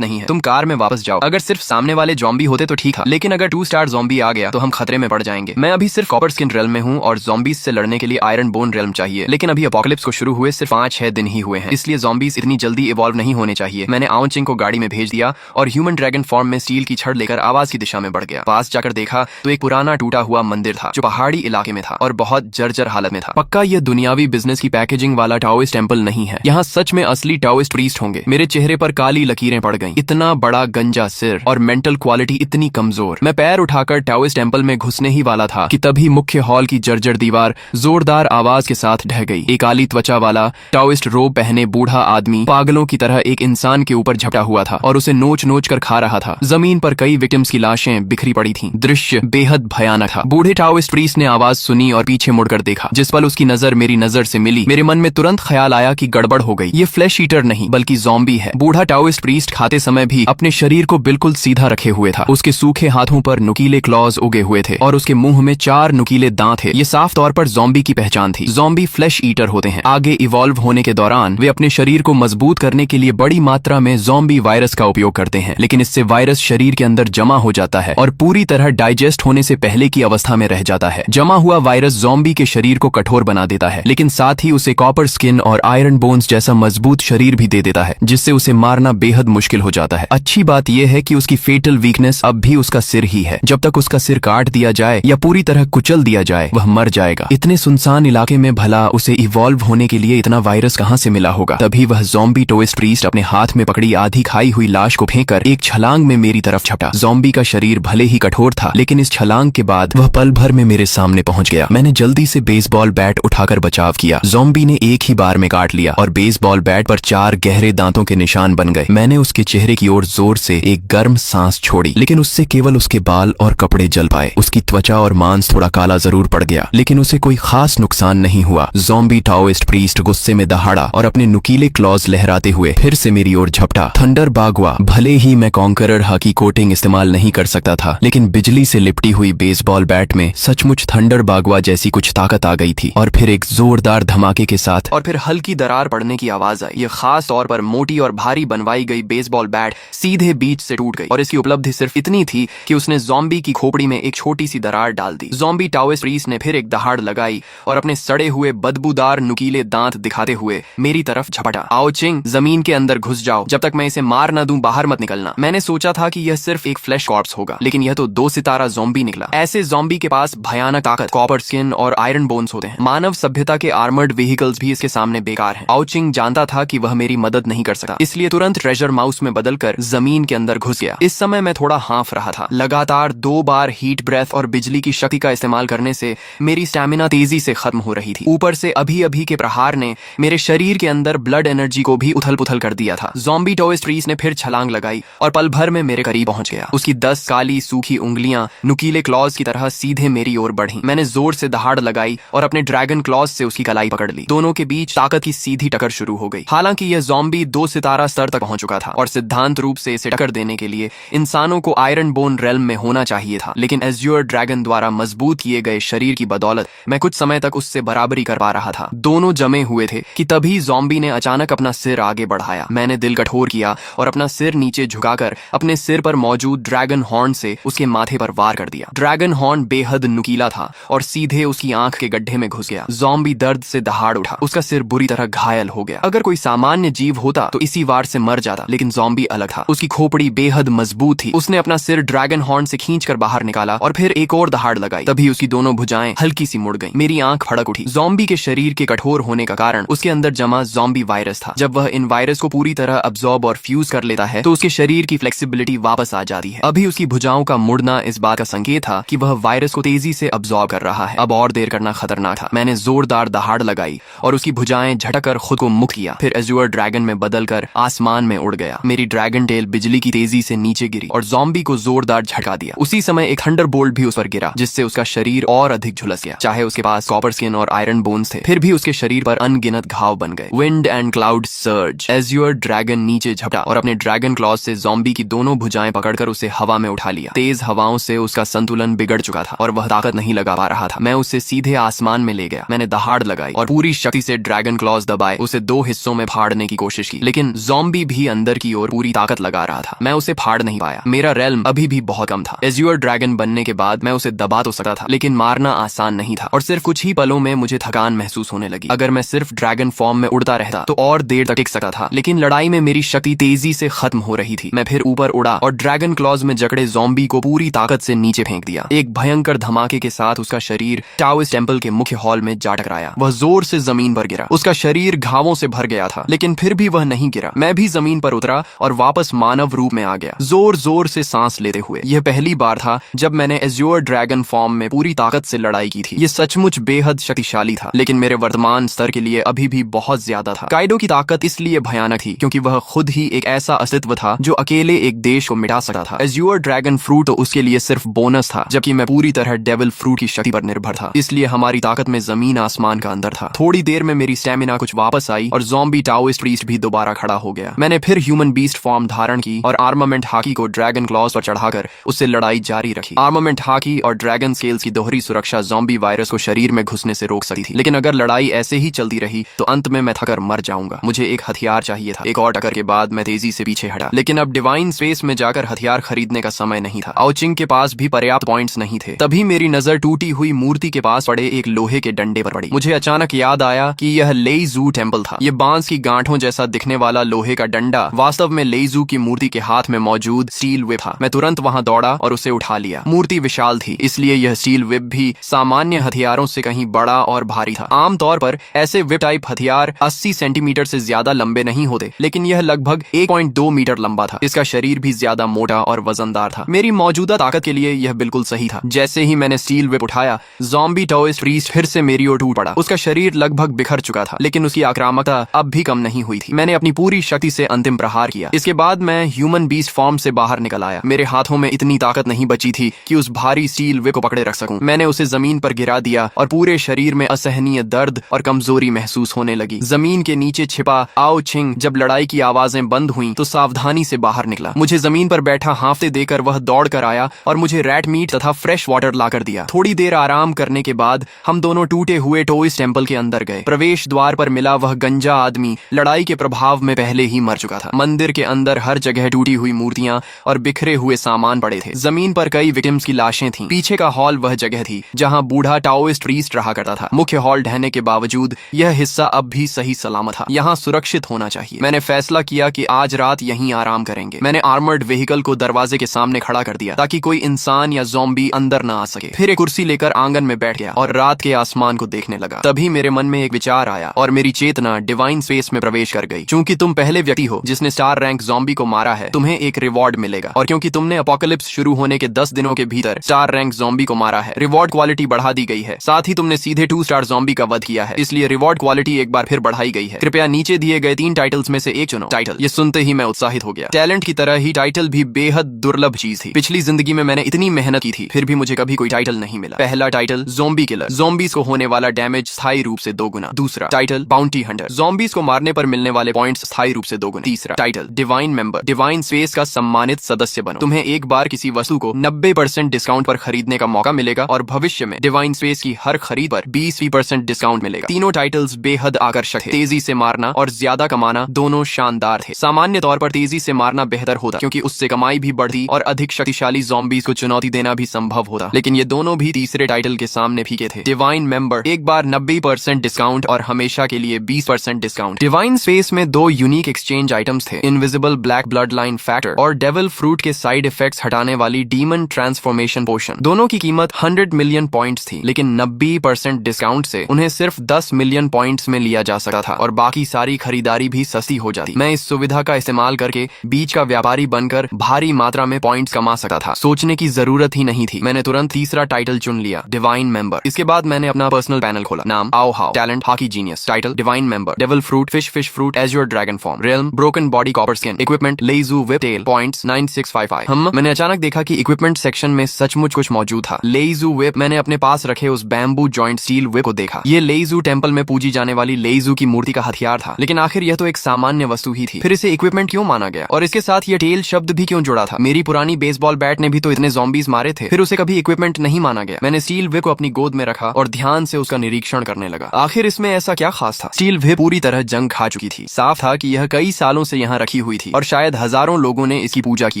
नहीं है, तुम कार में वापस जाओ। अगर सिर्फ सामने वाले ज़ॉम्बी होते तो ठीक है, लेकिन अगर 2 स्टार ज़ॉम्बी आ गया तो हम खतरे में पड़ जाएंगे। मैं अभी सिर्फ कॉपर स्किन रियल्म में हूँ और ज़ॉम्बीज से लड़ने के लिए आयरन बोन रियल्म चाहिए, लेकिन अभी अपोकलिप्स को शुरू हुए सिर्फ 5-6 दिन ही हुए हैं, इसलिए ज़ॉम्बीज इतनी जल्दी इवॉल्व नहीं होने चाहिए। मैंने आओ चिंग को गाड़ी में भेज दिया और ह्यूमन ड्रैगन फॉर्म में स्टील की छड़ लेकर आवाज की दिशा में बढ़ गया। पास जाकर देखा तो एक पुराना टूटा हुआ मंदिर था जो पहाड़ी इलाके में था और बहुत जर्जर हालत में था। पक्का यह दुनियावी बिजनेस की पैकेजिंग वाला टाओइस्ट टेंपल नहीं है, यहाँ सच में असली टाओइस्ट प्रीस्ट होंगे। मेरे चेहरे पर काली लकीरें पड़ गईं। इतना बड़ा गंजा सिर और मेंटल क्वालिटी इतनी कमजोर। मैं पैर उठाकर टाओइस्ट टेंपल में घुसने ही वाला था कि तभी मुख्य हॉल की जर्जर दीवार जोरदार आवाज के साथ ढह गई। एक काली त्वचा वाला टाओइस्ट रोब पहने बूढ़ा आदमी पागलों की तरह एक इंसान के ऊपर झपटा हुआ था और उसे नोच नोच कर खा रहा था। जमीन पर कई विक्टिम्स की लाशें बिखरी पड़ी थीं। दृश्य बेहद भयानक था। बूढ़े टाओइस्ट प्रीस्ट ने आवाज सुनी और पीछे मुड़कर देखा। जिस पल उसकी नजर मेरी नजर से मिली, मेरे मन में तुरंत ख्याल आया कि गड़बड़ हो गई। ये फ्लैश ईटर नहीं बल्कि ज़ॉम्बी है। बूढ़ा टाओइस्ट प्रीस्ट खाते समय भी अपने शरीर को बिल्कुल सीधा रखे हुए था। उसके सूखे हाथों पर नुकीले क्लॉज उगे हुए थे और उसके मुंह में 4 नुकीले दांत थे। ये साफ तौर पर ज़ॉम्बी की पहचान थी। ज़ॉम्बी फ्लैश ईटर होते हैं। आगे इवॉल्व होने के दौरान वे अपने शरीर को मजबूत करने के लिए बड़ी मात्रा में ज़ॉम्बी वायरस का उपयोग करते हैं, लेकिन इससे वायरस शरीर के अंदर जमा हो जाता है और पूरी तरह डाइजेस्ट होने से पहले की अवस्था में रह जाता है। जमा हुआ वायरस ज़ॉम्बी के शरीर को कठोर बना देता है, लेकिन साथ ही उसे कॉपर स्किन और आयरन बोन्स जैसा मजबूत शरीर भी दे देता है, जिससे उसे मारना बेहद मुश्किल हो जाता है। अच्छी बात यह है कि उसकी फेटल वीकनेस अब भी उसका सिर ही है। जब तक उसका सिर काट दिया जाए या पूरी तरह कुचल दिया जाए वह मर जाएगा। इतने सुनसान इलाके में भला उसे इवॉल्व होने के लिए इतना वायरस कहाँ से मिला होगा। तभी वह ज़ॉम्बी टाओइस्ट प्रीस्ट अपने हाथ में पकड़ी आधी खाई हुई लाश को फेंककर एक छलांग में मेरी तरफ झपटा। ज़ॉम्बी का शरीर भले ही कठोर था, लेकिन इस छलांग के बाद वह पल भर में मेरे सामने पहुंच गया। मैंने जल्दी से बेसबॉल बैट उठाकर बचाव किया। ज़ॉम्बी ने एक ही बार में काट लिया और बेसबॉल बैट पर 4 गहरे दांतों के निशान बन गए। मैंने उसके चेहरे की ओर जोर से एक गर्म सांस छोड़ी, लेकिन उससे केवल उसके बाल और कपड़े जल पाए। उसकी त्वचा और मांस थोड़ा काला जरूर पड़ गया, लेकिन उसे कोई खास नुकसान नहीं हुआ। ज़ॉम्बी टाओइस्ट प्रीस्ट गुस्से में दहाड़ा और अपने नुकीले क्लॉज लहराते हुए फिर से मेरी ओर झपटा। थंडर बागवा। भले ही मैं कॉन्करर हकी कोटिंग इस्तेमाल नहीं कर सकता था, लेकिन बिजली से लिपटी हुई बेसबॉल बैट में सचमुच थंडर बागवा जैसी कुछ ताकत आ गई थी और फिर एक जोरदार धमाके के साथ और फिर हल्की दरार पड़ने की आवाज आई। ये खास तौर पर मोटी और भारी बनवाई गई बेसबॉल बैट सीधे बीच से टूट गई और इसकी उपलब्धि सिर्फ इतनी थी कि उसने ज़ॉम्बी की खोपड़ी में एक छोटी सी दरार डाल दी। ज़ॉम्बी टाओइस्ट प्रीस्ट ने फिर एक दहाड़ लगाई और अपने सड़े हुए बदबूदार नुकीले दांत दिखाते हुए मेरी तरफ झपटा। आओ चिंग, जमीन के अंदर घुस जाओ, जब तक मैं इसे मार न दूं बाहर मत निकलना। मैंने सोचा था कि यह सिर्फ एक फ्लैश कॉर्प्स होगा, लेकिन यह तो 2 सितारा ज़ॉम्बी निकला। ऐसे ज़ॉम्बी के पास भयानक ताकत, कॉपर स्किन और आयरन बोन्स होते हैं। मानव सभ्यता के आर्मर्ड व्हीकल्स भी इसके सामने बेकार हैं। आओ चिंग जानता था कि वह मेरी मदद नहीं कर सकता, इसलिए तुरंत ट्रेजर माउस में बदलकर जमीन के अंदर घुस गया। इस समय मैं थोड़ा हाँफ रहा था। लगातार 2 बार हीट ब्रेथ और बिजली की शक्ति का इस्तेमाल करने से मेरी स्टैमिना तेजी से खत्म हो रही थी। ऊपर से अभी अभी के प्रहार ने मेरे शरीर के अंदर ब्लड एनर्जी को भी उथल पुथल कर दिया था। ज़ॉम्बी टाओइस्ट प्रीस्ट ने फिर छलांग लगाई और पल भर में मेरे करीब पहुंच गया। उसकी 10 काली सूखी उंगलियां नुकीले क्लॉज की तरह सीधे मेरी ओर बढ़ी। मैंने जोर से दहाड़ लगाई और अपने ड्रैगन क्लॉज से उसकी कलाई पकड़ ली। दोनों के बीच ताकत की सीधी टक्कर शुरू हो गई। हालांकि यह ज़ॉम्बी 2 सितारा स्तर तक पहुंच चुका था और सिद्धांत रूप से इसे टक्कर देने के लिए इंसानों को आयरन बोन रेल्म में होना चाहिए था, लेकिन एज़्योर ड्रैगन द्वारा मजबूत किए गए शरीर की बदौलत मैं कुछ समय तक उससे बराबरी कर पा रहा था। दोनों जमे हुए थे कि तभी ज़ॉम्बी ने अचानक अपना सिर आगे बढ़ाया। मैंने दिल कठोर किया और अपना सिर नीचे झुकाकर अपने सिर पर मौजूद ड्रैगन हॉर्न से उसके माथे पर वार कर दिया। ड्रैगन हॉर्न बेहद नुकीला था और सीधे उसकी आंख के गड्ढे में घुस गया। ज़ॉम्बी दर्द से दहाड़ उठा। उसका सिर बुरी तरह घायल हो गया। अगर कोई सामान्य जीव होता तो इसी वार से मर जाता, लेकिन ज़ॉम्बी अलग था। उसकी खोपड़ी बेहद मजबूत थी। उसने अपना सिर ड्रैगन हॉर्न से खींचकर बाहर निकाला और फिर एक और दहाड़ लगाई। तभी उसकी दोनों भुजाएं हल्की सी मुड़ गईं। मेरी आंख फड़क उठी। ज़ॉम्बी के शरीर के कठोर होने का कारण उसके अंदर जमा ज़ॉम्बी वायरस था। जब वह इन वायरस को पूरी तरह अब्सॉर्ब और फ्यूज कर लेता है तो उसके शरीर की फ्लेक्सिबिलिटी वापस आ जाती है। अभी उसकी भुजाओं का मुड़ना इस बात का संकेत था कि वह वायरस को तेजी से अब्सॉर्ब कर रहा है। अब और देर करना खतरनाक था। मैंने जोरदार दहाड़ लगाई और उसकी भुजाएं झटकर खुद को मुक्त किया। फिर एज़्योर ड्रैगन में बदलकर आसमान में उड़ गया। मेरी ड्रैगन टेल बिजली की तेजी से नीचे गिरी और ज़ॉम्बी को जोरदार झटका दिया। उसी समय एक थंडरबोल्ट भी उस पर गिरा, जिससे उसका शरीर और अधिक झुलस गया। चाहे उसके पास कॉपर स्किन और आयरन बोन्स थे, फिर भी उसके शरीर पर अनगिनत घाव बन गए। Wind and cloud surge. Azure dragon नीचे झपटा और अपने ड्रैगन क्लॉज से ज़ॉम्बी की दोनों भुजाएं पकड़ पकड़कर उसे हवा में उठा लिया। तेज हवाओं से उसका संतुलन बिगड़ चुका था और वह ताकत नहीं लगा पा रहा था। मैं उसे सीधे आसमान में ले गया। मैंने दहाड़ लगाई और पूरी शक्ति से ड्रैगन क्लॉज दबाए उसे दो हिस्सों में फाड़ने की कोशिश की, लेकिन ज़ॉम्बी भी अंदर की ओर पूरी ताकत लगा रहा था। मैं उसे फाड़ नहीं पाया। मेरा रेल्म अभी भी बहुत कम था। एज्योर ड्रैगन बनने के बाद मैं उसे दबा तो सकता था, लेकिन मारना आसान नहीं था और सिर्फ कुछ ही पलों में मुझे थकान महसूस होने लगी। अगर मैं सिर्फ ड्रैगन फॉर्म में उड़ता रहता तो और देर तक टिक सकता था, लेकिन लड़ाई में मेरी शक्ति तेजी से खत्म हो रही थी। मैं फिर ऊपर उड़ा और ड्रैगन क्लॉज में जकड़े ज़ॉम्बी को पूरी ताकत से नीचे फेंक दिया। एक भयंकर धमाके के साथ उसका शरीर टाओइस्ट टेम्पल के मुख्य हॉल में जा टकराया। वह जोर से जमीन पर गिरा। उसका शरीर घावों से भर गया था, लेकिन फिर भी वह नहीं गिरा। मैं भी जमीन पर उतरा और वापस मानव रूप में आ गया, जोर जोर से सांस लेते हुए। यह पहली बार था जब मैंने एज्योर ड्रैगन फॉर्म में पूरी ताकत से लड़ाई की थी। यह सचमुच बेहद शक्तिशाली था, लेकिन मेरे वर्तमान स्तर के लिए अभी भी बहुत ज्यादा था। काइडो की ताकत इसलिए भयानक थी क्योंकि वह खुद ही एक ऐसा अस्तित्व था जो अकेले एक देश को मिटा सकता था। एज्योर ड्रैगन फ्रूट तो उसके लिए सिर्फ बोनस था, जबकि मैं पूरी तरह डेविल फ्रूट की शक्ति पर निर्भर था। इसलिए हमारी ताकत में जमीन आसमान का अंतर था। थोड़ी देर में मेरी स्टेमिना कुछ वापस आई और ज़ॉम्बी टाओइस्ट प्रीस्ट भी दोबारा खड़ा हो गया। मैंने फिर ह्यूमन बीस्ट फॉर्म धारण की और आर्मामेंट हाकी को ड्रैगन क्लॉज पर चढ़ाकर उससे लड़ाई जारी रखी। आर्मामेंट हाकी और ड्रैगन स्केल्स की दोहरी सुरक्षा ज़ॉम्बी वायरस को शरीर में घुसने से रोक सकती थी, लेकिन अगर लड़ाई ऐसे ही चलती रही तो अंत में मैं थकर मर जाऊंगा। मुझे एक हथियार चाहिए था। एक और टक्कर के बाद मैं तेजी से पीछे हटा, लेकिन अब डिवाइन स्पेस में जाकर हथियार खरीदने का समय नहीं था। आउचिंग के पास भी पर्याप्त पॉइंट्स नहीं थे। तभी मेरी नजर टूटी हुई मूर्ति के पास पड़े एक लोहे के डंडे पर पड़ी। मुझे अचानक याद आया कि यह लेईजू टेम्पल था। यह बांस की गांठों जैसा दिखने वाला लोहे का डंडा वास्तव में लेईजू की मूर्ति के हाथ में मौजूद स्टील व्हिप था। मैं तुरंत वहां दौड़ा और उसे उठा लिया। मूर्ति विशाल थी, इसलिए यह स्टील व्हिप भी सामान्य हथियारों से कहीं बड़ा और भारी था। आमतौर पर ऐसे व्हिप टाइप हथियार 80 सेंटीमीटर से ज्यादा लंबे नहीं होते, लेकिन यह लगभग 1.2 मीटर लंबा था। इसका शरीर भी ज्यादा मोटा और वजनदार था। मेरी मौजूदा ताकत के लिए यह बिल्कुल सही था। जैसे ही मैंने स्टील व्हिप उठाया, ज़ॉम्बी टाओइस्ट प्रीस्ट फिर से मेरी ओर टूट पड़ा। उसका शरीर लगभग बिखर चुका था, लेकिन उसकी आक्रामकता अब भी कम नहीं हुई थी। मैंने अपनी पूरी शक्ति से अंतिम प्रहार किया। इसके बाद मैं ह्यूमन बीस्ट फॉर्म से बाहर निकल आया। मेरे हाथों में इतनी ताकत नहीं बची थी कि उस भारी स्टील व्हिप को पकड़े रख सकूं। मैंने उसे जमीन पर गिरा दिया और पूरे शरीर में असहनीय दर्द और कमजोरी महसूस होने लगी। जमीन के नीचे छिपा आओ छिंग जब लड़ाई की आवाजें बंद हुई तो सावधानी से बाहर निकला। मुझे जमीन पर बैठा हांफते देकर वह दौड़ कर आया और मुझे रैट मीट तथा फ्रेश वाटर लाकर दिया। थोड़ी देर आराम करने के बाद हम दोनों टूटे हुए टॉइस्ट टेम्पल के अंदर गए। प्रवेश द्वार पर मिला वह गंजा आदमी लड़ाई के प्रभाव में पहले ही मर चुका था। मंदिर के अंदर हर जगह टूटी हुई मूर्तियां और बिखरे हुए सामान पड़े थे। जमीन पर कई विक्टिम्स की लाशें थीं। पीछे का हॉल वह जगह थी जहां बूढ़ा टाओइस्ट प्रीस्ट रहा करता था। मुख्य हॉल ढहने के बावजूद यह हिस्सा अब भी सही सलामत था। यहाँ सुरक्षित होना चाहिए। मैंने फैसला किया कि आज रात यहीं आराम करेंगे। मैंने आर्मर्ड व्हीकल को दरवाजे के सामने खड़ा कर दिया ताकि कोई इंसान या ज़ॉम्बी अंदर न आ सके। फिर एक कुर्सी लेकर आंगन में बैठ गया और रात के आसमान को देखने लगा। तभी मेरे मन में एक विचार आया और मेरी चेतना डिवाइन स्पेस में प्रवेश कर गई। चूंकि तुम पहले व्यक्ति हो जिसने स्टार रैंक ज़ॉम्बी को मारा है, तुम्हें एक रिवॉर्ड मिलेगा, और क्योंकि तुमने अपोकलिप्स शुरू होने के 10 दिनों के भीतर स्टार रैंक ज़ॉम्बी को मारा है, रिवॉर्ड क्वालिटी बढ़ा दी गई है। साथ ही तुमने सीधे 2 स्टार ज़ॉम्बी का वध किया है, इसलिए रिवॉर्ड क्वालिटी एक बार फिर बढ़ाई गई है। कृपया नीचे दिए गए 3 टाइटल्स में से एक चुनो। टाइटल। ये सुनते ही मैं उत्साहित हो गया। टैलेंट की तरह ही टाइटल भी बेहद दुर्लभ चीज थी। पिछली जिंदगी में मैंने इतनी मेहनत की थी, फिर भी मुझे कभी कोई टाइटल नहीं मिला। पहला टाइटल ज़ॉम्बी किलर, ज़ॉम्बीज को होने वाला डैमेज स्थायी रूप से 2 गुना। दूसरा टाइटल बाउंटी हंटर, ज़ॉम्बीज को मारने पर मिलने वाले पॉइंट्स स्थायी रूप से 2 गुना। तीसरा title divine member, divine space का सम्मानित सदस्य बनो। तुम्हें एक बार किसी वस्तु को 90% डिस्काउंट पर खरीदने का मौका मिलेगा और भविष्य में डिवाइन स्पेस की हर खरीद पर 20% डिस्काउंट मिलेगा। तीनों टाइटल्स बेहद आकर्षक थे। तेजी से मारना और ज्यादा कमाना दोनों शानदार थे। सामान्य तौर पर तेजी से मारना बेहतर होता क्योंकि उससे कमाई भी बढ़ती और अधिक शक्तिशाली ज़ॉम्बीज को चुनौती देना भी संभव होता, लेकिन ये दोनों भी तीसरे टाइटल के सामने फीके थे। डिवाइन मेंबर, एक बार 90% डिस्काउंट और हमेशा के लिए 20% डिस्काउंट। डिवाइन स्पेस में 2 यूनिक एक्सचेंज आइटम्स थे, invisible black blood line factor और डेविल फ्रूट के साइड इफेक्ट्स हटाने वाली डीमन ट्रांसफॉर्मेशन पोशन। दोनों की कीमत 100 मिलियन पॉइंट्स थी, लेकिन 90% डिस्काउंट से उन्हें सिर्फ 10 मिलियन पॉइंट्स में लिया जा सकता था और बाकी सारी खरीदारी भी सस्ती हो जाती। मैं इस सुविधा का इस्तेमाल करके बीच का व्यापारी बनकर भारी मात्रा में पॉइंट्स कमा सकता था। सोचने की जरूरत ही नहीं थी। मैंने तुरंत तीसरा टाइटल चुन लिया, डिवाइन मेंबर। इसके बाद मैंने अपना पर्सनल पैनल खोला। नाम आओ हाउ, टैलेंट हाकी genius, title divine member, devil fruit fish fruit azure dragon form, realm broken body copper skin, equipment लेईजू व्हिप टेल, पॉइंट्स 9655। मैंने अचानक देखा कि इक्विपमेंट सेक्शन में सचमुच कुछ मौजूद था। लेईजू व्हिप, मैंने अपने पास रखे उस बैम्बू जॉइंट स्टील व्हिप को देखा। ये लेईजू टेम्पल में पूजी जाने वाली लेईजू की मूर्ति का हथियार था, लेकिन आखिर यह तो एक सामान्य वस्तु ही थी। फिर इसे इक्विपमेंट क्यों माना गया और इसके साथ ये टेल शब्द भी क्यों क्यों जुड़ा था? मेरी पुरानी बेसबॉल बैट ने भी तो इतने ज़ॉम्बीज मारे थे। फिर उसे कभी इक्विपमेंट नहीं माना गया। मैंने स्टील व्हिप को अपनी गोद में रखा और ध्यान से उसका निरीक्षण करने लगा। आखिर इसमें ऐसा क्या खास था? स्टील व्हिप पूरी तरह जंग खा चुकी थी। साफ था कि यह कई सालों से यहाँ रखी हुई थी और शायद हजारों लोगों ने इसकी पूजा की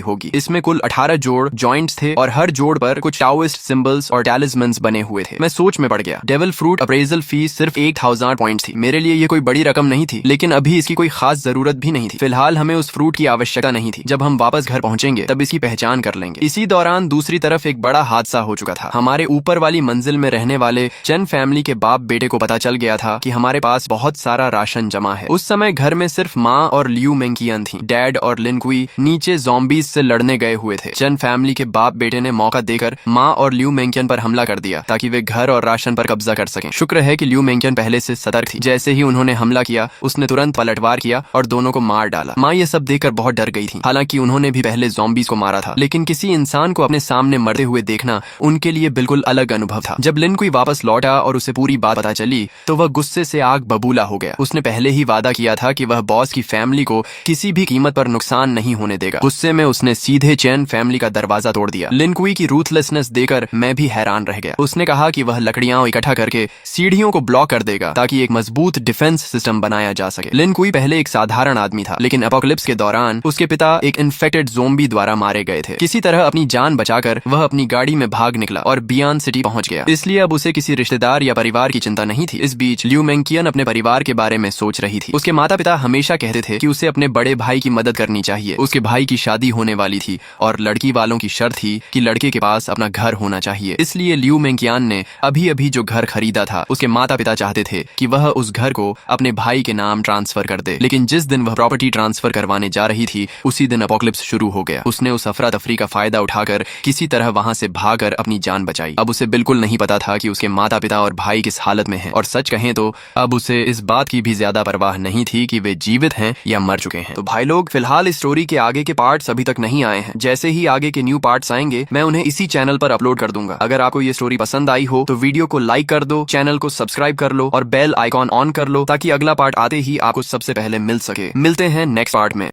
होगी। इसमें कुल 18 जोड़ जॉइंट्स थे और हर जोड़ पर कुछ टाओइस्ट सिंबल्स और टैलिस्मन्स बने हुए थे। मैं सोच में पड़ गया। डेविल फ्रूट अप्रेजल फीस सिर्फ 1000 पॉइंट्स थी। मेरे लिए ये कोई बड़ी रकम नहीं थी, लेकिन अभी इसकी कोई खास जरूरत भी नहीं थी। फिलहाल हमें उस फ्रूट की आवश्यकता नहीं थी। जब हम वापस घर पहुंचेंगे तब इसकी पहचान कर लेंगे। इसी दौरान दूसरी तरफ एक बड़ा हादसा हो चुका था। हमारे ऊपर वाली मंजिल में रहने वाले चेन फैमिली के बाप बेटे को पता चल गया था कि हमारे पास बहुत सारा राशन जमा है। उस समय घर में सिर्फ माँ और लियू मेंकियन थी। डैड और लिनक्वी नीचे ज़ॉम्बीज से लड़ने गए हुए थे। चेन फैमिली के बाप बेटे ने मौका देकर माँ और लियू मेंकियन पर हमला कर दिया ताकि वे घर और राशन पर कब्जा कर सकें। शुक्र है कि लियू मेंकियन पहले से सतर्क थी। जैसे ही उन्होंने हमला किया उसने तुरंत पलटवार किया और दोनों को मार डाला। माँ ये सब देखकर बहुत डर गई थी। हालांकि उन्होंने भी पहले ज़ॉम्बीज को मारा था, लेकिन किसी इंसान को अपने सामने मरते हुए देखना उनके लिए बिल्कुल अलग अनुभव था। जब लिनक्वी वापस लौटा और उसे पूरी बात पता चली तो वह गुस्से से आग बबूला हो गया। उसने पहले ही वादा किया था कि वह बॉस की फैमिली को किसी भी कीमत पर नुकसान नहीं होने देगा। गुस्से में उसने सीधे चेन फैमिली का दरवाजा तोड़ दिया। लिनक्वी की रूथलेसनेस देखकर मैं भी हैरान रह गया। उसने कहा कि वह लकड़ियां इकट्ठा करके सीढ़ियों को ब्लॉक कर देगा ताकि एक मजबूत डिफेंस सिस्टम बनाया जा सके। लिनक्वी पहले एक साधारण आदमी था, लेकिन एपोकलिप्स के दौरान उसके पिता एक इन्फेक्टेड ज़ोंबी द्वारा मारे गए थे। किसी तरह अपनी जान बचाकर वह अपनी गाड़ी में भाग निकला और बियॉन्ड सिटी पहुंच गया। इसलिए अब उसे किसी रिश्तेदार या परिवार की चिंता नहीं थी। इस बीच लियू मेंकियन अपने परिवार के बारे में सोच रही थी। उसके माता पिता हमेशा कहते थे कि उसे अपने बड़े भाई की मदद करनी चाहिए। उसके भाई की शादी होने वाली थी और लड़की वालों की शर्त थी कि लड़के के पास अपना घर होना चाहिए। इसलिए लियू मेंकियन ने अभी अभी जो घर खरीदा था उसके माता पिता चाहते थे कि वह उस घर को अपने भाई के नाम ट्रांसफर कर दे। लेकिन जिस दिन वह प्रॉपर्टी ट्रांसफर करवाने जा रही थी उसी दिन एपोकलिप्स शुरू हो गया। उसने उस अफरा तफरी का फायदा उठाकर किसी तरह वहां से भागकर अपनी जान बचाई। अब उसे बिल्कुल नहीं पता था कि उसके माता पिता और भाई किस हालत में हैं, और सच कहें तो अब उसे इस बात की भी ज्यादा परवाह नहीं थी कि वे जीवित हैं या मर चुके हैं। तो भाई लोग, फिलहाल इस स्टोरी के आगे के पार्ट्स अभी तक नहीं आए हैं। जैसे ही आगे के न्यू पार्ट्स आएंगे मैं उन्हें इसी चैनल पर अपलोड कर दूंगा। अगर आपको ये स्टोरी पसंद आई हो तो वीडियो को लाइक कर दो, चैनल को सब्सक्राइब कर लो और बेल आइकॉन ऑन कर लो ताकि अगला पार्ट आते ही आपको सबसे पहले मिल सके। मिलते हैं नेक्स्ट पार्ट में।